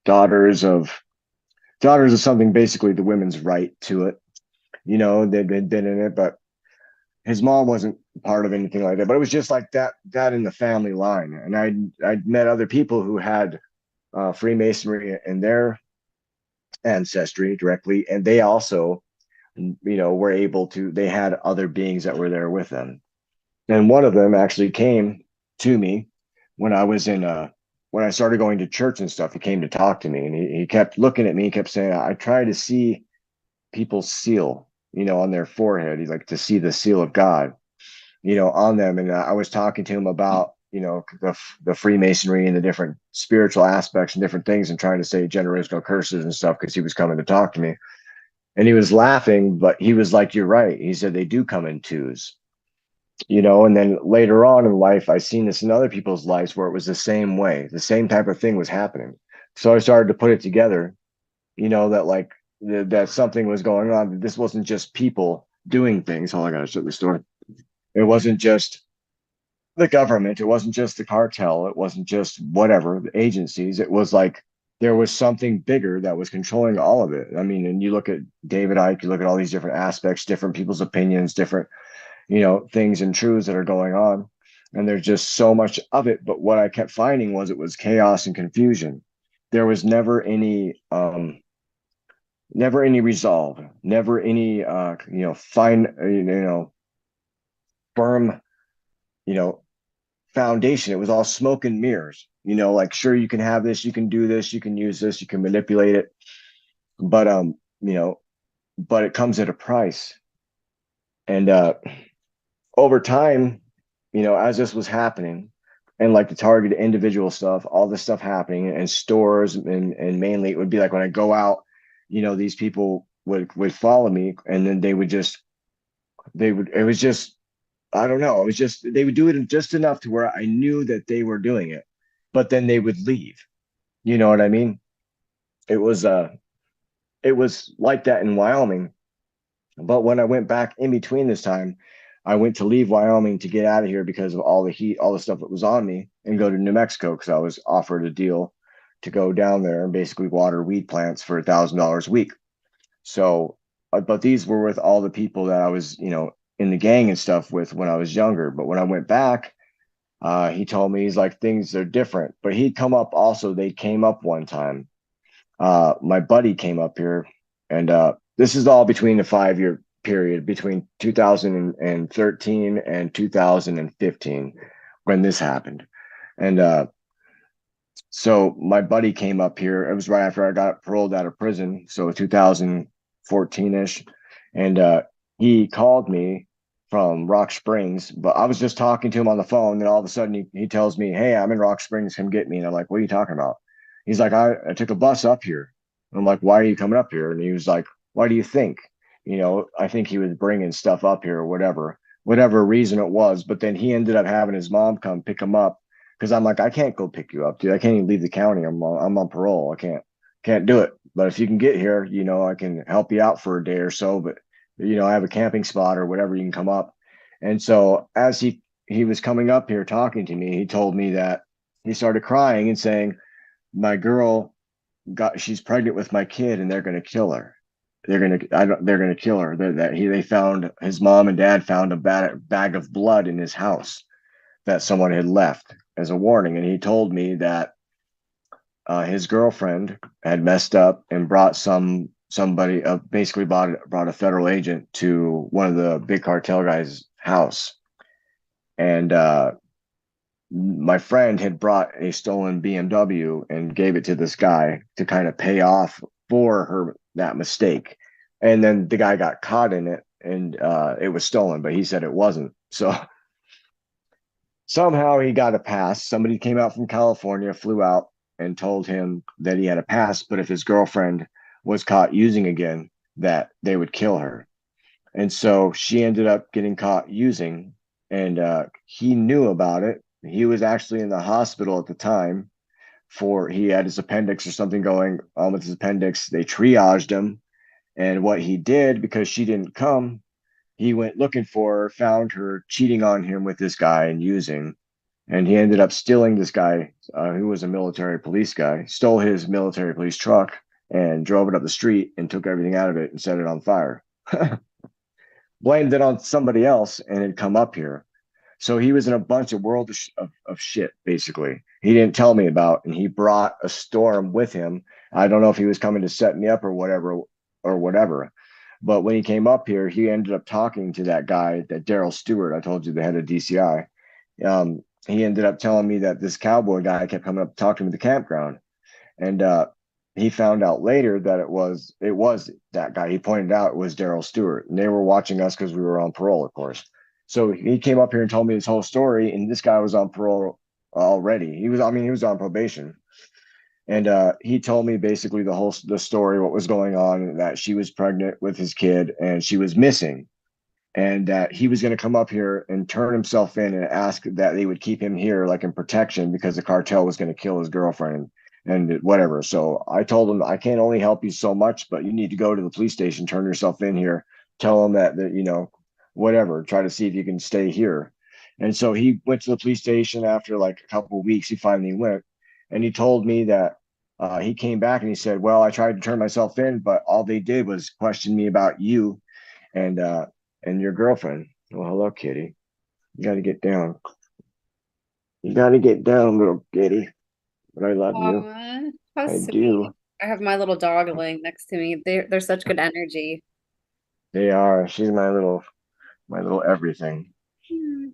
Daughters of Daughters of something, basically the women's right to it. You know, they'd been in it, but his mom wasn't part of anything like that. But it was just like that in the family line. And I'd met other people who had Freemasonry in their ancestry directly, and they also, you know, were able to. They had other beings that were there with them. And one of them actually came to me when I was in when I started going to church and stuff. He came to talk to me, and he kept looking at me. He kept saying, "I try to see people's seal, you know, on their forehead. He's like to see the seal of God, you know, on them." And I was talking to him about, you know, the Freemasonry and the different spiritual aspects and different things, and trying to say generational curses and stuff because he was coming to talk to me. And he was laughing, but he was like, "You're right." He said they do come in twos, you know. And then later on in life, I seen this in other people's lives where it was the same way, the same type of thing was happening. So I started to put it together, you know, that like that something was going on, that this wasn't just people doing things. Oh, I gotta shut the store. It wasn't just the government, it wasn't just the cartel, it wasn't just whatever the agencies. It was like there was something bigger that was controlling all of it. I mean, and you look at David Icke, you look at all these different aspects, different people's opinions, different, you know, things and truths that are going on. And there's just so much of it. But what I kept finding was it was chaos and confusion. There was never any resolve, never any you know, fine, you know, firm, you know, foundation. It was all smoke and mirrors, you know, like, sure, you can have this, you can do this, you can use this, you can manipulate it, but you know, but it comes at a price. And over time, you know, as this was happening, and like the targeted individual stuff, all this stuff happening, and stores, and mainly it would be like when I go out, you know, these people would follow me, and then they would, it was just, I don't know, it was just, they would do it just enough to where I knew that they were doing it, but then they would leave. You know what I mean? It was it was like that in Wyoming. But when I went back in between this time, I went to leave Wyoming to get out of here because of all the heat, all the stuff that was on me, and go to New Mexico because I was offered a deal to go down there and basically water weed plants for $1,000 a week. So, but these were with all the people that I was, you know, in the gang and stuff with when I was younger. But when I went back, he told me, he's like, things are different. But he'd come up also. They came up one time. My buddy came up here, and this is all between the 5 year period between 2013 and 2015 when this happened. And so my buddy came up here. It was right after I got paroled out of prison, so 2014 ish, and he called me from Rock Springs. But I was just talking to him on the phone, and all of a sudden he tells me, "Hey, I'm in Rock Springs. Come get me." And I'm like, "What are you talking about?" He's like, I took a bus up here." I'm like, "Why are you coming up here?" And he was like, "Why do you think?" I think he was bringing stuff up here or whatever reason it was. But then he ended up having his mom come pick him up because I'm like, I can't go pick you up, dude. I can't even leave the county. I'm on parole. I can't do it. But if you can get here, I can help you out for a day or so. But I have a camping spot or whatever. You can come up. And so as he was coming up here talking to me, he told me that he started crying and saying, "My girl she's pregnant with my kid, and they're gonna kill her. They're gonna kill her." They found his mom and dad found a bag of blood in his house that someone had left as a warning. And he told me that his girlfriend had messed up and brought somebody basically brought a federal agent to one of the big cartel guys' house. And my friend had brought a stolen BMW and gave it to this guy to kind of pay off for her that mistake. And then the guy got caught in it, and it was stolen, but he said it wasn't. So somehow he got a pass. Somebody came out from California, flew out, and told him that he had a pass, but if his girlfriend was caught using again, that they would kill her. And so she ended up getting caught using, and he knew about it. He was actually in the hospital at the time he had his appendix or something going on with his appendix. They triaged him, and what he did, because she didn't come, he went looking for her, found her cheating on him with this guy and using. And he ended up stealing this guy, who was a military police guy, stole his military police truck and drove it up the street and took everything out of it and set it on fire. Blamed it on somebody else and had come up here. So he was in a bunch of world of shit, basically. He didn't tell me about, and he brought a storm with him. I don't know if he was coming to set me up or whatever. But when he came up here, he ended up talking to that guy, that Daryl Stewart, I told you, the head of DCI. He ended up telling me that this cowboy guy kept coming up to talk to him at the campground. And he found out later that it was that guy. He pointed out it was Daryl Stewart, and they were watching us because we were on parole, of course. So he came up here and told me his whole story, and this guy was on parole already. He was on probation, and he told me basically the story, what was going on, that she was pregnant with his kid and she was missing, and that he was going to come up here and turn himself in and ask that they would keep him here like in protection because the cartel was going to kill his girlfriend and whatever. So I told him, I can't only help you so much, but you need to go to the police station, turn yourself in here, tell them that whatever, try to see if you can stay here. And so he went to the police station after like a couple of weeks. He finally went, and he told me that he came back and he said, "Well, I tried to turn myself in, but all they did was question me about you and your girlfriend." Well, hello, kitty. You got to get down. You got to get down, little kitty. But I love you. Aw, how I sweet. do. I have my little dog laying next to me. They're such good energy. They are. She's my little everything. Hmm.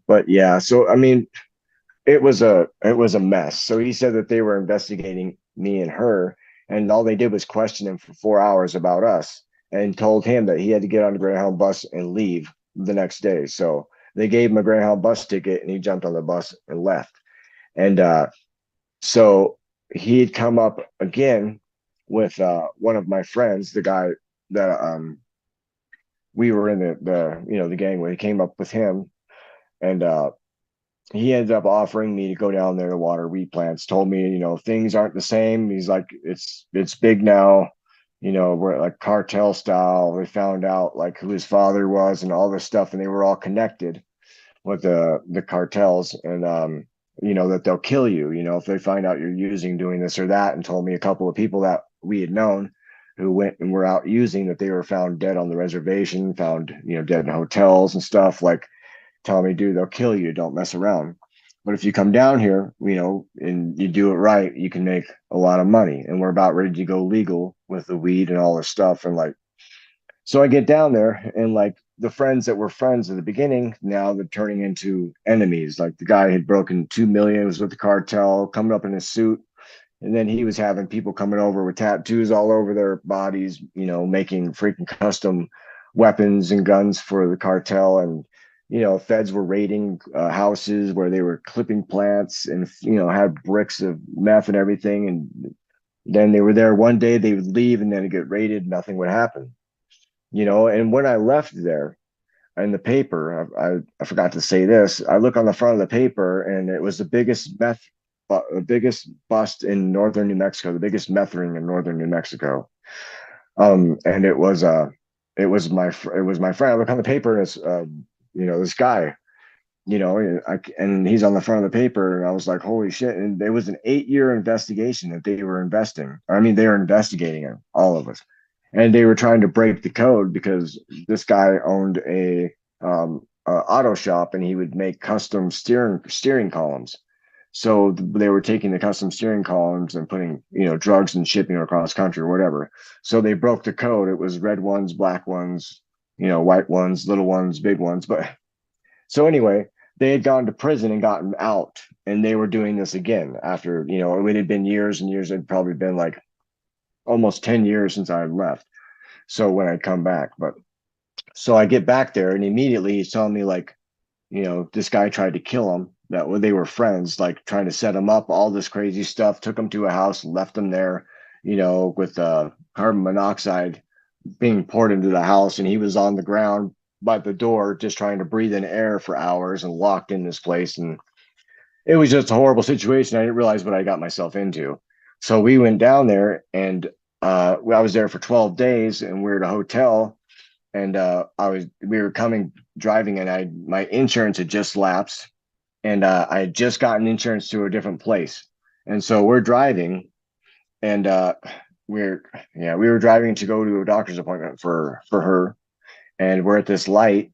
But yeah, so I mean, it was a mess. So he said that they were investigating me and her, and all they did was question him for 4 hours about us, and told him that he had to get on the Greyhound bus and leave the next day. So they gave him a Greyhound bus ticket, and he jumped on the bus and left. And so he'd come up again with one of my friends, the guy that we were in the gang with. He came up with him, and he ended up offering me to go down there to water wheat plants. Told me, things aren't the same. He's like, it's big now. We're like cartel style. We found out like who his father was and all this stuff, and they were all connected with the cartels, and that they'll kill you, if they find out you're doing this or that. And told me a couple of people that we had known who went and were out using, that they were found dead on the reservation, found, dead in hotels and stuff, like telling me, dude, they'll kill you, don't mess around. But if you come down here, and you do it right, you can make a lot of money. And we're about ready to go legal with the weed and all this stuff. And like, so I get down there, and like the friends that were friends at the beginning, now they're turning into enemies. Like the guy had broken 2 million, was with the cartel, coming up in his suit. And then he was having people coming over with tattoos all over their bodies, making freaking custom weapons and guns for the cartel. And, feds were raiding houses where they were clipping plants and, had bricks of meth and everything. And then they were there one day, they would leave and then it'd get raided, nothing would happen, And when I left there, in the paper, I forgot to say this. I look on the front of the paper, and it was the biggest bust in northern New Mexico, the biggest meth ring in northern New Mexico. And it was my friend. I look on the paper, and it's this guy, and he's on the front of the paper, and I was like, holy shit! And it was an 8-year investigation that they were investing. I mean, they were investigating it, all of us, and they were trying to break the code because this guy owned a auto shop, and he would make custom steering columns. So they were taking the custom steering columns and putting, drugs and shipping across country or whatever. So they broke the code. It was red ones, black ones, white ones, little ones, big ones. But so anyway, they had gone to prison and gotten out, and they were doing this again after, it had been years and years. It'd probably been like almost 10 years since I had left. So when I come back, but so I get back there, and immediately he's telling me like, this guy tried to kill him, that they were friends, like trying to set him up, all this crazy stuff, took him to a house, left him there, with carbon monoxide being poured into the house. And he was on the ground by the door, just trying to breathe in air for hours and locked in this place. And it was just a horrible situation. I didn't realize what I got myself into. So we went down there, and I was there for 12 days, and we were at a hotel. And we were driving, and my insurance had just lapsed, and I had just gotten insurance to a different place. And so we're driving, and we were driving to go to a doctor's appointment for her. And we're at this light,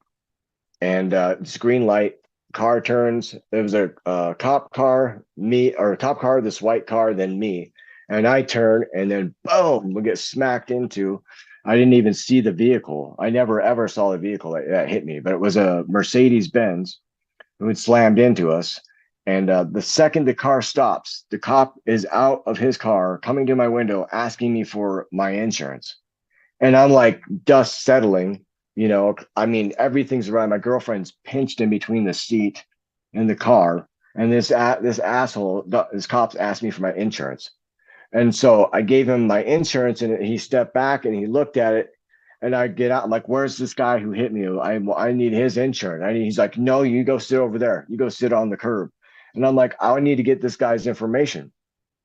and this green light, car turns. It was a cop car, this white car, then me. And I turn, and then boom, we get smacked into. I didn't even see the vehicle. I never ever saw the vehicle that hit me, but it was a Mercedes Benz who had slammed into us. And the second the car stops, the cop is out of his car, coming to my window, asking me for my insurance. And I'm like, dust settling, I mean, everything's around. My girlfriend's pinched in between the seat and the car. And this asshole, this cop's asked me for my insurance. And so I gave him my insurance, and he stepped back and he looked at it. And I get out. I'm like, where's this guy who hit me? I need his insurance. He's like, no, you go sit over there. You go sit on the curb. And I'm like, I need to get this guy's information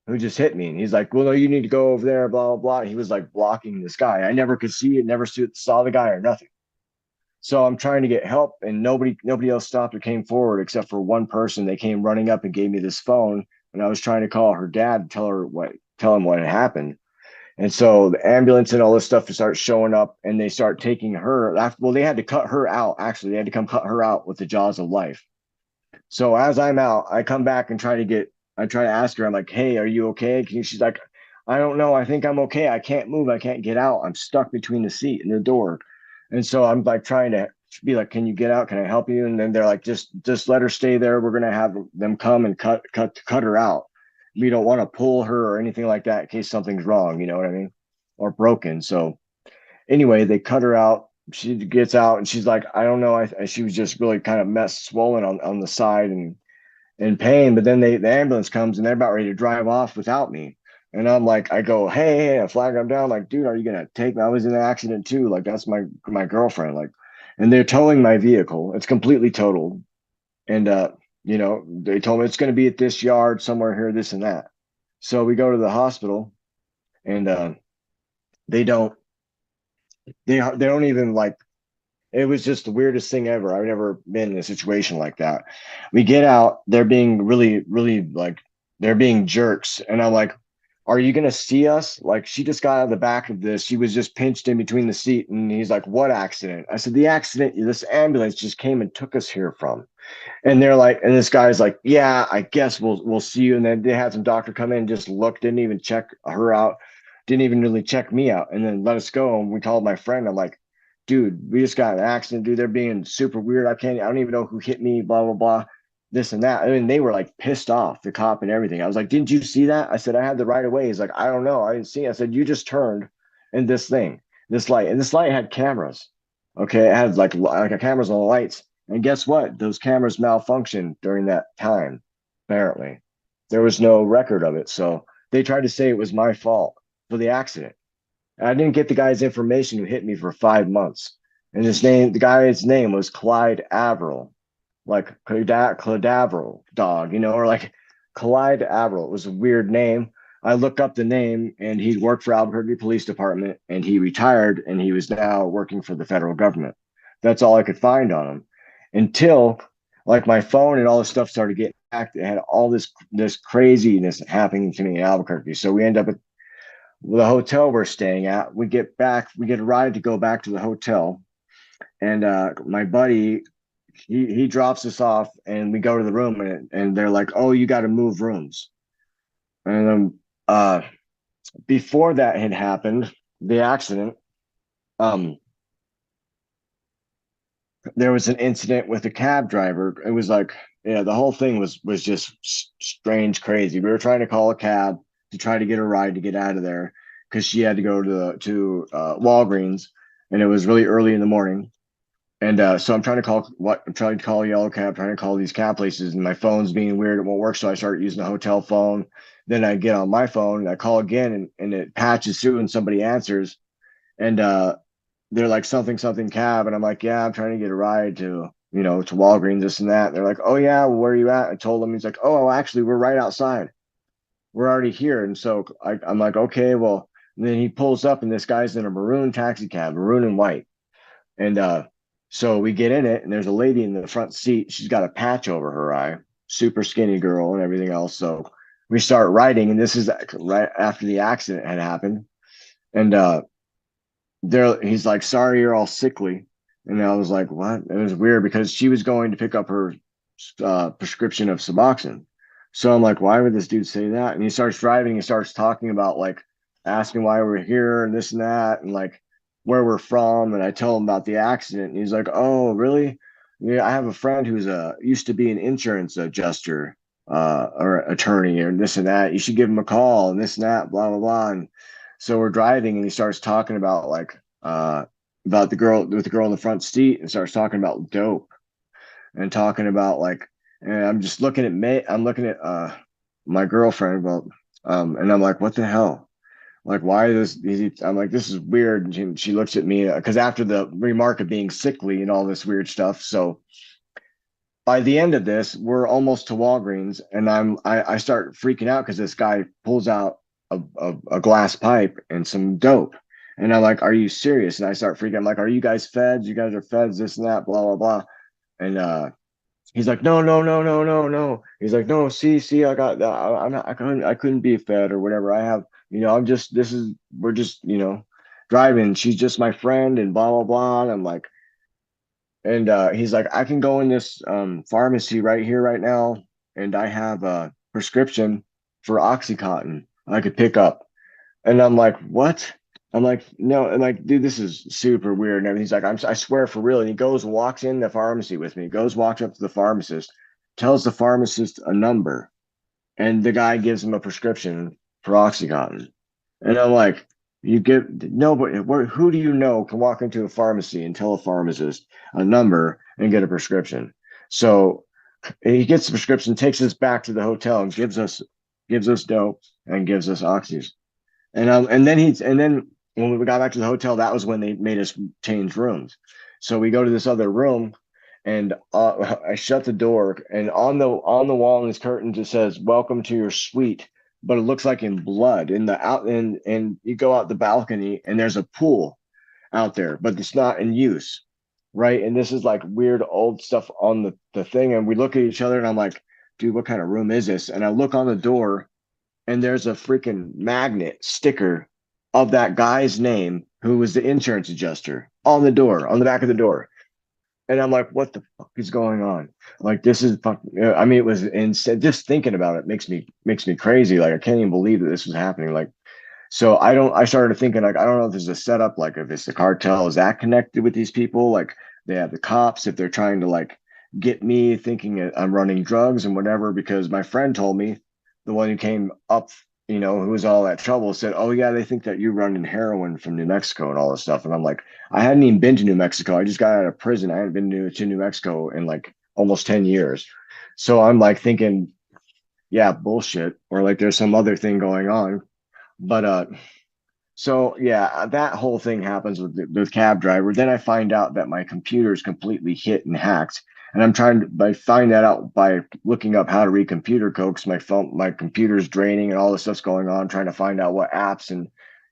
who just hit me. And he's like, well, no, you need to go over there, blah, blah, blah. And he was like blocking this guy. I never could see it, never saw the guy or nothing. So I'm trying to get help, and nobody else stopped or came forward except for one person. They came running up and gave me this phone, and I was trying to call her dad to tell him what had happened. And so the ambulance and all this stuff starts showing up, and they start taking her. Well, they had to cut her out. Actually, they had to come cut her out with the jaws of life. So as I'm out, I come back and try to ask her. I'm like, hey, are you okay? She's like, I don't know. I think I'm okay. I can't move. I can't get out. I'm stuck between the seat and the door. And so I'm like trying to be like, can you get out? Can I help you? And then they're like, just let her stay there. We're gonna have them come and cut her out. We don't want to pull her or anything like that in case something's wrong, you know what I mean? Or broken. So anyway, they cut her out. She gets out, and she's like, I don't know. She was just really kind of swollen on the side and in pain. But then the ambulance comes, and they're about ready to drive off without me. And I'm like, I go, hey, I flag them down. Like, dude, are you gonna take me? I was in an accident too. Like, that's my girlfriend. Like, and they're towing my vehicle. It's completely totaled. And they told me it's gonna be at this yard somewhere here, this and that. So we go to the hospital, and they don't even like. It was just the weirdest thing ever. I've never been in a situation like that. We get out, they're being really, really like, they're being jerks. And I'm like, are you gonna see us? Like, she just got out of the back of this. She was just pinched in between the seat. And he's like, what accident? I said, the accident this ambulance just came and took us here from. And they're like, and this guy's like, yeah, I guess we'll see you. And then they had some doctor come in, just look, didn't even check her out, didn't even really check me out, and then let us go. And we called my friend. I'm like, dude, we just got in an accident, dude. They're being super weird. I don't even know who hit me, blah, blah, blah, this and that. I mean, they were like pissed off, the cop and everything. I was like, didn't you see that? I said, I had the right of way. He's like, I don't know. I didn't see it. I said, you just turned in this light, and this light had cameras. Okay. It had like a cameras on the lights. And guess what? Those cameras malfunctioned during that time. Apparently, there was no record of it. So they tried to say it was my fault for the accident. I didn't get the guy's information who hit me for 5 months. And the guy's name was Clyde Averill, like Cadaverl dog, or like Clyde Averill. It was a weird name. I looked up the name, and he'd worked for Albuquerque Police Department, and he retired, and he was now working for the federal government. That's all I could find on him until like my phone and all this stuff started getting hacked. It had all this craziness happening to me in Albuquerque. So we end up at the hotel we're staying at. We get a ride to go back to the hotel, and my buddy, he drops us off, and we go to the room, and they're like, oh, you got to move rooms. And then before that had happened, the accident, um there was an incident with a cab driver. It was like, yeah, the whole thing was just strange, crazy. We were trying to call a cab to try to get a ride to get out of there because she had to go to Walgreens, and it was really early in the morning. And so I'm trying to call Yellow Cab, trying to call these cab places, and my phone's being weird. It won't work. So I start using the hotel phone. Then I get on my phone and I call again, and it patches through and somebody answers. And they're like, something cab. And I'm like, yeah, I'm trying to get a ride to Walgreens, this and that. And they're like, oh yeah, well, where are you at? I told them. He's like, oh, actually, we're right outside. We're already here. And so I'm like, okay, well. And then he pulls up, and this guy's in a maroon taxi cab, maroon and white. And so we get in it, and there's a lady in the front seat. She's got a patch over her eye, super skinny girl and everything else. So we start riding, and this is right after the accident had happened. And he's like, sorry, you're all sickly. And I was like, what? It was weird because she was going to pick up her prescription of Suboxone. So I'm like, why would this dude say that? And he starts driving. He starts talking about, like, asking why we're here and this and that, and like where we're from. And I tell him about the accident. And he's like, oh, really? Yeah, I have a friend who's used to be an insurance adjuster or attorney or this and that. You should give him a call and this and that, blah, blah, blah. And so we're driving, and he starts talking about about the girl in the front seat, and starts talking about dope, and talking about like, and I'm just looking at I'm looking at my girlfriend about and I'm like, what the hell? Like, why is this? I'm like, this is weird. And she looks at me because after the remark of being sickly and all this weird stuff. So by the end of this, we're almost to Walgreens, and I start freaking out because this guy pulls out a glass pipe and some dope. And I'm like, are you serious? And I start freaking. I'm like, are you guys feds? You guys are feds, this and that, blah, blah, blah. And he's like, no, no, no, no, no, no. He's like, no, see, I got that. I'm not, I couldn't be a fed or whatever. I have, I'm just, we're just, driving. She's just my friend and blah, blah, blah. And I'm like, and he's like, I can go in this pharmacy right here, right now, and I have a prescription for Oxycontin I could pick up. And I'm like, what? I'm like, no. And like, dude, this is super weird. And everything. He's like, I swear for real. And he goes, walks in the pharmacy with me, walks up to the pharmacist, tells the pharmacist a number, and the guy gives him a prescription for Oxycontin. And I'm like, you get nobody, who do you know can walk into a pharmacy and tell a pharmacist a number and get a prescription? So he gets the prescription, takes us back to the hotel, and gives us dope and gives us oxys. And then when we got back to the hotel, that was when they made us change rooms. So we go to this other room, and I shut the door, and on the wall in this curtain just says "Welcome to your suite," but it looks like in blood. In the out and you go out the balcony, and there's a pool out there, but it's not in use, right? And this is like weird old stuff on the thing, and we look at each other, and I'm like, dude, what kind of room is this? And I look on the door, and there's a freaking magnet sticker of that guy's name who was the insurance adjuster on the door, on the back of the door. And I'm like, what the fuck is going on? Like, this is fucking, I mean, it was insane. Just thinking about it makes me crazy. Like, I can't even believe that this was happening. Like, so I started thinking, like, I don't know if there's a setup, like if it's the cartel, is that connected with these people? Like they have the cops, if they're trying to like get me thinking that I'm running drugs and whatever, because my friend told me, the one who came up, who was all that trouble, said, oh yeah, they think that you're running heroin from New Mexico and all this stuff. And I'm like, I hadn't even been to New Mexico. I just got out of prison. I hadn't been to New Mexico in like almost 10 years. So I'm like thinking, yeah, bullshit, or like there's some other thing going on. But so yeah, that whole thing happens with the cab driver. Then I find out that my computer is completely hit and hacked, and I'm trying to I find that out by looking up how to read computer code because my computer's draining and all this stuff's going on. Trying to find out what apps and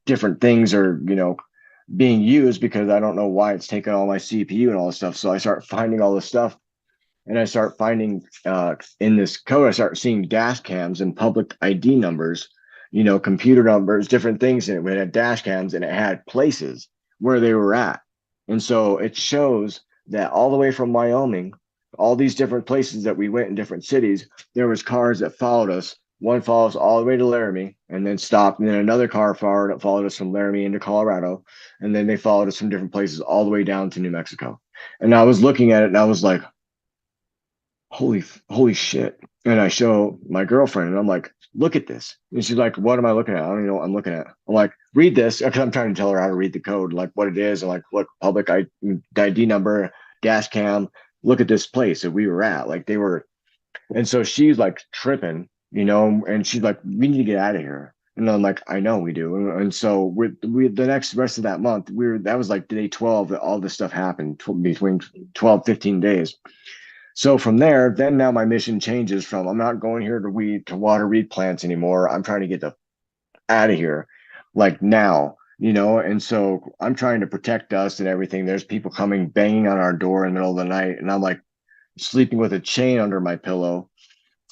different things are being used because I don't know why it's taking all my CPU and all this stuff. So I start finding all this stuff, and I start finding in this code, I start seeing dash cams and public ID numbers, computer numbers, different things. And it had dash cams and it had places where they were at. And so it shows that all the way from Wyoming, all these different places that we went in different cities, there was cars that followed us. One follows all the way to Laramie and then stopped. And then another car followed us from Laramie into Colorado. And then they followed us from different places all the way down to New Mexico. And I was looking at it and I was like, holy shit. And I show my girlfriend and I'm like, look at this. And she's like, what am I looking at? I don't even know what I'm looking at. I'm like, read this, because I'm trying to tell her how to read the code, like what it is, and like what public ID number, dash cam, look at this place that we were at. Like they were, and so she's like tripping, and she's like, we need to get out of here. And I'm like, I know we do. And so we the next rest of that month, that was like day 12 that all this stuff happened between 12, 15 days. So from there, then now my mission changes from I'm not going here to water weed plants anymore. I'm trying to get the out of here, like now, and so I'm trying to protect us and everything. There's people coming banging on our door in the middle of the night, and I'm like sleeping with a chain under my pillow,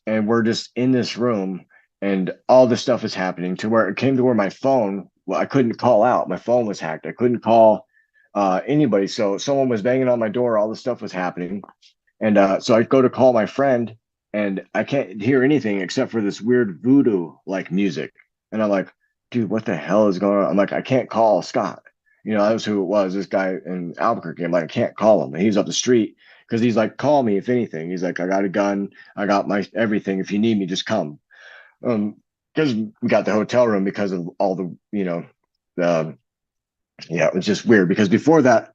and we're just in this room, and all this stuff is happening to where it came to where my phone, well, I couldn't call out. My phone was hacked. I couldn't call anybody. So someone was banging on my door. All this stuff was happening. And so I go to call my friend, and I can't hear anything except for this weird voodoo like music. And I'm like, dude, what the hell is going on? I'm like, I can't call Scott. That was who it was, this guy in Albuquerque. I'm like, I can't call him. And he's up the street because he's like, call me if anything. He's like, I got a gun. I got my everything. If you need me, just come. Because we got the hotel room because of all the, yeah, it was just weird because before that,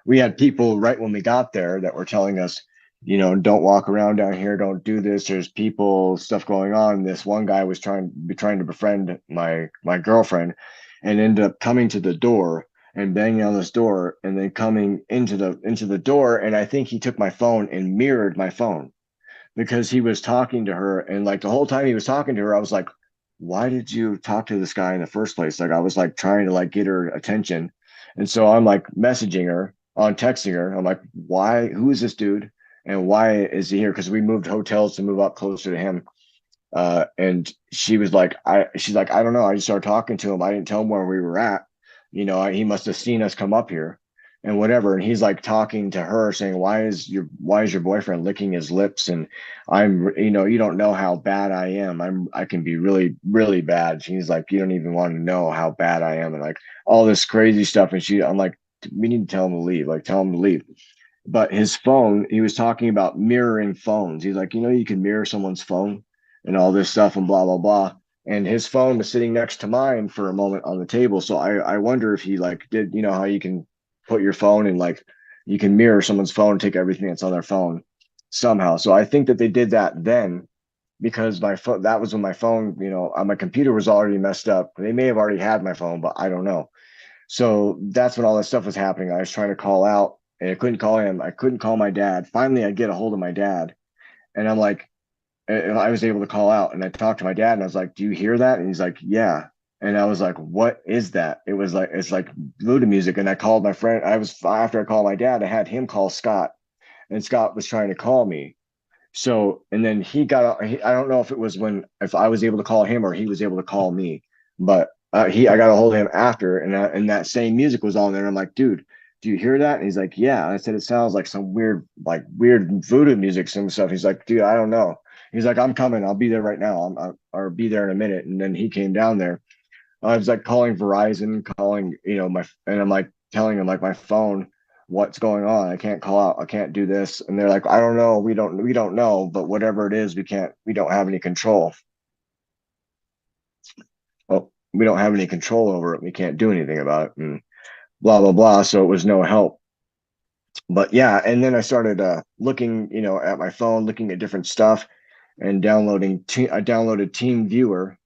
we had people right when we got there that were telling us, don't walk around down here, don't do this. There's people, stuff going on. This one guy was trying to befriend my girlfriend, and ended up coming to the door and banging on this door, and then coming into the door. And I think he took my phone and mirrored my phone because he was talking to her, and like the whole time he was talking to her, I was like, why did you talk to this guy in the first place? Like I was like trying to like get her attention. And so I'm like messaging her on texting her. I'm like, who is this dude? And why is he here? Because we moved hotels to move up closer to him. And she's like, I don't know. I just started talking to him. I didn't tell him where we were at. He must have seen us come up here and whatever. And he's like talking to her saying, why is your boyfriend licking his lips? And I'm, you don't know how bad I am. I can be really, really bad. She's like, you don't even want to know how bad I am. And like all this crazy stuff. And I'm like, we need to tell him to leave, like tell him to leave. But his phone, he was talking about mirroring phones. He's like, you can mirror someone's phone and all this stuff and blah, blah, blah. And his phone was sitting next to mine for a moment on the table. So I wonder if he like did, how you can put your phone and like you can mirror someone's phone, take everything that's on their phone somehow. So I think that they did that then because my phone, that was when my phone, my computer was already messed up. They may have already had my phone, but I don't know. So that's when all this stuff was happening. I was trying to call out and I couldn't call him. I couldn't call my dad. Finally, I get a hold of my dad, and I'm like, and I was able to call out, and I talked to my dad, and I was like, do you hear that? And he's like, yeah. And I was like, what is that? It was like, it's like voodoo music. And I called my friend. After I called my dad, I had him call Scott, and Scott was trying to call me. So, and then I don't know if it was if I was able to call him or he was able to call me, but I got a hold of him after, and that same music was on there. And I'm like, dude, do you hear that? And he's like, yeah. And I said, it sounds like some weird voodoo music, some stuff. He's like, dude, I don't know. He's like, I'm coming. I'll be there right now. I'll be there in a minute. And then he came down there. I was like calling Verizon, calling, and I'm like telling him like my phone, what's going on? I can't call out. I can't do this. And they're like, I don't know. We don't know, but whatever it is, we don't have any control. Well, we don't have any control over it. We can't do anything about it and blah, blah, blah. So it was no help. But yeah. And then I started looking, at my phone, looking at different stuff and I downloaded Team Viewer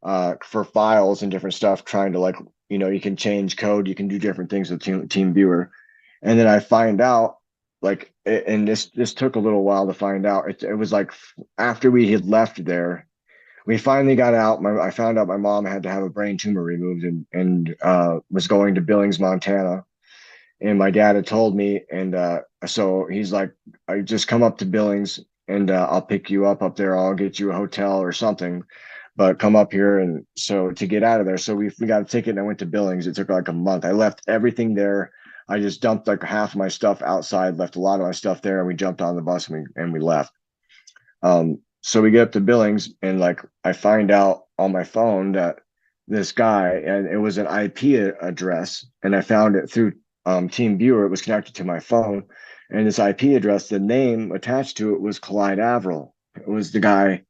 for files and different stuff, trying to you can change code, you can do different things with Team Viewer. And then I find out and this took a little while to find out. It was like after we had left there, we finally got out. I found out my mom had to have a brain tumor removed and was going to Billings, Montana. And my dad had told me, and so he's like, I just come up to Billings and I'll pick you up there. I'll get you a hotel or something, but come up here. And so to get out of there, so we got a ticket and I went to Billings. It took like a month. I left everything there. I just dumped like half of my stuff outside, left a lot of my stuff there, and we jumped on the bus and we left. So we get up to Billings, and like I find out on my phone that this guy, and it was an IP address, and I found it through Team Viewer. It was connected to my phone, and this IP address, the name attached to it was Clyde Averill. It was the guy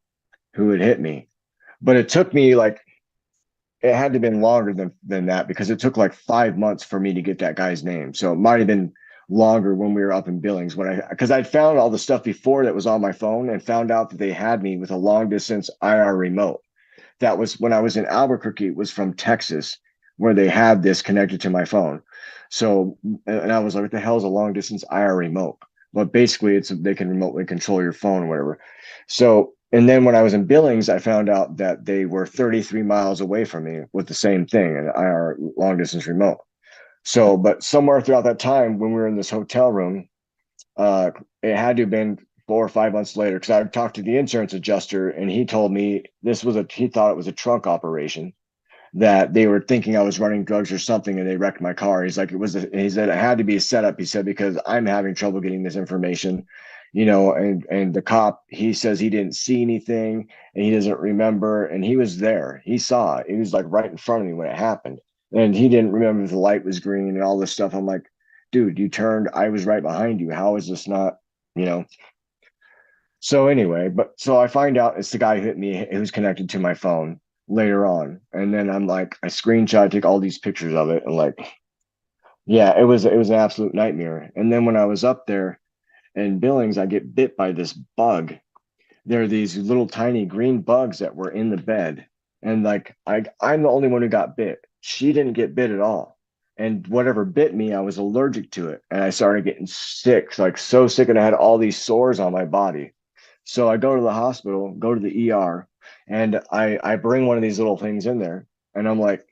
who had hit me, but it took me like it had to have been longer than that because it took like 5 months for me to get that guy's name. So it might have been longer when we were up in Billings because I'd found all the stuff before that was on my phone and found out that they had me with a long distance IR remote. That was when I was in Albuquerque. It was from Texas where they had this connected to my phone. So, and I was like, what the hell is a long distance IR remote? But basically they can remotely control your phone or whatever. So, and then when I was in Billings, I found out that they were 33 miles away from me with the same thing, an IR long distance remote. So, but somewhere throughout that time when we were in this hotel room, uh, it had to have been 4 or 5 months later because I talked to the insurance adjuster and he told me he thought it was a trunk operation, that they were thinking I was running drugs or something and they wrecked my car. He's like, he said it had to be a setup. He said, because I'm having trouble getting this information, and the cop, he says he didn't see anything and he doesn't remember. And he was there. He saw it. He was like right in front of me when it happened. And he didn't remember if the light was green and all this stuff. I'm like, dude, you turned, I was right behind you. How is this not, you know? So anyway, so I find out it's the guy who hit me who's connected to my phone later on. And then I'm like, I screenshot, take all these pictures of it, and like, yeah, it was an absolute nightmare. And then when I was up there in Billings, I get bit by this bug. There are these little tiny green bugs that were in the bed. And like I'm the only one who got bit. She didn't get bit at all. And whatever bit me, I was allergic to it. And I started getting sick, like so sick, and I had all these sores on my body. So I go to the hospital, go to the ER, and I bring one of these little things in there, and I'm like,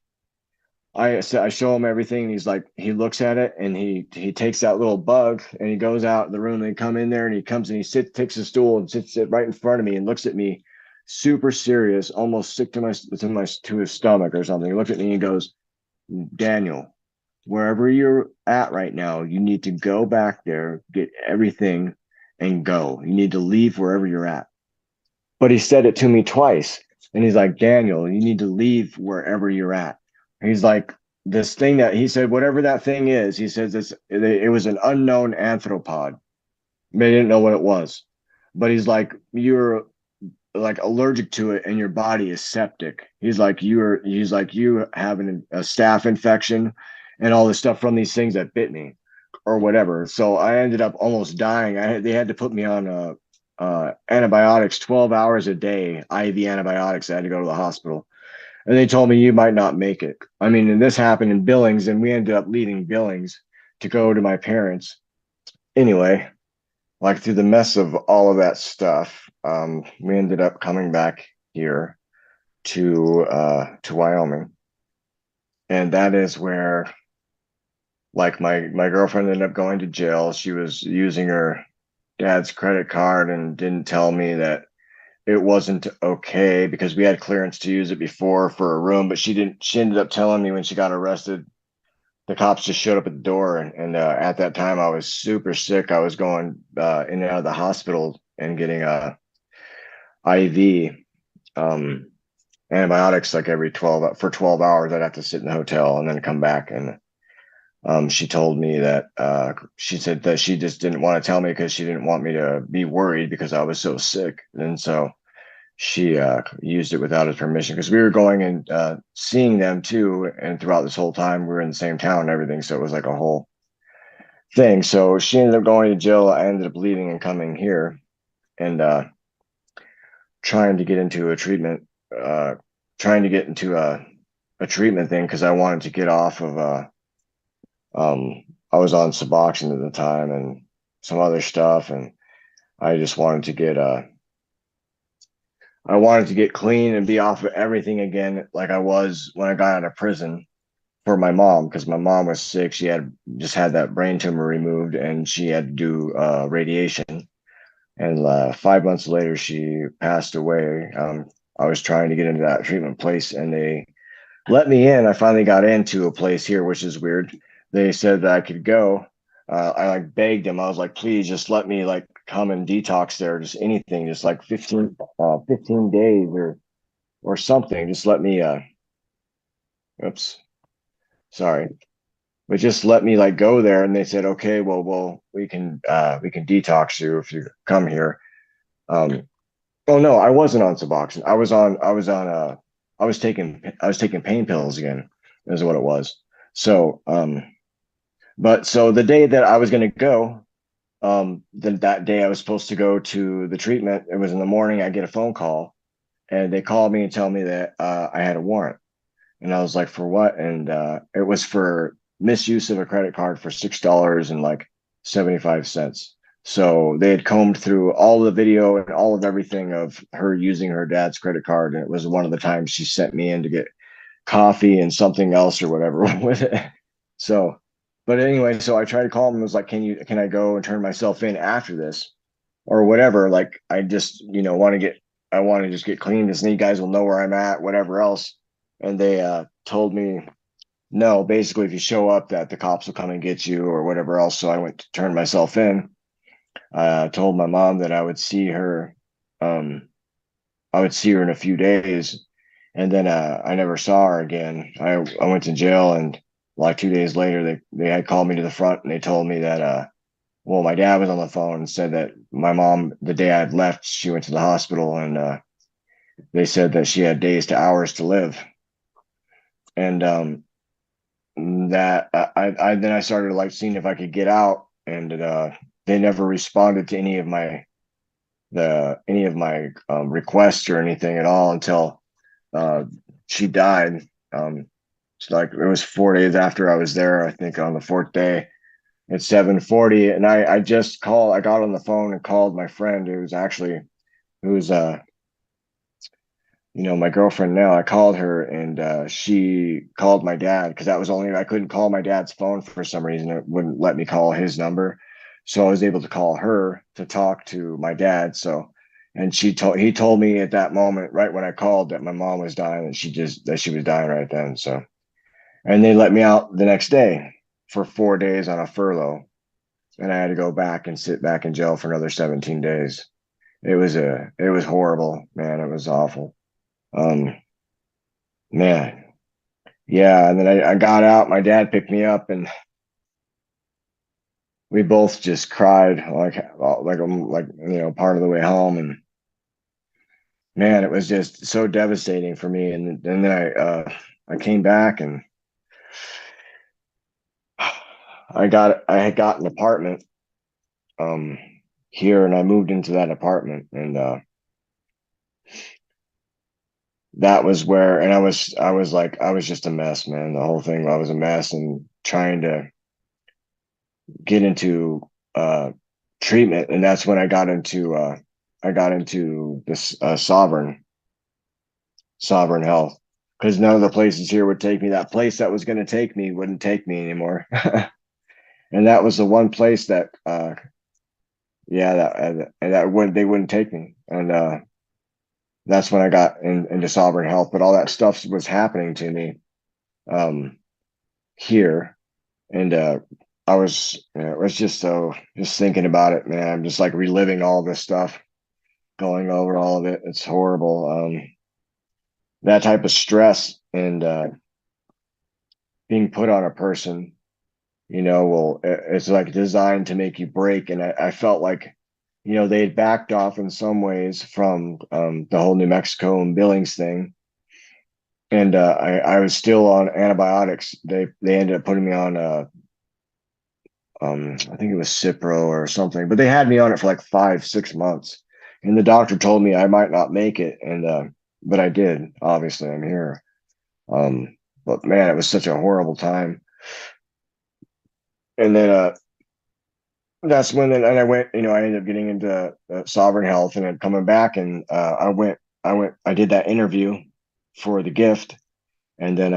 I show him everything. And he's like, he looks at it, and he takes that little bug, and he goes out in the room, and he come in there, and he comes and he takes a stool and sits it right in front of me, and looks at me, super serious, almost sick to his stomach or something. He looked at me and he goes, Daniel, wherever you're at right now, you need to go back there, get everything, and go. You need to leave wherever you're at. But he said it to me twice. And he's like, Daniel, you need to leave wherever you're at. He's like, this thing that he said, whatever that thing is, he says it was an unknown anthropod. They didn't know what it was. But he's like, you're like allergic to it and your body is septic. He's like, you have a staph infection and all this stuff from these things that bit me or whatever. So I ended up almost dying. They had to put me on antibiotics 12 hours a day, IV antibiotics. I had to go to the hospital. And they told me you might not make it. I mean, and this happened in Billings, and we ended up leaving Billings to go to my parents. Anyway, like through the mess of all of that stuff, we ended up coming back here to Wyoming. And that is where like my girlfriend ended up going to jail. She was using her dad's credit card and didn't tell me that it wasn't okay because we had clearance to use it before for a room, but she ended up telling me when she got arrested, the cops just showed up at the door. And at that time I was super sick. I was going in and out of the hospital and getting a IV antibiotics like every 12 hours. I'd have to sit in the hotel and then come back. And she told me that she said that she just didn't want to tell me because she didn't want me to be worried because I was so sick. And so she used it without his permission because we were going and seeing them too. And throughout this whole time, we were in the same town and everything. So it was like a whole thing. So she ended up going to jail. I ended up leaving and coming here and trying to get into a treatment, trying to get into a treatment thing because I wanted to get off of, I was on Suboxone at the time and some other stuff. And I just wanted to get, I wanted to get clean and be off of everything again, like I was when I got out of prison for my mom, because my mom was sick. She had just had that brain tumor removed and she had to do radiation. And 5 months later, she passed away. I was trying to get into that treatment place and they let me in. I finally got into a place here, which is weird. They said that I could go. I like begged them. I was like, please just let me like come and detox there, just anything, just like 15 days or something. Just let me oops, sorry. But just let me like go there. And they said, okay, well, we can detox you if you come here. Um, oh no, I wasn't on Suboxone. I was taking pain pills again, is what it was. So but so the day that I was gonna go, then that day I was supposed to go to the treatment. It was in the morning. I get a phone call and they called me and tell me that I had a warrant. And I was like, for what? And it was for misuse of a credit card for $6 and like 75 cents. So they had combed through all the video and all of everything of her using her dad's credit card. And it was one of the times she sent me in to get coffee and something else or whatever with it. So, but anyway, so I tried to call him and was like, can I go and turn myself in after this or whatever? Like, I just, I want to just get clean. This, and you guys will know where I'm at, whatever else. And they told me, no, basically, if you show up, that the cops will come and get you or whatever else. So I went to turn myself in. Told my mom that um, I would see her in a few days. And then I never saw her again. I went to jail and like 2 days later, they had called me to the front and they told me that, well, my dad was on the phone and said that my mom, the day I'd left, she went to the hospital and they said that she had days to hours to live. And that I then I started like seeing if I could get out, and they never responded to any of my requests or anything at all until she died. It's like it was 4 days after I was there. I think on the fourth day at 7:40, and I just called. I got on the phone and called my friend who's my girlfriend now. I called her and she called my dad because that was only I couldn't call my dad's phone for some reason. It wouldn't let me call his number. So I was able to call her to talk to my dad. So and he told me at that moment, right when I called, that my mom was dying and that she was dying right then. So and they let me out the next day for 4 days on a furlough. And I had to go back and sit back in jail for another 17 days. It was horrible, man. It was awful. Um, Man, yeah. And then I got out. My dad picked me up, and we both just cried part of the way home. And man, it was just so devastating for me. And then I came back and I had got an apartment here, and I moved into that apartment, and that was where, and I was just a mess, man. The whole thing, I was a mess, and trying to get into treatment, and that's when I got into this sovereign health, because none of the places here would take me. That place that was going to take me wouldn't take me anymore. And that was the one place that yeah, that wouldn't they wouldn't take me, and that's when I got into sovereign health. But all that stuff was happening to me um, here, and I was just just thinking about it, man. I'm just like reliving all this stuff, going over all of it. It's horrible. That type of stress and being put on a person, well, it's like designed to make you break. And I felt like, they had backed off in some ways from the whole New Mexico and Billings thing. And I was still on antibiotics. They ended up putting me on I think it was Cipro or something, but they had me on it for like 5, 6 months. And the doctor told me I might not make it, and but I did. Obviously, I'm here. But man, it was such a horrible time. And then that's when then and I went. I ended up getting into sovereign health, and then coming back, and I did that interview for the gift, and then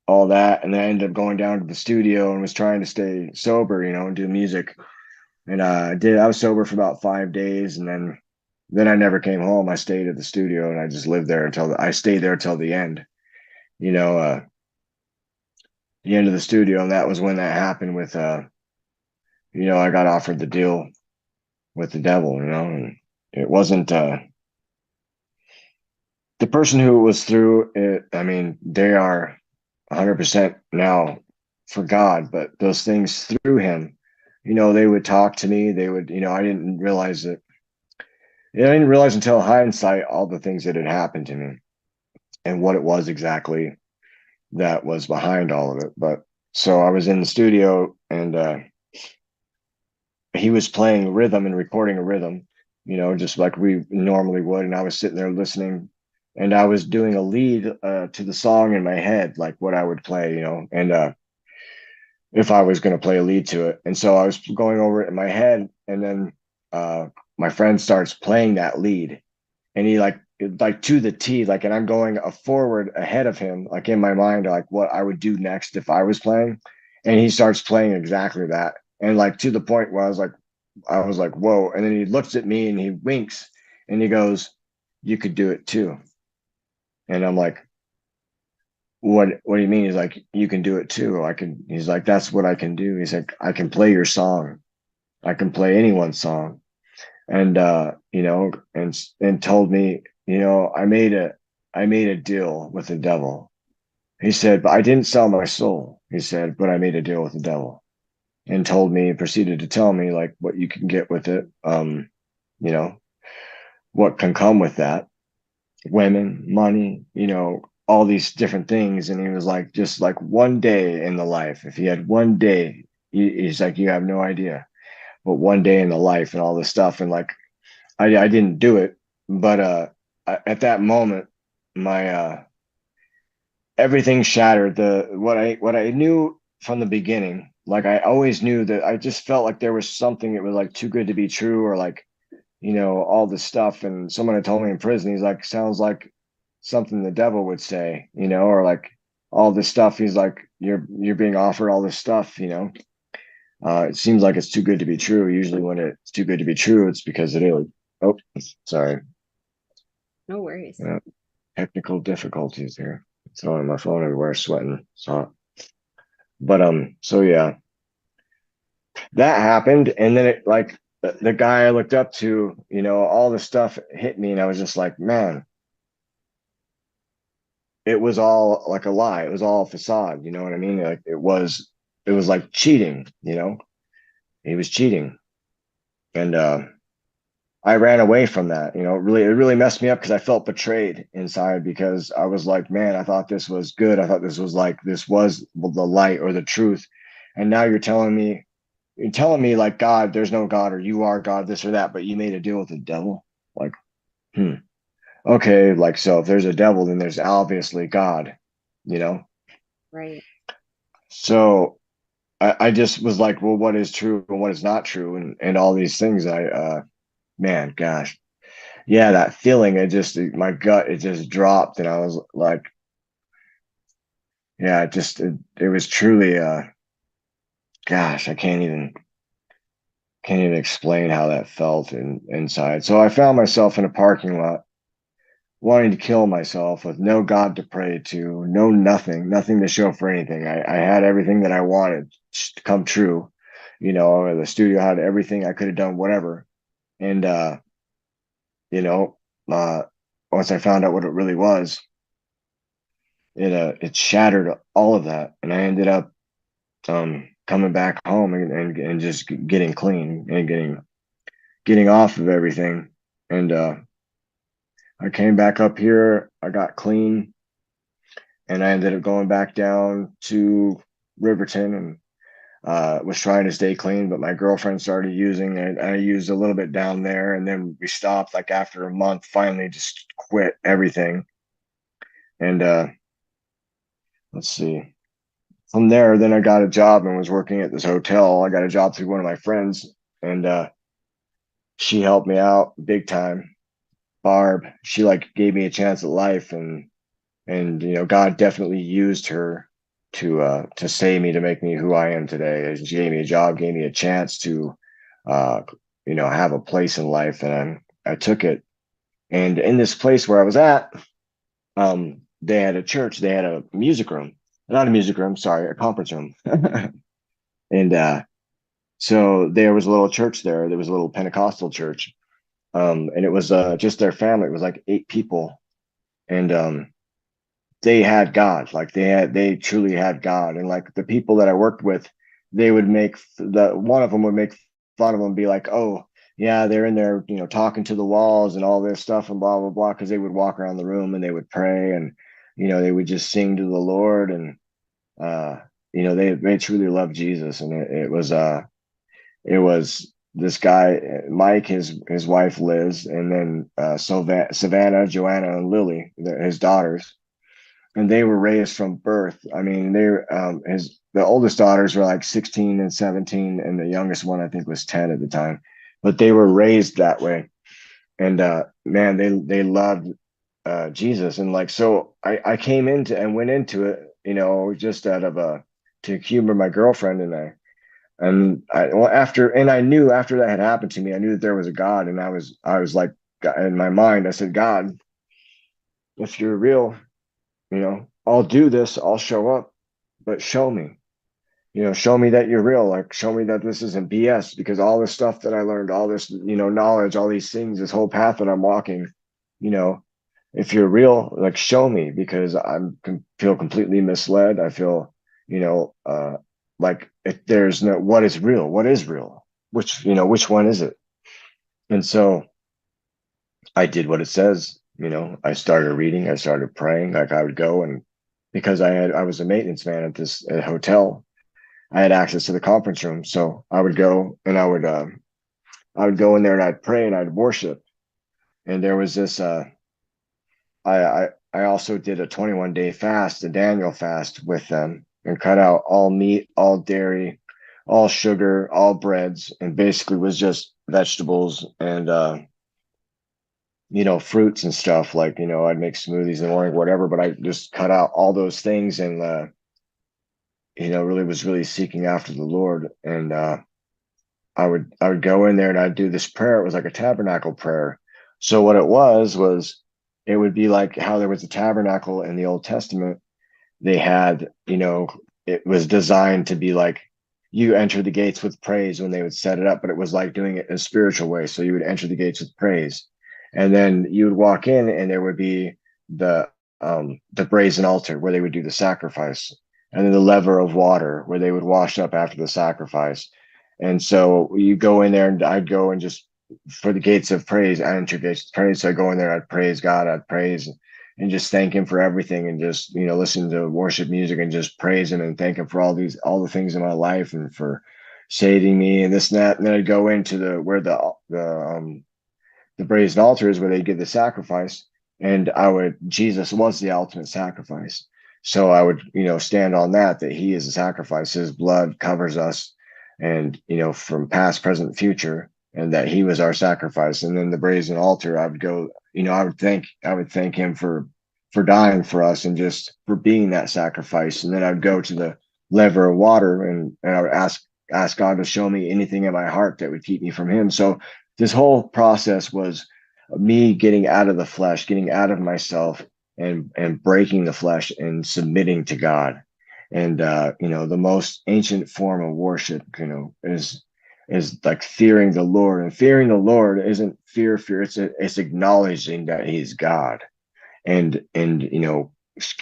all that, and then I ended up going down to the studio and was trying to stay sober, and do music. And I was sober for about 5 days, and then I never came home. I stayed at the studio, and I just lived there I stayed there till the end. You know, the end of the studio, and that was when that happened with I got offered the deal with the devil, and it wasn't the person who was through it. I mean, they are 100% now for God, but those things through him, they would talk to me. They would, I didn't realize it. I didn't realize until hindsight all the things that had happened to me and what it was exactly that was behind all of it. But so I was in the studio, and he was playing rhythm and recording a rhythm, just like we normally would. And I was sitting there listening, and I was doing a lead to the song in my head, like what I would play, and if I was going to play a lead to it. And so I was going over it in my head, and then my friend starts playing that lead, and he like to the T, like, and I'm going a forward ahead of him, like in my mind, like what I would do next if I was playing. And he starts playing exactly that. And like to the point where I was like, whoa. And then he looks at me and he winks and he goes, "You could do it too." And I'm like, what do you mean? He's like, "You can do it too." He's like, "That's what I can do." He's like, "I can play your song. I can play anyone's song." And and told me, I made a deal with the devil. He said, "But I didn't sell my soul." He said, "But I made a deal with the devil." And proceeded to tell me like what you can get with it, you know, what can come with that, women, money, all these different things. And he was like, just like one day in the life, if he had one day, he's like, "You have no idea, but one day in the life and all this stuff." And like, I didn't do it, but at that moment, my everything shattered. The what I knew from the beginning, like I always knew that I just felt like there was something that was like too good to be true, or like all this stuff. And someone had told me in prison, he's like, "Sounds like something the devil would say," or like all this stuff. He's like, you're being offered all this stuff. It seems like it's too good to be true. Usually, when it's too good to be true, it's because it is. Oh, sorry. No worries. Yeah, technical difficulties here. Throwing my phone everywhere, sweating. So, but so yeah, that happened, and then it like the guy I looked up to, all this stuff hit me, and I was just like, man, it was all like a lie. It was all a facade. You know what I mean? Like it was like cheating. He was cheating, and I ran away from that. It really messed me up because I felt betrayed inside, because I was like, man, I thought this was good. I thought this was the light or the truth. And now you're telling me like God, there's no God, or you are God, this or that, but you made a deal with the devil. Like, hmm. Okay, like, so if there's a devil, then there's obviously God, you know? Right. So I just was like, well, what is true and what is not true, and all these things. Man, gosh. Yeah, that feeling, my gut, it just dropped, and I was like, yeah, it was truly, gosh, I can't even. can't even explain how that felt inside. So I found myself in a parking lot wanting to kill myself with no God to pray to, no nothing to show for anything. I had everything that I wanted to come true. You know, the studio had everything I could have done, whatever. And you know, uh once I found out what it really was, it shattered all of that. And I ended up coming back home and just getting clean and getting off of everything. And I came back up here, I got clean, and I ended up going back down to Riverton and was trying to stay clean, but my girlfriend started using it. I used a little bit down there, and then we stopped like after a month, finally just quit everything. And let's see. From there, then I got a job and was working at this hotel. I got a job through one of my friends, and she helped me out big time. Barb, she like gave me a chance at life, and you know, God definitely used her to save me, to make me who I am today. She gave me a job, gave me a chance to uh you know, have a place in life, and I took it. And in this place where I was at, they had a church, they had a music room, not a music room, sorry, a conference room. And so there was a little church there. There was a little Pentecostal church. And it was just their family. It was like 8 people. And they had God. Like they truly had God. And like the people that I worked with, they would make the one of them would make fun of them, be like, oh, yeah, they're in there, you know, talking to the walls and all this stuff and blah blah blah, because they would walk around the room and they would pray, and you know, they would just sing to the Lord. And uh you know, they truly loved Jesus. And it was this guy, Mike, his wife Liz, and then Savannah, Joanna, and Lily, his daughters, and they were raised from birth. I mean, they his the oldest daughters were like 16 and 17, and the youngest one I think was 10 at the time, but they were raised that way. And man, they loved Jesus. And like, so I came into and went into it, you know, just out of to humor my girlfriend and I. And well, after, and I knew after that had happened to me, I knew that there was a God. And I was like, in my mind, I said, God, if you're real, you know, I'll do this, I'll show up, but show me, you know, show me that you're real. Like, show me that this isn't BS, because all this stuff that I learned, all this, you know, knowledge, all these things, this whole path that I'm walking, you know, if you're real, like, show me, because feel completely misled. I feel, you know, like, if there's no, what is real, which, you know, which one is it? And so I did what it says. You know, I started reading, I started praying. Like, I would go, and because I was a maintenance man at this hotel, I had access to the conference room. So I would go, and I would go in there and I'd pray and I'd worship. And there was this I also did a 21-day fast, a Daniel fast with them, and cut out all meat, all dairy, all sugar, all breads, and basically was just vegetables and you know, fruits and stuff. Like, you know, I'd make smoothies in the morning, whatever, but I just cut out all those things. And you know, really was really seeking after the Lord. And I would go in there and I'd do this prayer. It was like a tabernacle prayer. So what it was it would be like how there was a tabernacle in the Old Testament. They had, you know, it was designed to be like, you enter the gates with praise when they would set it up, but it was like doing it in a spiritual way. So you would enter the gates with praise, and then you would walk in, and there would be the brazen altar where they would do the sacrifice, and then the lever of water where they would wash up after the sacrifice. And so you go in there, and I'd go and just, for the gates of praise, I enter gates of praise. So I go in there, I'd praise God, I'd praise and just thank him for everything, and just, you know, listen to worship music and just praise him and thank him for all the things in my life, and for saving me and this and that. And then I'd go into the brazen altar is where they give the sacrifice. And Jesus was the ultimate sacrifice. So I would, you know, stand on that he is a sacrifice. His blood covers us, and, you know, from past, present, future, and that he was our sacrifice. And then the brazen altar, I would go, you know, I would thank him for dying for us and just for being that sacrifice. And then I'd go to the lever of water, and I would ask ask God to show me anything in my heart that would keep me from him. So this whole process was me getting out of the flesh, getting out of myself, and breaking the flesh and submitting to God. And the most ancient form of worship, is like fearing the Lord. And fearing the Lord isn't fear. It's acknowledging that he's God, and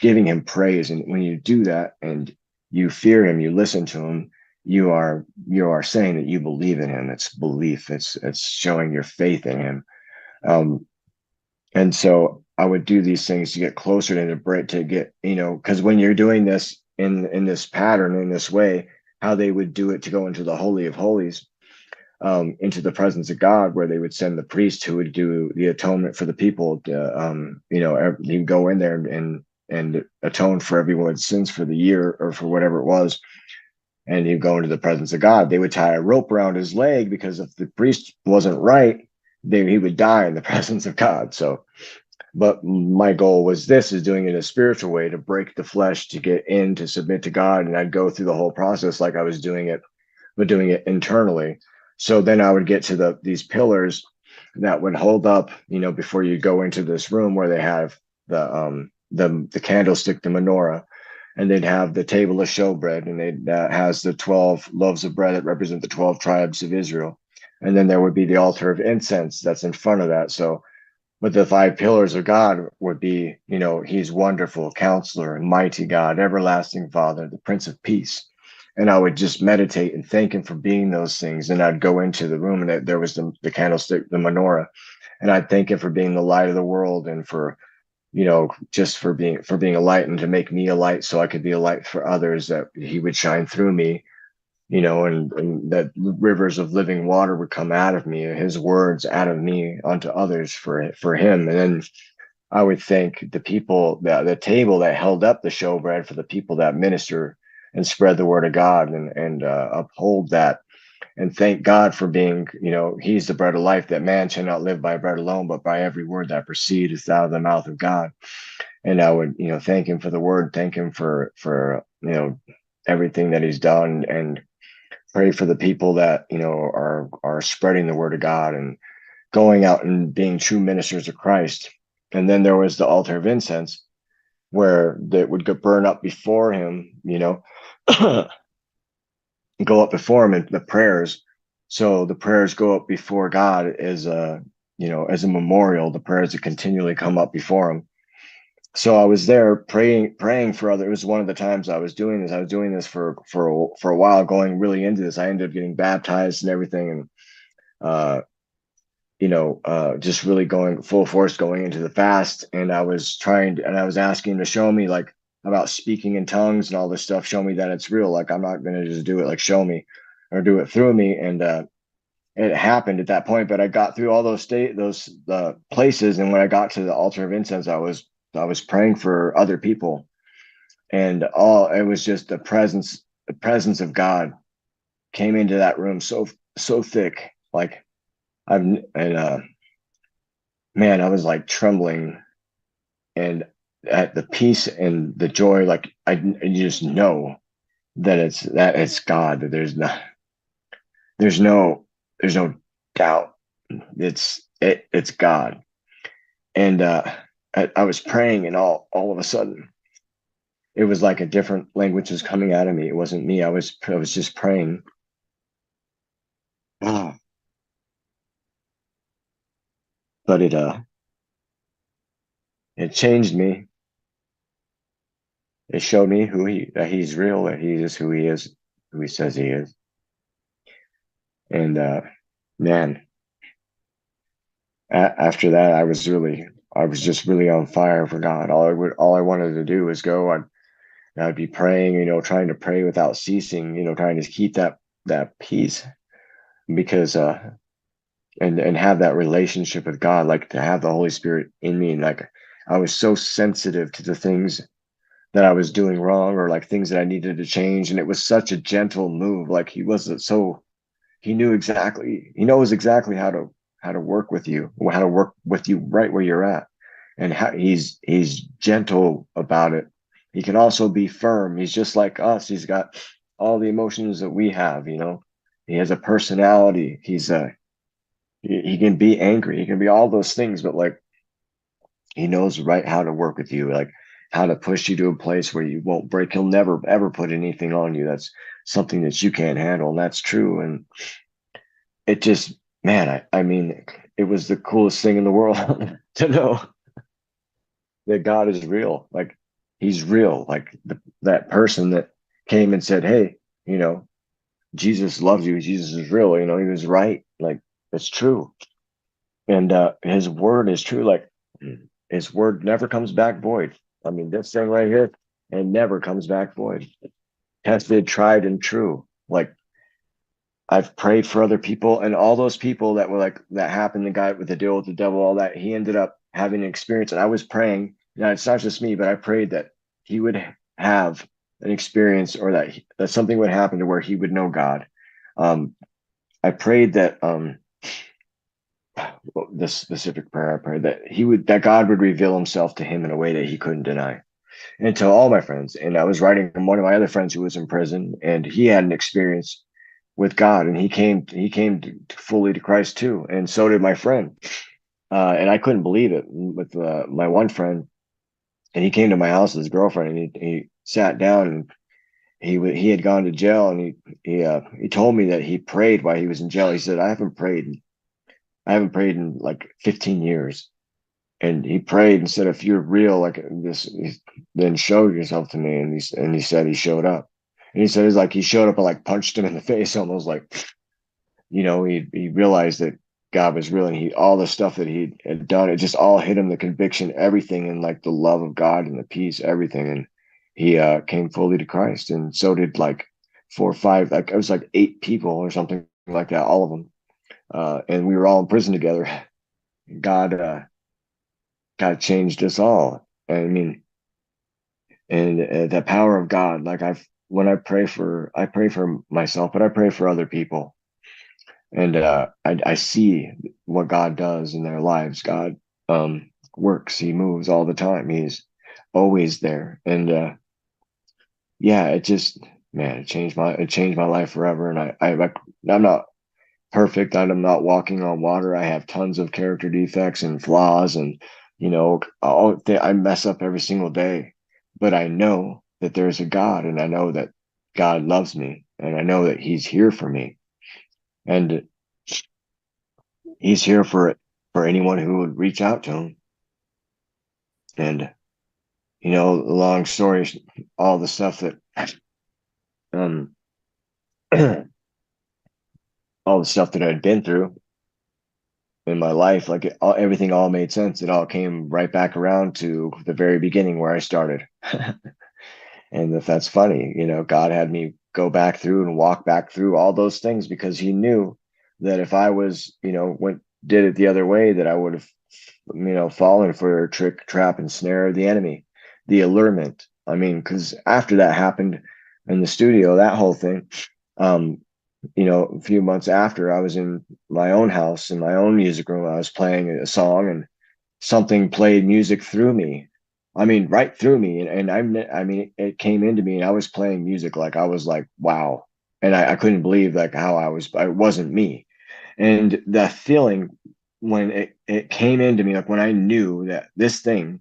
giving him praise. And when you do that and you fear him, you listen to him, you are saying that you believe in him. It's belief. It's showing your faith in him. um and so I would do these things to get closer to the break, to get, because when you're doing this in this pattern, in this way, how they would do it to go into the Holy of Holies, into the presence of God, where they would send the priest who would do the atonement for the people. He'd go in there and atone for everyone's sins for the year or for whatever it was. And he'd go into the presence of God. They would tie a rope around his leg, because if the priest wasn't right, he would die in the presence of God. So, but my goal was this, is doing it in a spiritual way, to break the flesh, to get in, to submit to God. And I'd go through the whole process like I was doing it, but doing it internally. So then I would get to these pillars that would hold up, before you go into this room where they have the candlestick, the menorah, and they'd have the table of showbread, and that has the 12 loaves of bread that represent the 12 tribes of Israel. And then there would be the altar of incense that's in front of that. So, but the five pillars of God would be, he's wonderful, counselor, mighty God, everlasting Father, the Prince of Peace. And I would just meditate and thank him for being those things. And I'd go into the room, and there was the candlestick, the menorah, and I'd thank him for being the light of the world, and for, just for being a light, and to make me a light so I could be a light for others, that he would shine through me, and that rivers of living water would come out of me, his words out of me onto others for him. And then I would thank the people, the table that held up the showbread, for the people that minister and spread the word of God, and uphold that, and thank God for being, he's the bread of life, that man shall not live by bread alone, but by every word that proceedeth out of the mouth of God. And I would, thank him for the word, thank him for everything that he's done, and pray for the people that, are spreading the word of God and going out and being true ministers of Christ. And then there was the altar of incense, where that would burn up before him, go up before him in the prayers. So the prayers go up before God as as a memorial, the prayers that continually come up before him. So I was there praying for other. It was one of the times I was doing this. I was doing this for a while, going really into this. I ended up getting baptized and everything, and just really going full force, going into the fast. And I was asking him to show me, like, about speaking in tongues and all this stuff. Show me that it's real. Like, I'm not going to just do it. Like, show me, or do it through me. And it happened at that point. But I got through all those places, and when I got to the altar of incense, I was praying for other people, and it was just the presence of God came into that room so thick. Like, man, I was like trembling, and at the peace and the joy, like, you just know that it's God, that there's no doubt. It's God. And I was praying, and all of a sudden it was like a different language was coming out of me. It wasn't me. I was just praying. Ah, but it changed me. It showed me that he's real, that he is who he is, who he says he is. And man, after that, I was just really on fire for God. All I wanted to do was go. I'd be praying, trying to pray without ceasing, trying to keep that peace, because and have that relationship with God, like, to have the Holy Spirit in me. And like, I was so sensitive to the things that I was doing wrong, or like things that I needed to change. And it was such a gentle move. Like, he knows exactly how to work with you, how to work with you right where you're at, and how he's gentle about it. He can also be firm. He's just like us. all the emotions that we have, you know. He has a personality. He can be angry. He can be all those things, but like he knows right how to work with you, like how to push you to a place where you won't break. He'll never ever put anything on you that's something that you can't handle, and that's true. And it just, man, I mean, it was the coolest thing in the world to know that God is real. Like he's real. Like that person that came and said, "Hey, you know, Jesus loves you. Jesus is real." You know, he was right. Like it's true, and his word is true. Like his word never comes back void. I mean, this thing right here, it never comes back void. Tested, tried, and true. Like I've prayed for other people, and all those people that were like that happened. The guy with the deal with the devil, all that, he ended up having an experience. And I was praying. Now it's not just me, but I prayed that he would have an experience, or that something would happen to where he would know God. I prayed that this specific prayer. I prayed that that God would reveal Himself to him in a way that he couldn't deny, and to all my friends. And I was writing from one of my other friends who was in prison, and he had an experience with God, and he came fully to Christ too, and so did my friend. And I couldn't believe it with my one friend, and he came to my house with his girlfriend, and he sat down, and he had gone to jail, and he told me that he prayed while he was in jail. He said, I haven't prayed in like 15 years. And he prayed and said, if you're real, like this, then show yourself to me. And he said he showed up. And he said it's like he showed up and like punched him in the face, almost like, you know, he realized that God was real, and all the stuff that he had done, it just all hit him, the conviction, everything, and like the love of God and the peace, everything. And he came fully to Christ. And so did like 4 or 5, like it was like 8 people or something like that, all of them. And we were all in prison together. God, God changed us all. I mean, and the power of God, like when I pray for myself, but I pray for other people, and I see what God does in their lives. God works. He moves all the time. He's always there. And yeah, it just, man, it changed my life forever. And I'm not perfect. I'm not walking on water. I have tons of character defects and flaws, and you know, I mess up every single day. But I know that there's a God, and I know that God loves me, and I know that He's here for me, and He's here for anyone who would reach out to Him. And you know, long story, all the stuff that um all the stuff that I'd been through in my life, like everything all made sense. It all came right back around to the very beginning where I started. And if that's funny, you know, God had me go back through and walk back through all those things because He knew that if I was, you know, did it the other way, that I would have, you know, fallen for a trick, trap, and snare of the enemy, the allurement. I mean, because after that happened in the studio, that whole thing, um, you know, a few months after, I was in my own house in my own music room. I was playing a song, and something played music through me. I mean, right through me. I mean, it came into me, and I was playing music. Like, I was like, wow. And I couldn't believe like how it wasn't me. And that feeling when it came into me, like when I knew that this thing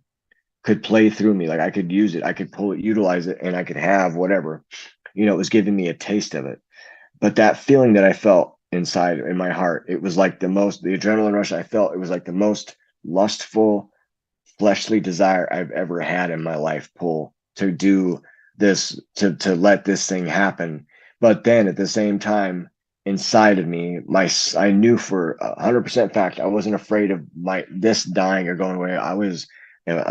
could play through me, like I could use it, I could pull it, utilize it, and I could have whatever, you know, it was giving me a taste of it. But that feeling that I felt inside in my heart, it was like the adrenaline rush I felt. It was like the most lustful, fleshly desire I've ever had in my life, pull to do this, to let this thing happen. But then at the same time, inside of me, I knew for 100% fact I wasn't afraid of this dying or going away. I was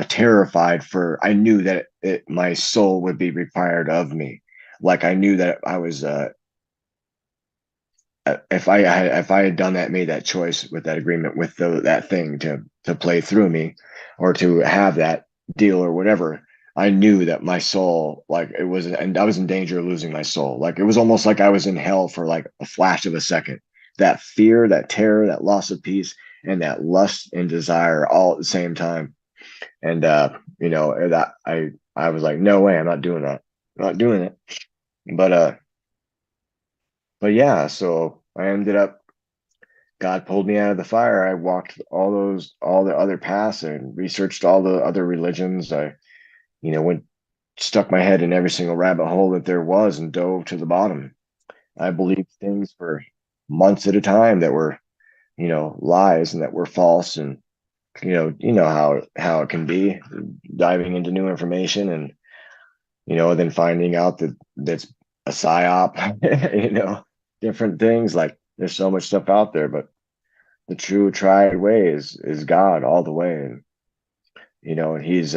terrified for. I knew that my soul would be required of me. Like I knew that I was if I had done that, made that choice with that agreement with that thing to play through me, or to have that deal or whatever, I knew that my soul, like it was, and I was in danger of losing my soul. Like it was almost like I was in hell for like a flash of a second. That fear, that terror, that loss of peace, and that lust and desire all at the same time. And you know, that I was like, no way, I'm not doing that. I'm not doing it. But but yeah, so I ended up, God pulled me out of the fire. I walked all the other paths and researched all the other religions. I, went, stuck my head in every single rabbit hole that there was and dove to the bottom. I believed things for months at a time that were, lies and that were false. And, how it can be, diving into new information and, then finding out that that's a psyop, different things. Like there's so much stuff out there, but the true tried way is God all the way. And, and he's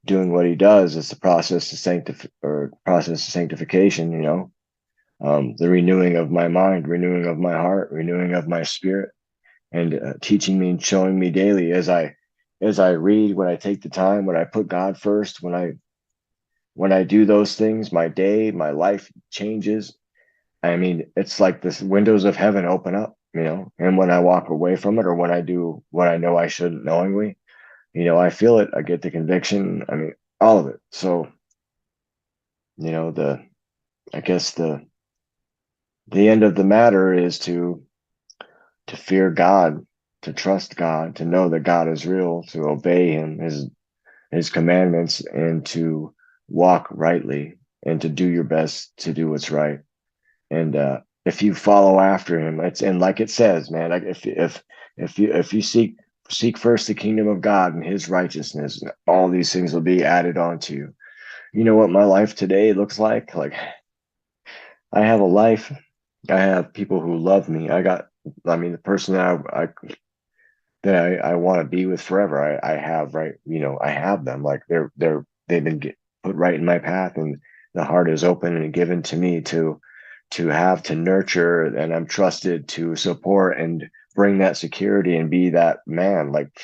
doing what he does. It's the process of sanctification, the renewing of my mind, renewing of my heart, renewing of my spirit, and teaching me and showing me daily as I read, when I take the time, when I put God first, when I do those things, my life changes. I mean, it's like the windows of heaven open up, and when I walk away from it, or when I do what I know I shouldn't knowingly, I feel it. I get the conviction. I mean, all of it. So, the I guess the end of the matter is to fear God, to trust God, to know that God is real, to obey Him, His commandments, and to walk rightly, and to do your best to do what's right. And if you follow after Him, and like it says, man, like if you seek first the kingdom of God and His righteousness, all these things will be added on to you. You know what my life today looks like? Like I have a life. I have people who love me. I mean, the person that I want to be with forever. I have, right. I have them. Like they've been put right in my path, and the heart is open and given to me to have, to nurture, and I'm trusted to support and bring that security and be that man. Like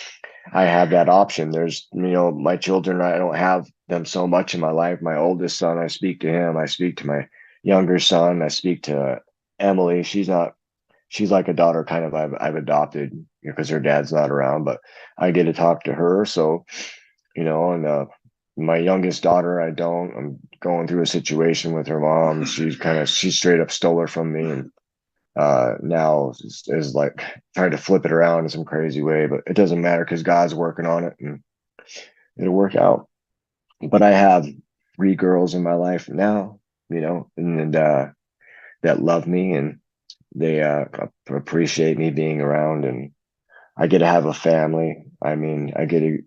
I have that option. There's, my children, I don't have them so much in my life. My oldest son, I speak to him. I speak to my younger son. I speak to Emily. She's like a daughter kind of I've adopted because her dad's not around, but I get to talk to her. So, and my youngest daughter, I don't. I'm going through a situation with her mom. She straight up stole her from me, and now is like trying to flip it around in some crazy way, but it doesn't matter because God's working on it and it'll work out. But I have three girls in my life now, and that love me, and they appreciate me being around, and I get to have a family. I mean, I get to,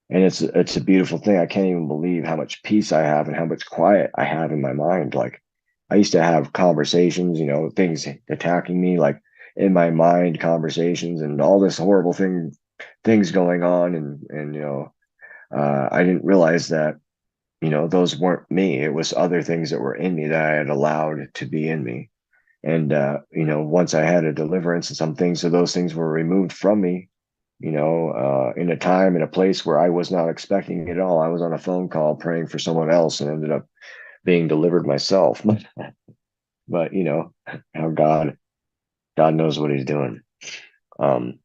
and it's a beautiful thing. I can't even believe how much peace I have and how much quiet I have in my mind. Like I used to have conversations, things attacking me, like in my mind, conversations and all this horrible things going on, and I didn't realize that those weren't me. It was other things that were in me that I had allowed to be in me. And once I had a deliverance and some things, so those things were removed from me, in a time and a place where I was not expecting it at all. I was on a phone call praying for someone else and ended up being delivered myself. But how God knows what He's doing. Um,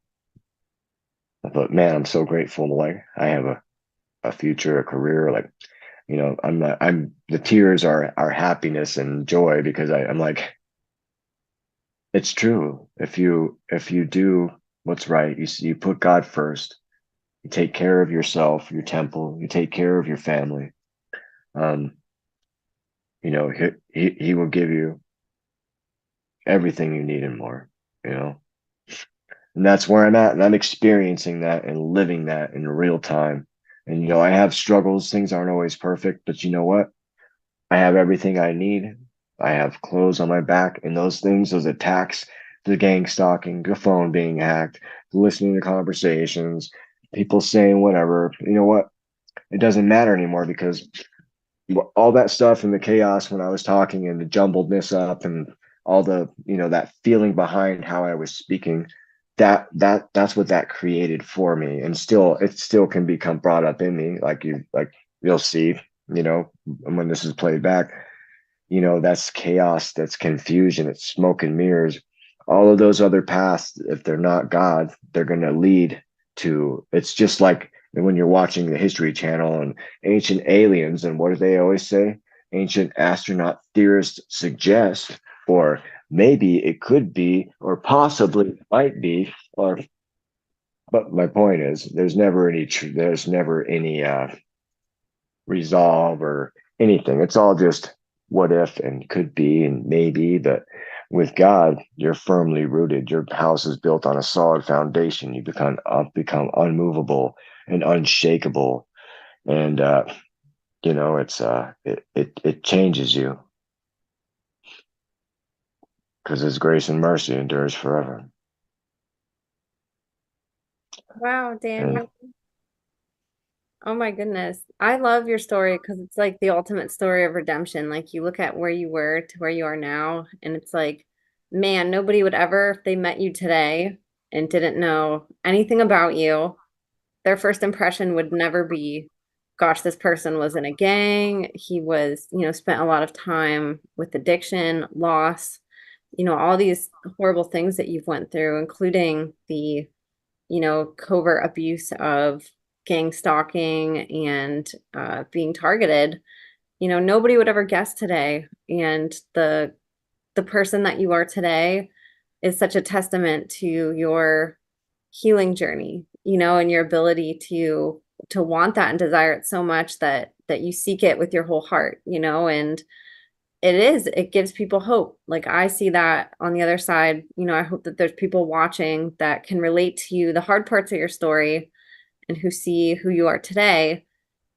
but man, I'm so grateful. Like I have a future, a career. Like I'm the tears are happiness and joy because I'm like, it's true. If you do what's right, you put God first. You take care of yourself, your temple. You take care of your family. Um, he will give you everything you need and more. You know, and that's where I'm at, and I'm experiencing that and living that in real time. And I have struggles. Things aren't always perfect, but you know what? I have everything I need. I have clothes on my back, and those things, those attacks, the gang stalking, the phone being hacked, listening to conversations, people saying whatever. You know what? It doesn't matter anymore because all that stuff and the chaos when I was talking and the jumbledness up and all the that feeling behind how I was speaking, that's what that created for me, and still it still can become brought up in me, like you'll see, when this is played back. That's chaos, that's confusion, it's smoke and mirrors. All of those other paths, if they're not God, they're going to lead to, it's just like when you're watching the History Channel and ancient aliens, and what do they always say? Ancient astronaut theorists suggest, or maybe it could be, or possibly might be, or. But my point is, there's never any resolve or anything. It's all just what if and could be and maybe. But with God, you're firmly rooted. Your house is built on a solid foundation. You become unmovable and unshakable. And it changes you because His grace and mercy endures forever. Wow, And Daniel. Oh my goodness. I love your story because it's like the ultimate story of redemption. Like you look at where you were to where you are now, and it's like, man, nobody would ever, if they met you today and didn't know anything about you, their first impression would never be, gosh, this person was in a gang. He was, spent a lot of time with addiction, loss, all these horrible things that you've went through, including the covert abuse of gang stalking and being targeted. Nobody would ever guess today. And the person that you are today is such a testament to your healing journey, and your ability to want that and desire it so much that you seek it with your whole heart, and it gives people hope. Like I see that on the other side. I hope that there's people watching that can relate to you, the hard parts of your story, and who see who you are today.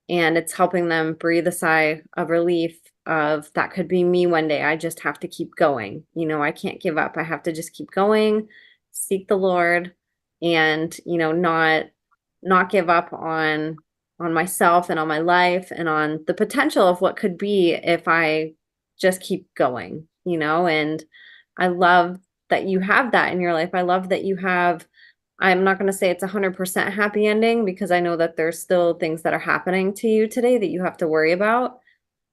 And it's helping them breathe a sigh of relief of that could be me one day. I just have to keep going. I can't give up. I have to just keep going, seek the Lord, and, not give up on myself and on my life and on the potential of what could be if I just keep going, and I love that you have that in your life. I love that you have, I'm not going to say it's 100% happy ending because I know that there's still things that are happening to you today that you have to worry about.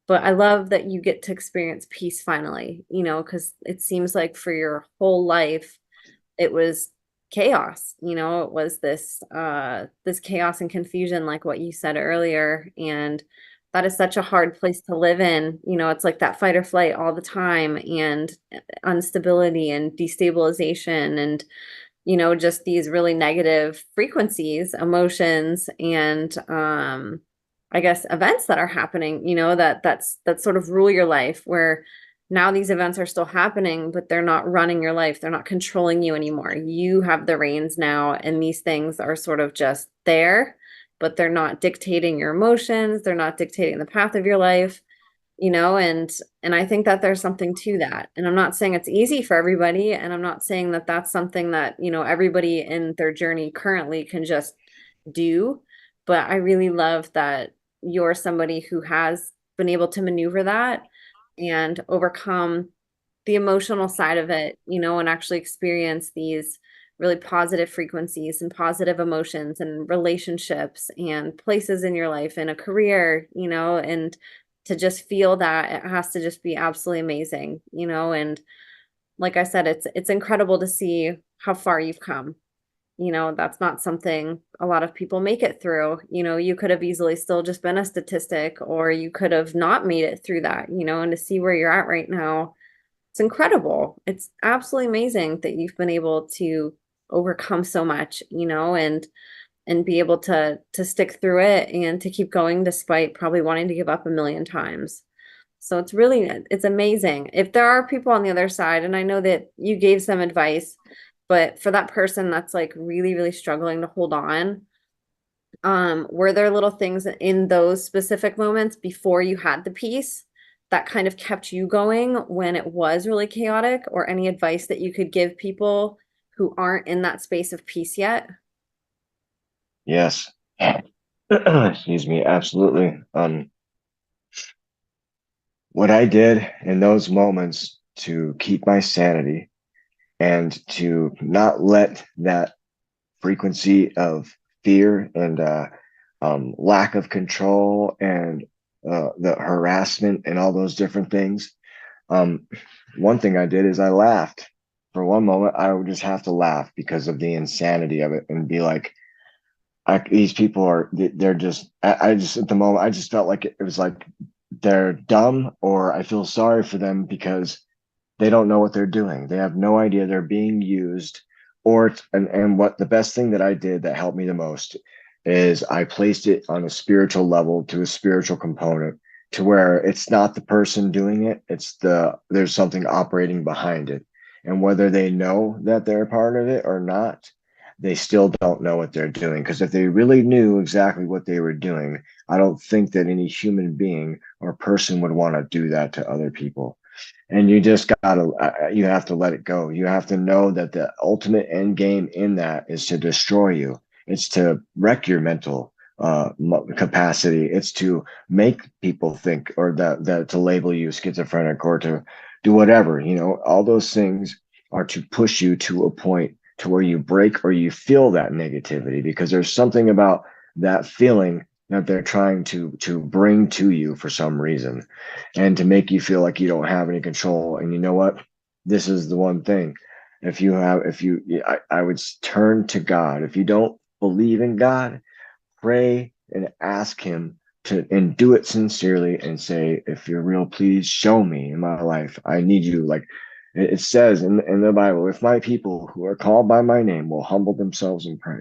But I love that you get to experience peace finally, because it seems like for your whole life, it was chaos. It was this chaos and confusion, like what you said earlier. And that is such a hard place to live in. It's like that fight or flight all the time, and instability and destabilization, and just these really negative frequencies, emotions, and I guess events that are happening, that sort of rule your life, where now these events are still happening, but they're not running your life. They're not controlling you anymore. You have the reins now, and these things are sort of just there, but they're not dictating your emotions. They're not dictating the path of your life, and I think that there's something to that. And I'm not saying it's easy for everybody, and I'm not saying that that's something that, everybody in their journey currently can just do, but I really love that you're somebody who has been able to maneuver that and overcome the emotional side of it, and actually experience these really positive frequencies and positive emotions and relationships and places in your life and a career, and to just feel that it has to just be absolutely amazing, and like I said, it's incredible to see how far you've come. That's not something a lot of people make it through. You could have easily still just been a statistic, or you could have not made it through that, and to see where you're at right now, it's incredible. It's absolutely amazing that you've been able to overcome so much, and be able to stick through it and to keep going despite probably wanting to give up a million times. So it's amazing. If there are people on the other side, and I know that you gave some advice, but for that person that's like really, really struggling to hold on, were there little things in those specific moments before you had the peace that kind of kept you going when it was really chaotic, or any advice that you could give people who aren't in that space of peace yet? yes, excuse me, absolutely. What I did in those moments to keep my sanity and to not let that frequency of fear and lack of control and the harassment and all those different things. Um, one thing I did is I laughed. For one moment, I would just have to laugh because of the insanity of it and be like, these people they're just, I just, at the moment, I just felt like it was like they're dumb, or I feel sorry for them because They don't know what they're doing. They have no idea they're being used. And what the best thing that I did that helped me the most is I placed it on a spiritual level, to a spiritual component, to where it's not the person doing it, there's something operating behind it. And whether they know that they're part of it or not, they still don't know what they're doing. Because if they really knew exactly what they were doing, I don't think that any human being or person would want to do that to other people. And you just gotta you have to let it go. You have to know that the ultimate end game in that is to destroy you. It's to wreck your mental capacity. It's to make people think, or that to label you schizophrenic, or to do whatever. All those things are to push you to a point to where you break, or you feel that negativity, because there's something about that feeling that they're trying to bring to you for some reason, and to make you feel like you don't have any control. And you know what? This is the one thing. I would turn to God. If you don't believe in God, pray and ask Him to, and do it sincerely, and say, if you're real, please show me in my life. I need you. Like it says in the Bible, if my people who are called by my name will humble themselves and pray,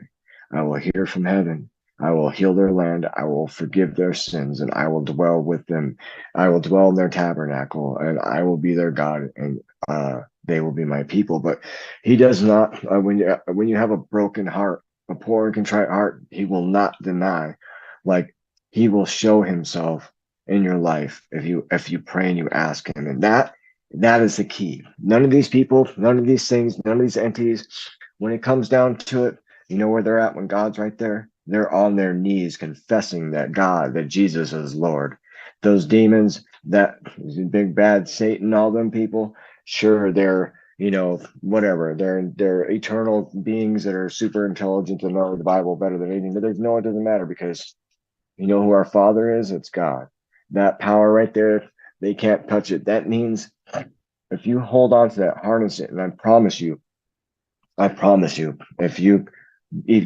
I will hear from heaven. I will heal their land. I will forgive their sins, and I will dwell with them. I will dwell in their tabernacle, and I will be their God, and they will be my people. But He does not. When you have a broken heart, a poor and contrite heart, He will not deny. Like, He will show Himself in your life if you pray and you ask Him, and that is the key. None of these people, none of these things, none of these entities, when it comes down to it, you know where they're at when God's right there? They're on their knees confessing that Jesus is Lord. Those demons, that big bad Satan, all them people, sure, they're, whatever. They're eternal beings that are super intelligent and know the Bible better than anything, but there's no, it doesn't matter, because you know who our Father is? It's God. That power right there, they can't touch it. That means if you hold on to that, harness it, and I promise you, if you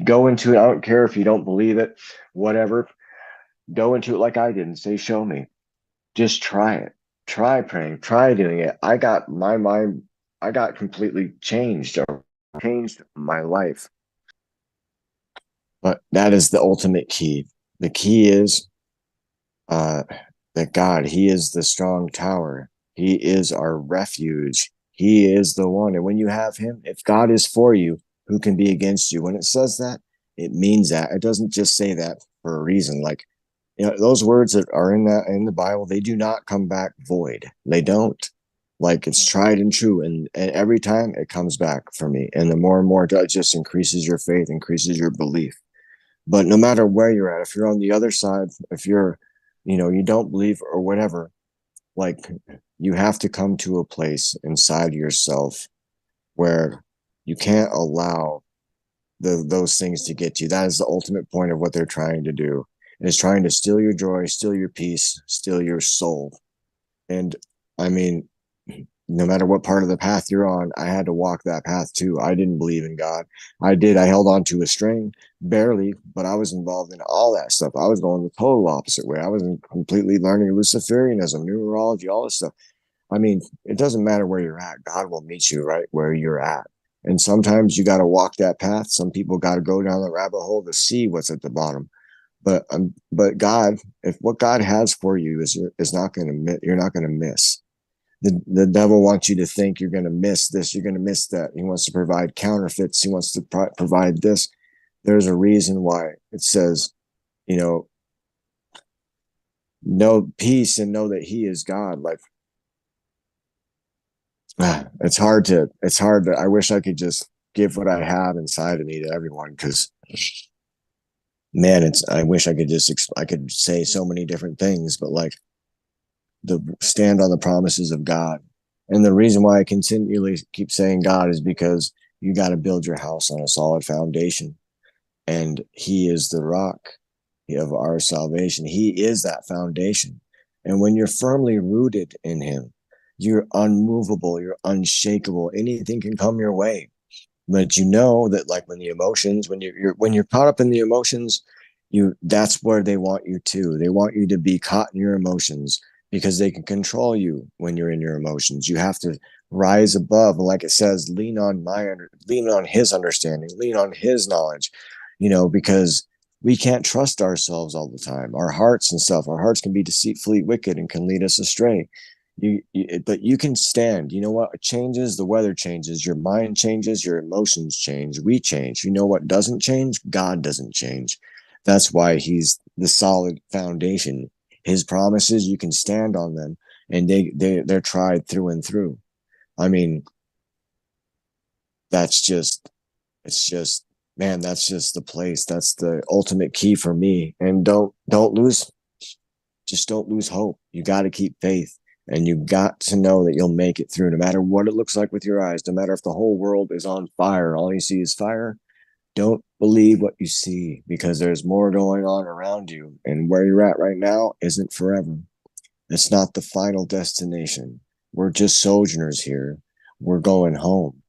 go into it, I don't care if you don't believe it, whatever, go into it like I did and say, show me. Just try it. Try praying, try doing it. I got completely changed, or changed my life. But that is the ultimate key. The key is uh, that God, He is the strong tower. He is our refuge. He is the one. And when you have Him, if God is for you, who can be against you? When it says that, it means that. It doesn't just say that for a reason. Like, those words that are in the Bible, they do not come back void. They don't. Like, it's tried and true, and every time it comes back for me. And the more and more it just increases your faith, increases your belief. But no matter where you're at, if you're on the other side, if you're, you don't believe or whatever, like, you have to come to a place inside yourself where you can't allow those things to get to you. That is the ultimate point of what they're trying to do. It is trying to steal your joy, steal your peace, steal your soul. And I mean, no matter what part of the path you're on, I had to walk that path too. I didn't believe in God. I did. I held on to a string, barely, but I was involved in all that stuff. I was going the total opposite way. I was completely learning Luciferianism, numerology, all this stuff. I mean, it doesn't matter where you're at. God will meet you right where you're at. And sometimes you got to walk that path. Some people got to go down the rabbit hole to see what's at the bottom. But God, if what God has for you is not going to, you're not going to miss. The devil wants you to think you're going to miss this, you're going to miss that. He wants to provide counterfeits. He wants to provide this. There's a reason why it says, know peace and know that He is God. Like, it's hard to, I wish I could just give what I have inside of me to everyone, because man, I wish I could I could say so many different things, but like, the stand on the promises of God. And the reason why I continually keep saying God is because you got to build your house on a solid foundation. And He is the rock of our salvation. He is that foundation. And when you're firmly rooted in Him, you're unmovable, you're unshakable. Anything can come your way. But you know that, like, when you're caught up in the emotions, that's where they want you to. They want you to be caught in your emotions, because they can control you when you're in your emotions. You have to rise above. And like it says, lean on his understanding, lean on his knowledge, because we can't trust ourselves all the time. Our hearts and stuff, our hearts can be deceitfully wicked and can lead us astray. But you can stand. You know what? It changes. The weather changes. Your mind changes. Your emotions change. We change. You know what doesn't change? God doesn't change. That's why he's the solid foundation. His promises, you can stand on them, and they're tried through and through. I mean, that's just it's just man, that's just the place. That's the ultimate key for me. And don't lose hope. You got to keep faith, and you got to know that you'll make it through no matter what it looks like with your eyes, no matter if the whole world is on fire, all you see is fire. Don't believe what you see, because there's more going on around you, and where you're at right now isn't forever. It's not the final destination. We're just sojourners here. We're going home.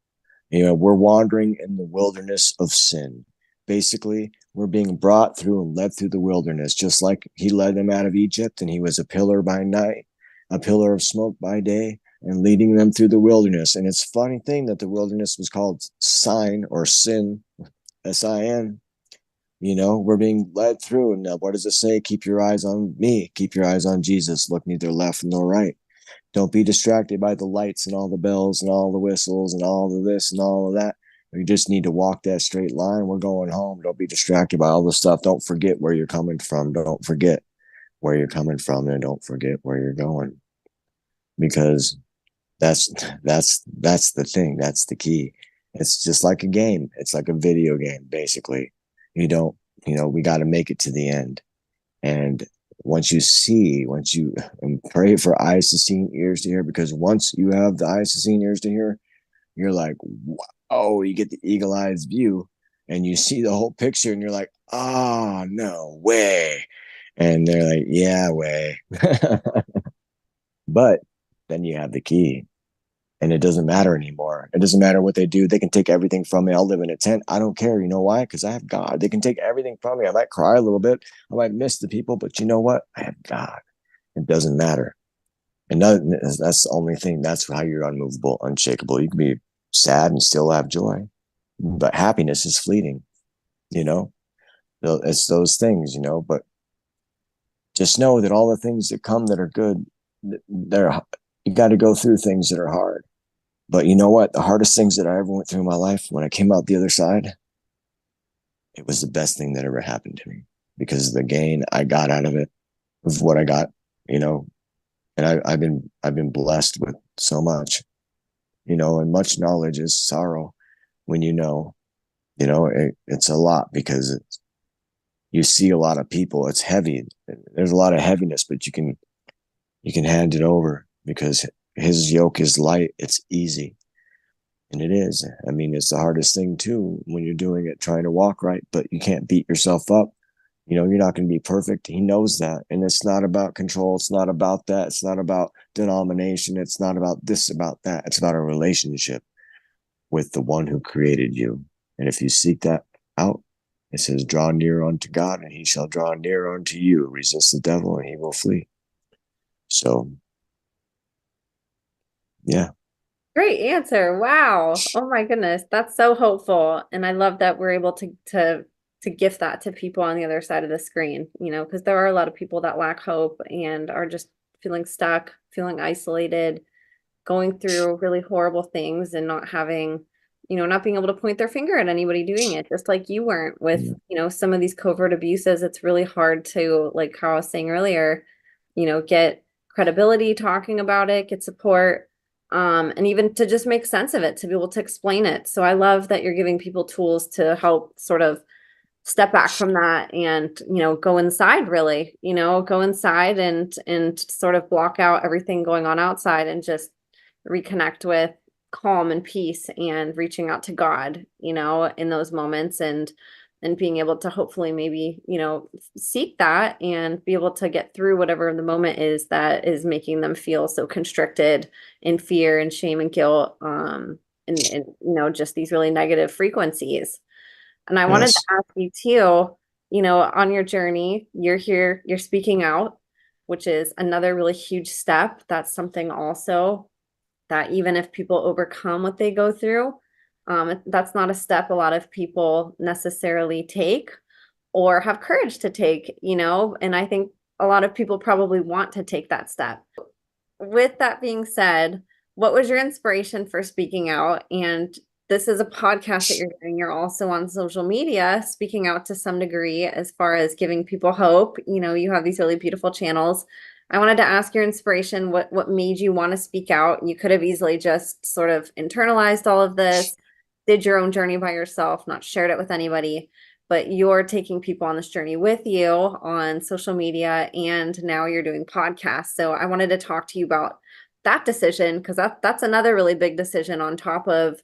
We're wandering in the wilderness of sin. Basically, we're being brought through and led through the wilderness, just like he led them out of Egypt, and he was a pillar by night, a pillar of smoke by day, and leading them through the wilderness. And it's a funny thing that the wilderness was called sign or sin, sin. We're being led through. And what does it say? Keep your eyes on me. Keep your eyes on Jesus. Look neither left nor right. Don't be distracted by the lights and all the bells and all the whistles and all of this and all of that. You just need to walk that straight line. We're going home. Don't be distracted by all the stuff. Don't forget where you're coming from. Don't forget where you're coming from, and don't forget where you're going, because that's that's the thing. That's the key. It's just like a game. It's like a video game, basically. You don't, we got to make it to the end. And once you and pray for eyes to see, ears to hear, because once you have the eyes to see and ears to hear, you're like, oh, you get the eagle eyes view, and you see the whole picture, and you're like, oh, no way. And they're like, yeah, way. But then you have the key, and it doesn't matter anymore. It doesn't matter what they do. They can take everything from me. I'll live in a tent. I don't care. You know why? Because I have God. They can take everything from me. I might cry a little bit. I might miss the people, but you know what? I have God. It doesn't matter. And that's the only thing. That's how you're unmovable, unshakable. You can be sad and still have joy, but happiness is fleeting. You know, it's those things. But just know that all the things that come that are good, they're you got to go through things that are hard. But you know what? The hardest things that I ever went through in my life, when I came out the other side, it was the best thing that ever happened to me, because of the gain I got out of it, of what I got, and I've been blessed with so much, and much knowledge is sorrow when it's a lot, because you see a lot of people. It's heavy. There's a lot of heaviness, but you can hand it over, because his yoke is light. It's easy. And it is. I mean, it's the hardest thing too when you're doing it, trying to walk right, but you can't beat yourself up. You're not going to be perfect. He knows that. And it's not about control. It's not about that. It's not about denomination. It's not about this, about that. It's about a relationship with the one who created you. And if you seek that out, it says, draw near unto God, and he shall draw near unto you. Resist the devil, and he will flee. So, yeah. Great answer. Wow. Oh my goodness. That's so hopeful. And I love that we're able to gift that to people on the other side of the screen, because there are a lot of people that lack hope and are just feeling stuck, feeling isolated, going through really horrible things and not having, not being able to point their finger at anybody doing it, just like you weren't with, some of these covert abuses. It's really hard to, like how I was saying earlier, get credibility talking about it, get support, and even to just make sense of it, to be able to explain it. So I love that you're giving people tools to help sort of step back from that and, go inside, really, go inside and sort of block out everything going on outside and just reconnect with calm and peace and reaching out to God, in those moments, and being able to hopefully maybe, seek that and be able to get through whatever the moment is that is making them feel so constricted in fear and shame and guilt, and just these really negative frequencies. And I wanted to Yes. ask you too, on your journey, you're here, you're speaking out, which is another really huge step. That's something also that even if people overcome what they go through, that's not a step a lot of people necessarily take or have courage to take, and I think a lot of people probably want to take that step. With that being said, what was your inspiration for speaking out? And this is a podcast that you're doing. You're also on social media, speaking out to some degree as far as giving people hope. You have these really beautiful channels. I wanted to ask your inspiration, what made you want to speak out? You could have easily just sort of internalized all of this, did your own journey by yourself, not shared it with anybody, but you're taking people on this journey with you on social media, and now you're doing podcasts. So I wanted to talk to you about that decision, because that's another really big decision on top of,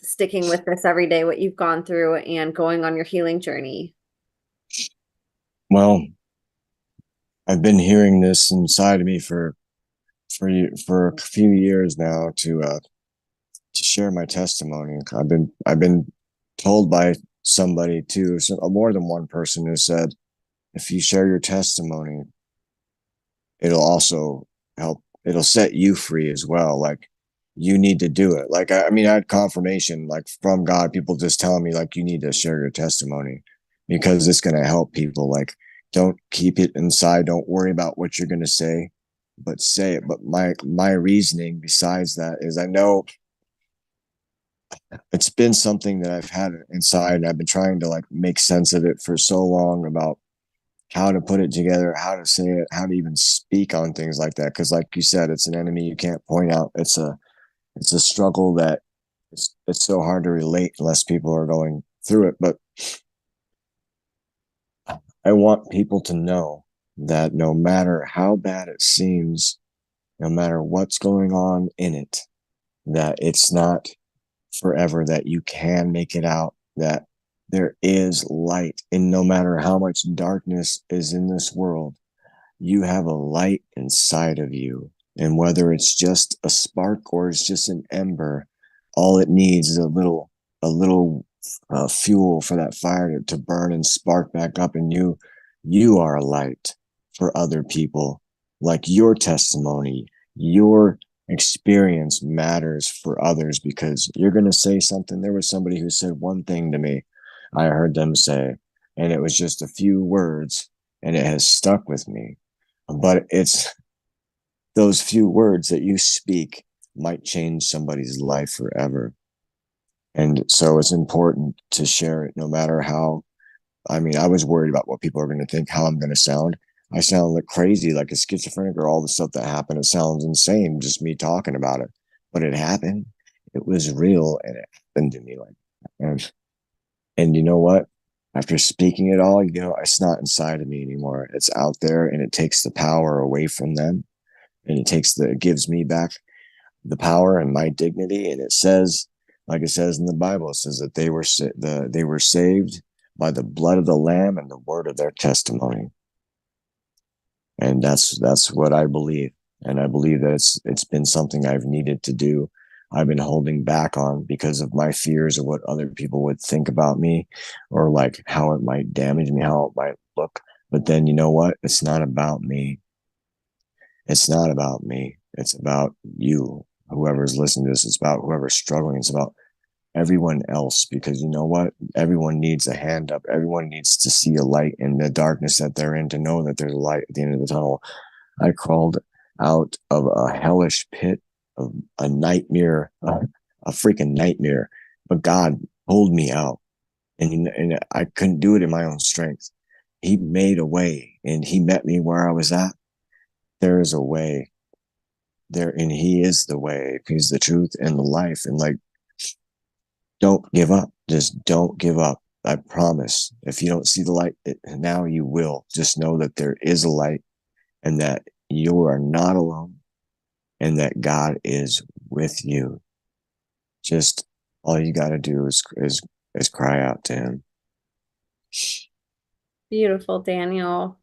sticking with this every day, what you've gone through and going on your healing journey. Well, I've been hearing this inside of me for a few years now to share my testimony. I've been told by somebody too, more than one person who said, if you share your testimony, it'll also help. It'll set you free as well. Like, you need to do it. Like, I mean, I had confirmation like from God, people just telling me like, you need to share your testimony because it's going to help people. Like, don't keep it inside. Don't worry about what you're going to say, but say it. But my reasoning besides that is, I know it's been something that I've had inside, and I've been trying to like make sense of it for so long about how to put it together, how to say it, how to even speak on things like that. Because like you said, it's an enemy you can't point out. It's a struggle that it's so hard to relate unless people are going through it. But I want people to know that no matter how bad it seems, no matter what's going on in it, that it's not forever, that you can make it out, that there is light. And no matter how much darkness is in this world, you have a light inside of you. And whether it's just a spark or it's just an ember, all it needs is a little fuel for that fire to burn and spark back up. And you are a light for other people. Like, your testimony, your experience matters for others, because you're going to say something. There was somebody who said one thing to me, I heard them say, and it was just a few words, and it has stuck with me. But it's those few words that you speak might change somebody's life forever. And so it's important to share it, no matter how. I mean, I was worried about what people are going to think, how I'm going to sound. I sound like crazy, like a schizophrenic, or all the stuff that happened. It sounds insane, just me talking about it. But it happened. It was real, and it happened to me like that. And you know what? After speaking it all, it's not inside of me anymore. It's out there, and it takes the power away from them. And it gives me back the power and my dignity. And it says, like it says in the Bible, it says that they were saved by the blood of the Lamb and the word of their testimony. And that's what I believe. And I believe that it's been something I've needed to do. I've been holding back on because of my fears of what other people would think about me, or like how it might damage me, how it might look. But then, you know what? It's not about me. It's not about me. It's about you, whoever's listening to this. It's about whoever's struggling. It's about everyone else, because you know what? Everyone needs a hand up. Everyone needs to see a light in the darkness that they're in, to know that there's a light at the end of the tunnel. I crawled out of a hellish pit of a nightmare, a freaking nightmare, but God pulled me out, and I couldn't do it in my own strength. He made a way, and he met me where I was at. There is a way there, and he is the way. He's the truth and the life. And like, don't give up. Just don't give up. I promise. If you don't see the light now, you will. Just know that there is a light, and that you are not alone, and that God is with you. Just all you got to do is cry out to him. Beautiful, Daniel.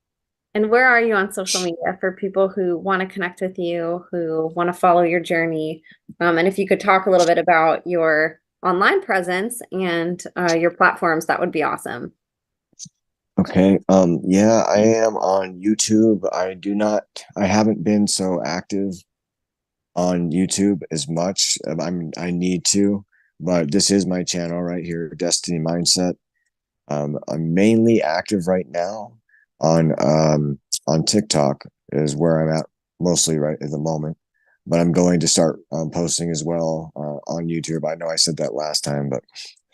And where are you on social media for people who want to connect with you, who want to follow your journey? And if you could talk a little bit about your online presence and your platforms, that would be awesome. Okay. Yeah, I am on YouTube. I haven't been so active on YouTube as much. I need to, but this is my channel right here, Destiny Mindset. I'm mainly active right now on TikTok is where I'm at mostly right at the moment. But I'm going to start posting as well on YouTube. I know I said that last time, but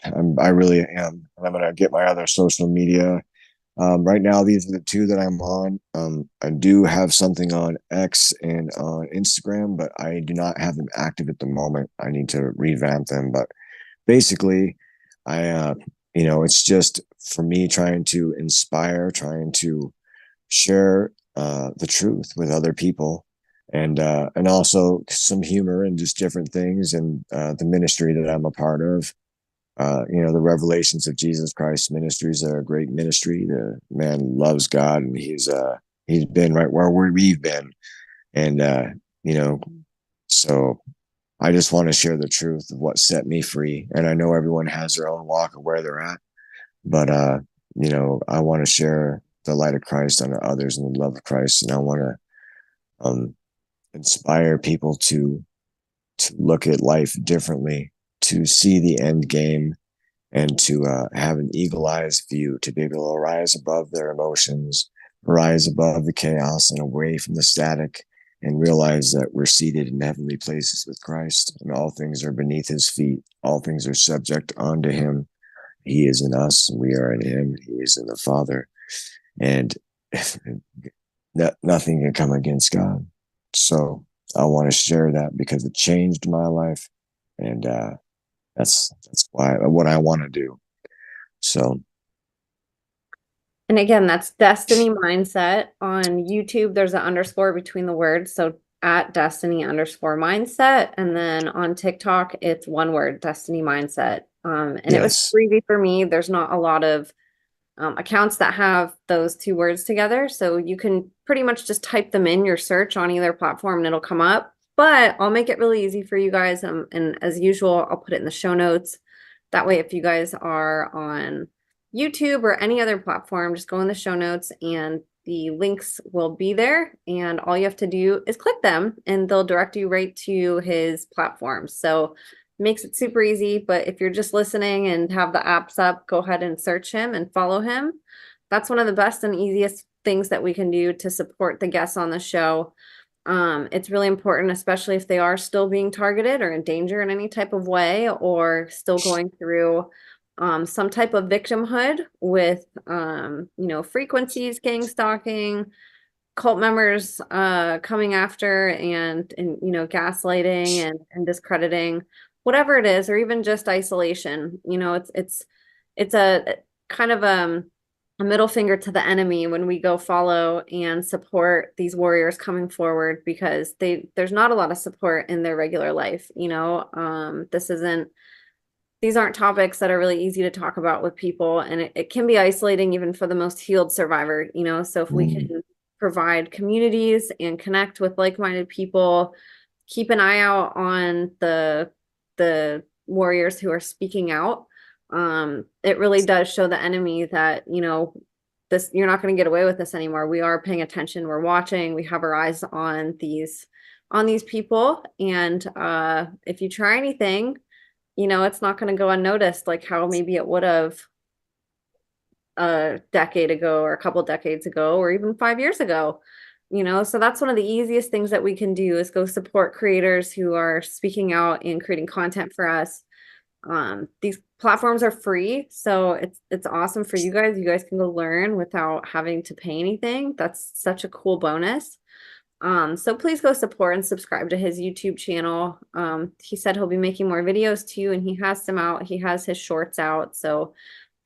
I really am. I'm going to get my other social media. Right now, these are the two that I'm on. I do have something on X and on Instagram, but I do not have them active at the moment. I need to revamp them. But basically, I, it's just for me trying to inspire, trying to share the truth with other people, and also some humor and just different things, and the ministry that I'm a part of. The Revelations of Jesus Christ ministries are a great ministry. The man loves God, and he's been right where we've been, and so I just want to share the truth of what set me free. And I know everyone has their own walk of where they're at, but I want to share the light of Christ unto others and the love of Christ, and I want to inspire people to look at life differently, to see the end game, and to have an eagle-eyed view, to be able to rise above their emotions, rise above the chaos and away from the static, and realize that we're seated in heavenly places with Christ, and all things are beneath his feet. All things are subject unto him. He is in us, we are in him. He is in the Father, and nothing can come against God. So I want to share that because it changed my life, and that's why what I want to do. So, And again, that's Destiny Mindset. On YouTube, there's an underscore between the words. So at Destiny_mindset. And then on TikTok, it's one word, Destiny Mindset. And it was yes. easy for me. There's not a lot of accounts that have those two words together. So you can pretty much just type them in your search on either platform and it'll come up. But I'll make it really easy for you guys. And as usual, I'll put it in the show notes. That way, if you guys are on YouTube or any other platform, just go in the show notes and the links will be there. And all you have to do is click them and they'll direct you right to his platform. So makes it super easy. But if you're just listening and have the apps up, go ahead and search him and follow him. That's one of the best and easiest things that we can do to support the guests on the show. It's really important, especially if they are still being targeted or in danger in any type of way, or still going through some type of victimhood with, frequencies, gangstalking, cult members coming after and gaslighting and discrediting, whatever it is, or even just isolation. It's a kind of a middle finger to the enemy when we go follow and support these warriors coming forward, because there's not a lot of support in their regular life. These aren't topics that are really easy to talk about with people, and it can be isolating even for the most healed survivor. So if we can provide communities and connect with like-minded people, keep an eye out on the warriors who are speaking out. It really does show the enemy that, this, you're not going to get away with this anymore. We are paying attention. We're watching. We have our eyes on these people. And if you try anything, it's not going to go unnoticed, like how maybe it would have a decade ago or a couple decades ago, or even 5 years ago. So that's one of the easiest things that we can do, is go support creators who are speaking out and creating content for us. These platforms are free, so it's awesome for you guys. You guys can go learn without having to pay anything. That's such a cool bonus. So please go support and subscribe to his YouTube channel. He said he'll be making more videos too, and he has some out. He has his shorts out, so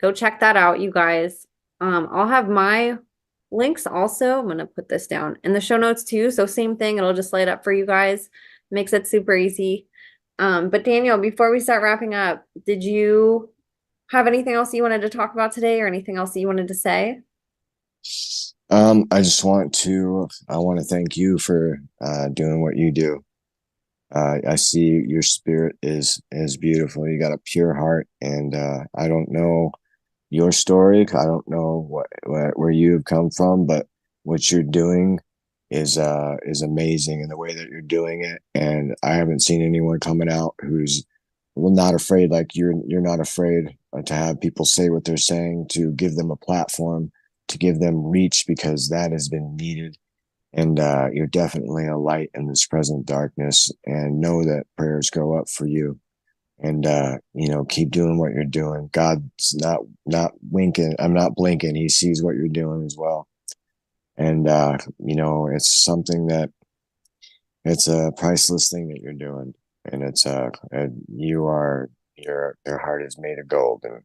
go check that out, you guys. I'll have my links also. I'm gonna put this down in the show notes too. So same thing, it'll just light up for you guys. Makes it super easy. But Daniel, before we start wrapping up, did you have anything else you wanted to talk about today, or anything else that you wanted to say? I want to thank you for doing what you do. I see your spirit is beautiful. You got a pure heart, and I don't know your story. I don't know where you have come from, but what you're doing is amazing in the way that you're doing it. And I haven't seen anyone coming out who's not afraid, like you're not afraid to have people say what they're saying, to give them a platform, to give them reach, because that has been needed. And you're definitely a light in this present darkness, and know that prayers go up for you. And keep doing what you're doing. God's not winking. I'm not blinking. He sees what you're doing as well. And it's something that it's a priceless thing that you're doing. And it's your heart is made of gold, and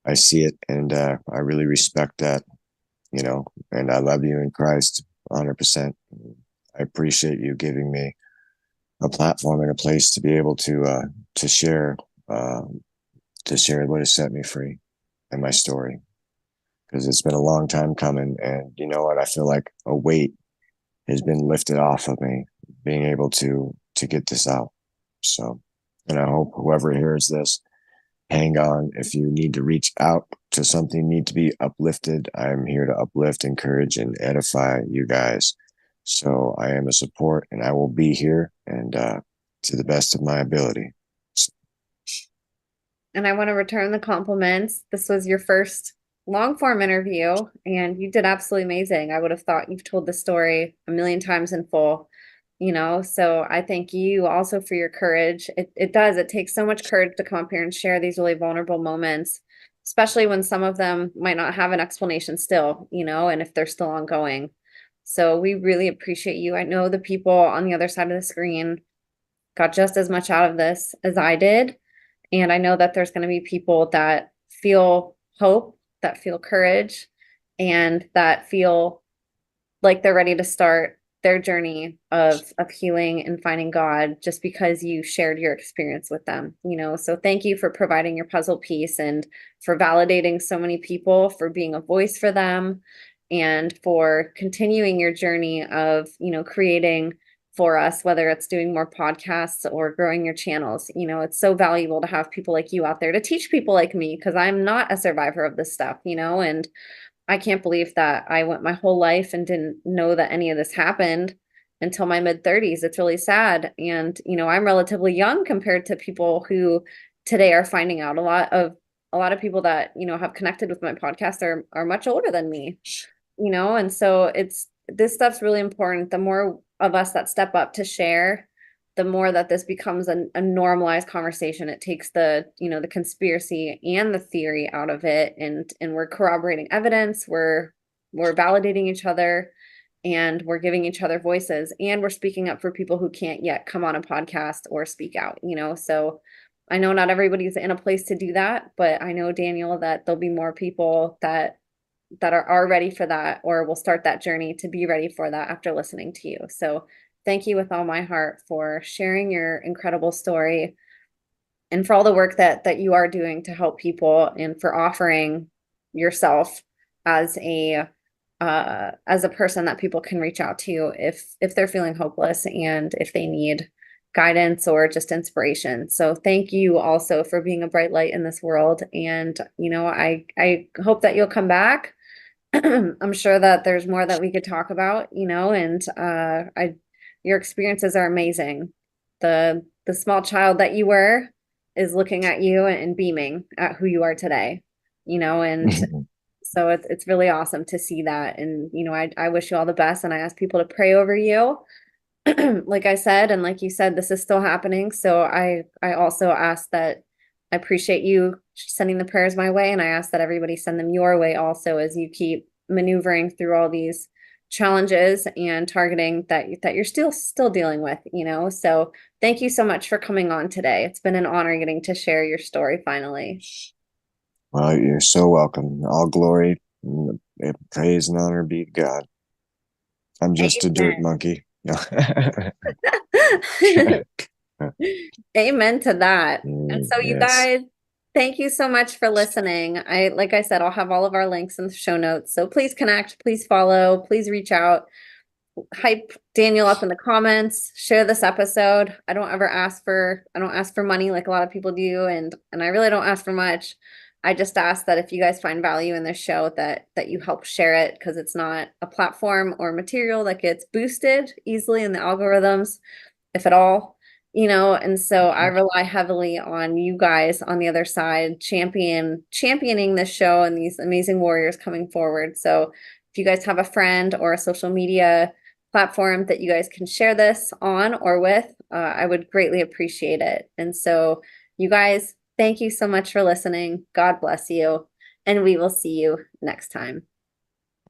I see it, and I really respect that. And I love you in Christ 100%. I appreciate you giving me a platform and a place to be able to share uh, what has set me free and my story, because it's been a long time coming. And you know what? I feel like a weight has been lifted off of me, being able to get this out. So, and I hope whoever hears this, hang on. If you need to reach out to something, need to be uplifted, I'm here to uplift, encourage, and edify you guys. So I am a support, and I will be here, and to the best of my ability. So, And I want to return the compliments. This was your first long form interview, and you did absolutely amazing. I would have thought you've told the story a million times in full, so I thank you also for your courage. It takes so much courage to come up here and share these really vulnerable moments, especially when some of them might not have an explanation still, and if they're still ongoing. So we really appreciate you. I know the people on the other side of the screen got just as much out of this as I did. And I know that there's going to be people that feel hope, that feel courage, and that feel like they're ready to start their journey of healing and finding God just because you shared your experience with them, So thank you for providing your puzzle piece and for validating so many people, for being a voice for them, and for continuing your journey of, creating for us, whether it's doing more podcasts or growing your channels. It's so valuable to have people like you out there to teach people like me, because I'm not a survivor of this stuff, and I can't believe that I went my whole life and didn't know that any of this happened until my mid 30s. It's really sad. And, I'm relatively young compared to people who today are finding out. A lot of people that, have connected with my podcast are much older than me, and so this stuff's really important. The more of us that step up to share, the more that this becomes a normalized conversation. It takes the conspiracy and the theory out of it, and we're corroborating evidence, we're validating each other, and we're giving each other voices, and we're speaking up for people who can't yet come on a podcast or speak out, so I know not everybody's in a place to do that, but I know, Daniel, that there'll be more people that are ready for that, or will start that journey to be ready for that after listening to you. So thank you with all my heart for sharing your incredible story, and for all the work that you are doing to help people, and for offering yourself as a person that people can reach out to if they're feeling hopeless and if they need guidance or just inspiration. So thank you also for being a bright light in this world. And I hope that you'll come back. I'm sure that there's more that we could talk about, and your experiences are amazing. The small child that you were is looking at you and beaming at who you are today, and so it's really awesome to see that. And I wish you all the best, and I ask people to pray over you. Like I said, and like you said, this is still happening. So I also ask that I appreciate you sending the prayers my way, and I ask that everybody send them your way also, as you keep maneuvering through all these challenges and targeting that you're still dealing with, So thank you so much for coming on today. It's been an honor getting to share your story finally. well, you're so welcome. All glory, praise, and honor be to God. I'm just a dirt Amen. monkey. No. Amen to that. And so you Yes. guys, thank you so much for listening. Like I said, I'll have all of our links in the show notes. So please connect, please follow, please reach out, hype Daniel up in the comments, share this episode. I don't ask for money like a lot of people do, and I really don't ask for much. I just ask that if you guys find value in this show, that you help share it, because it's not a platform or material that gets boosted easily in the algorithms, if at all, and so I rely heavily on you guys on the other side championing this show and these amazing warriors coming forward. So if you guys have a friend or a social media platform that you guys can share this on or with, I would greatly appreciate it. And so you guys, thank you so much for listening. God bless you, and we will see you next time.